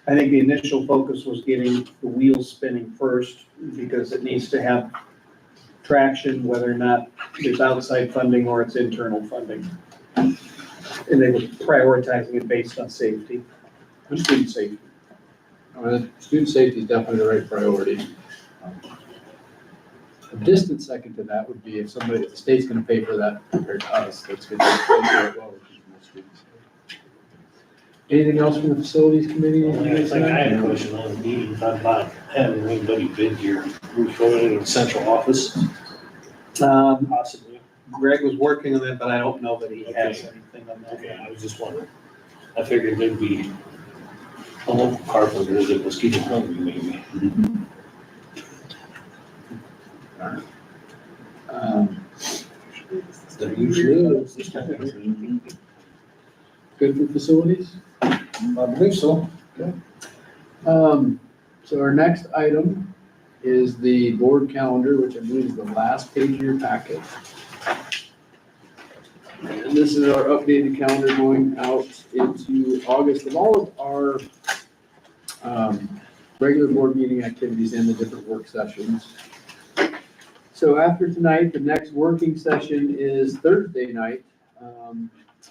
I think the initial focus was getting the wheels spinning first, because it needs to have traction, whether or not there's outside funding or it's internal funding. And they were prioritizing it based on safety, and student safety. student safety is definitely the right priority. A distant second to that would be if somebody, if the state's gonna pay for that compared to us, that's gonna pay for it well, we're keeping the students. Anything else from the facilities committee? I think I had a question on the meeting, about having anybody bid your roof over in central office, possibly. Greg was working on that, but I don't know that he has Okay. anything on that. Okay, I was just wondering. I figured there'd be a local carpenter that was getting hungry maybe. There usually is. Good for facilities? I believe so. So our next item is the board calendar, which I believe is the last page of your packet. And this is our updated calendar going out into August of all of our regular board meeting activities and the different work sessions. So after tonight, the next working session is Thursday night.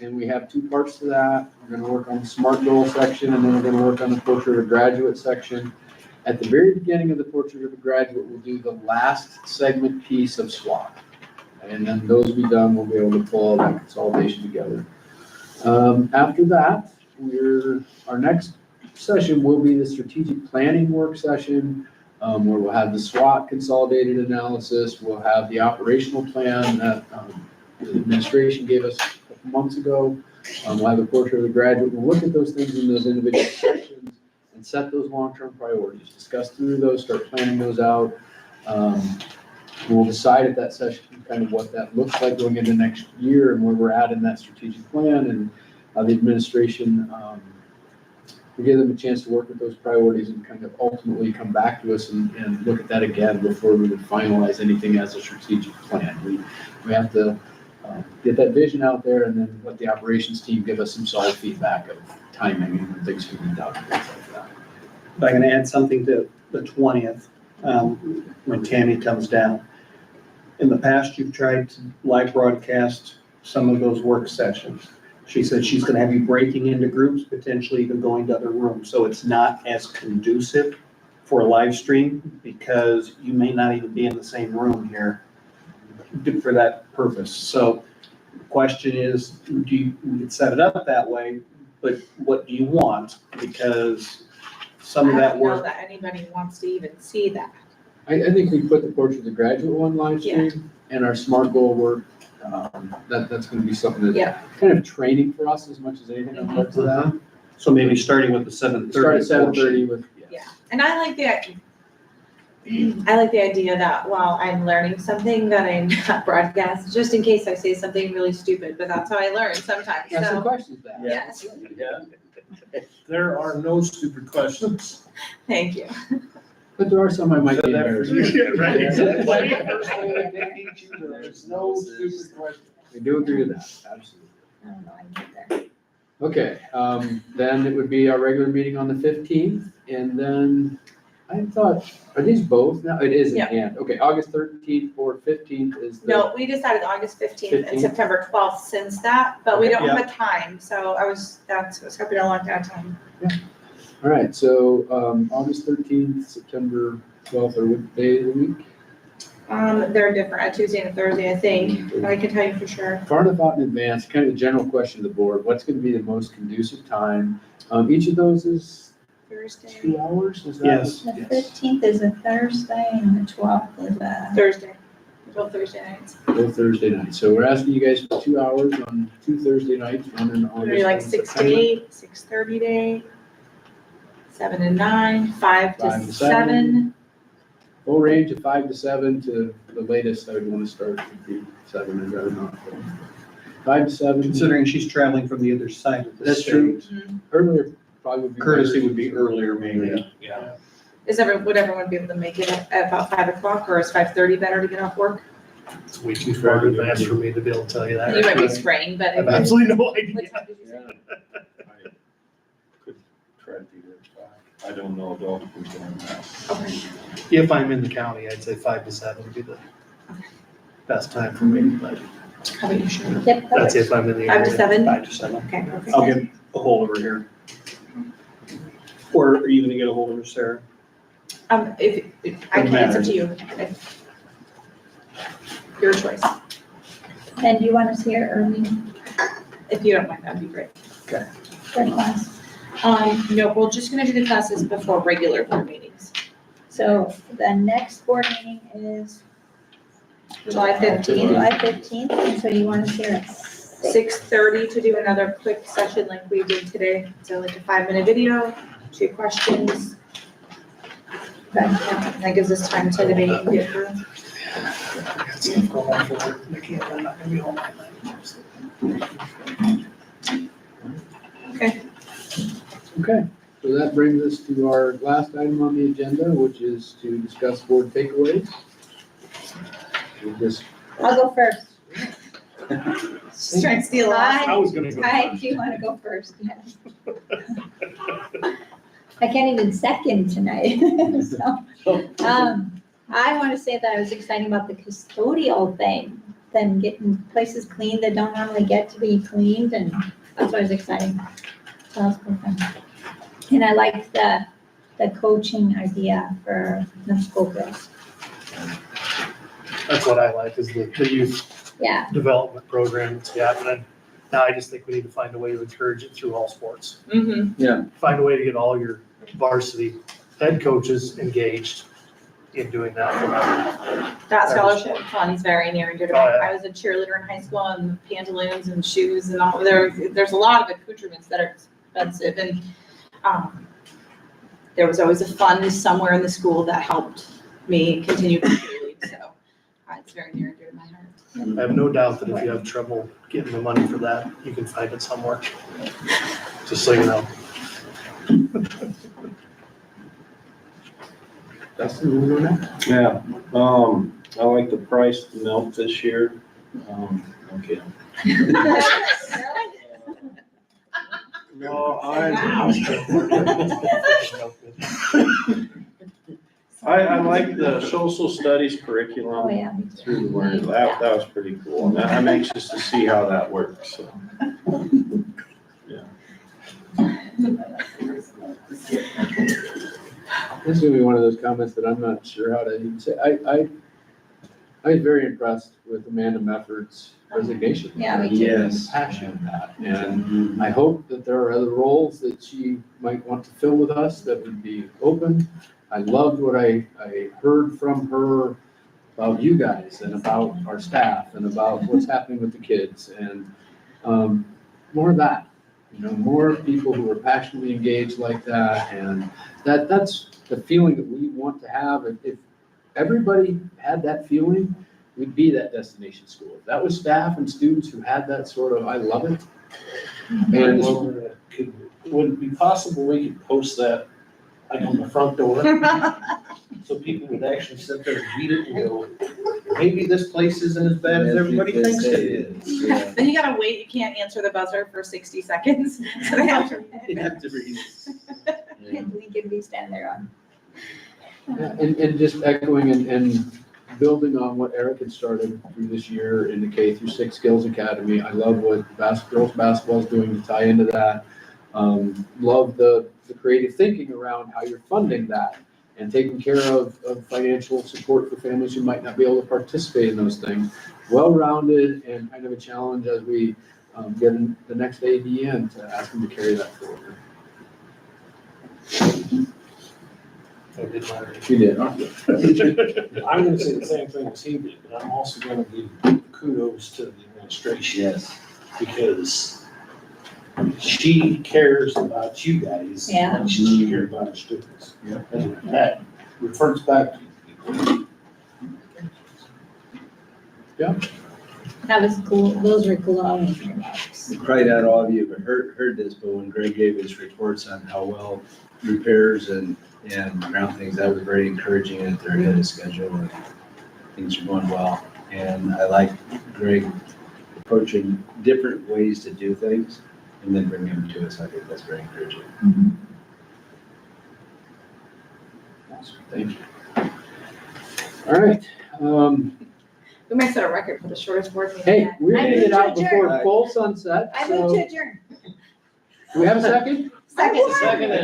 And we have two parts to that. We're gonna work on the SMART goal section, and then we're gonna work on the portrait of a graduate section. At the very beginning of the portrait of a graduate, we'll do the last segment piece of SWOT. And then those will be done, we'll be able to pull all that consolidation together. After that, our next session will be the strategic planning work session, where we'll have the SWOT consolidated analysis, we'll have the operational plan that the administration gave us a couple months ago. We'll have a portrait of the graduate, we'll look at those things in those individual sections and set those long-term priorities, discuss through those, start planning those out. We'll decide at that session kind of what that looks like going into next year and where we're at in that strategic plan, and the administration, we give them a chance to work with those priorities and kind of ultimately come back to us and look at that again before we would finalize anything as a strategic plan. We have to get that vision out there and then let the operations team give us some solid feedback of timing and when things can be done, things like that. If I can add something to the 20th, when Tammy comes down. In the past, you've tried to live broadcast some of those work sessions. She said she's gonna have you breaking into groups, potentially even going to other rooms, so it's not as conducive for a live stream, because you may not even be in the same room here for that purpose. So the question is, we could set it up that way, but what do you want? Because some of I that don't know work. that anybody wants to even see that. I think we put the portrait of the graduate one live stream and our SMART goal work. That's gonna be something that Yeah. kind of training for us as much as anything on parts of that. So maybe starting with the 7:30. Start at 7:30 with, Yeah, and I like the idea that while I'm learning something that I'm not broadcast, just in case I say something really stupid, but that's how I learn sometimes, ask some so, questions back. yes, There are no stupid questions. thank you. But there are some I might be embarrassed. Right, exactly. There's no stupid questions. We do agree with that, absolutely. I don't know, I get there. Okay, then it would be our regular meeting on the 15th, and then I thought, are these both now? It is an Yeah. and. Okay, August 13th or 15th is the. No, we decided August 15th and 15th? September 12th since that, but we Okay. don't have a time, so I was hoping to lock down time. All right, so, August 13th, September 12th, or what day of the week? They're different, a Tuesday and a Thursday, I think, but I can tell you for sure. Far enough out in advance, kind of a general question to the board, what's gonna be the most conducive time? Each of those is Thursday, 2 hours, is that? Yes. The 15th is a Thursday and the 12th is a. Thursday, both Thursday nights. Both Thursday nights, so we're asking you guys for 2 hours on 2 Thursday nights, one in August. Maybe like one in 6 to September. 8, 6:30 to 8, 7 to 9, 5 5 to to 7. full range of 5 to 7 to the latest I would want to start would be 7. I'd rather not. 5 to 7. Considering she's traveling from the other side of the That's state. true. Earlier probably would be. Courtesy better. would be earlier maybe, yeah. Would everyone be able to make it at about 5 o'clock, or is 5:30 better to get off work? It's way too far in advance for me to be able to tell you that. You might be spraying, but. I have absolutely no idea. What time did you say? I could try to be there at 5. I don't know adult who's doing that. Okay. If I'm in the county, I'd say 5 to 7 would be the best time for me, but How about you, Sherman? Yep, that's if I'm in the 5 area. to 7? 5 to 7. Okay, perfect. I'll get a hold of her here. Or are you gonna get a hold of her, Sarah? If, I can, it's up to you. Your choice. And do you want us here early If you don't mind, that'd be great. for class? No, we're just gonna do the classes before regular board meetings. So the next board meeting is July 15th, July 15th, and so you want us here at 6:30 to do another quick session like we did today. So like a 5-minute video, 2 questions. That gives us time to debate and get through. See if I'm going for work. I can't, I'm not gonna be home that night. Okay. Okay, so that brings us to our last item on the agenda, which is to discuss board takeaways. We'll just I'll go first. She's trying to steal us. I was gonna go Ty, first. do you wanna go first? Yes. I can't even second tonight, so. I wanna say that I was excited about the custodial thing, them getting places cleaned that don't normally get to be cleaned, and that's what was exciting. So that was cool fun. And I liked the coaching idea for the school girls. That's what I like, is the youth Yeah, development program that's happening. Now I just think we need to find a way to encourage it through all sports. Mm-hmm. Find a way to get all your varsity head coaches engaged in doing that for them. That scholarship fund is very near and dear to me. Oh, yeah. I was a cheerleader in high school, and pantaloons and shoes and all, there's a lot of accoutrements that are expensive, and, there was always a fund somewhere in the school that helped me continue to cheerlead, so, it's very near and dear to my heart. I have no doubt that if you have trouble getting the money for that, you can find it somewhere. Just so you know. Dustin, you want to go next? Yeah, I like the price of milk this year. Okay. No, I like the social studies oh, curriculum yeah. through the word. That was pretty cool. And I'm anxious to see how that works, so. This is gonna be one of those comments that I'm not sure how to even say. I was very impressed with Amanda Mefford's resignation. Yeah, me too. Yes. Passion of that, and I hope that there are other roles that she might want to fill with us that would be open. I loved what I heard from her about you guys and about our staff and about what's happening with the kids, and more of that. You know, more people who are passionately engaged like that, and that's the feeling that we want to have. If everybody had that feeling, we'd be that destination school. If that was staff and students who had that sort of, I love it. And And would it be possible we could post that like on the front door? So people would actually sit there and read it and go, maybe this place isn't as bad as everybody thinks it is. Then you gotta wait, you can't answer the buzzer for 60 seconds, so they have to. You'd have to read it. And we can be standing there on. and just echoing and building on what Eric had started through this year in the K through 6 Skills Academy. I love what girls basketball is doing to tie into that. Love the creative thinking around how you're funding that and taking care of financial support for families who might not be able to participate in those things. Well-rounded and kind of a challenge as we get the next AD in to ask them to carry that forward. I did mine. You did. I'm gonna say the same thing as he did, but I'm also gonna give kudos to the administration. Yes. Because she cares about you guys. Yeah. And she cares about her students. Yeah. And that refers back to That was cool. Those were glowing remarks. Probably not all of you have heard this, but when Greg gave his reports on how well repairs and ground things, that was very encouraging that they're ahead of schedule and things are going well. And I like Greg approaching different ways to do things and then bringing them to us. I think that's very encouraging. Awesome, thank you. All right, We might set a record for the shortest board meeting. hey, yet. we're I gonna move get to out adjourn. before full sunset, I move so, to adjourn. do we have a second? Second.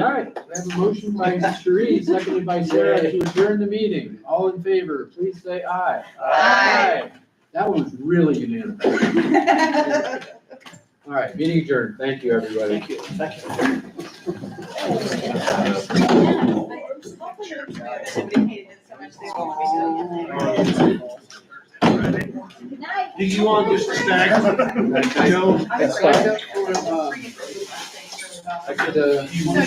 All right, we have a motion by Sheree, seconded by Sarah to adjourn the meeting. All in favor, please say aye. Aye. That one was really unanimous. All right, meeting adjourned. Thank you, everybody. Thank you. Good night. Do you want just a stack? Joe? I signed up for, I could,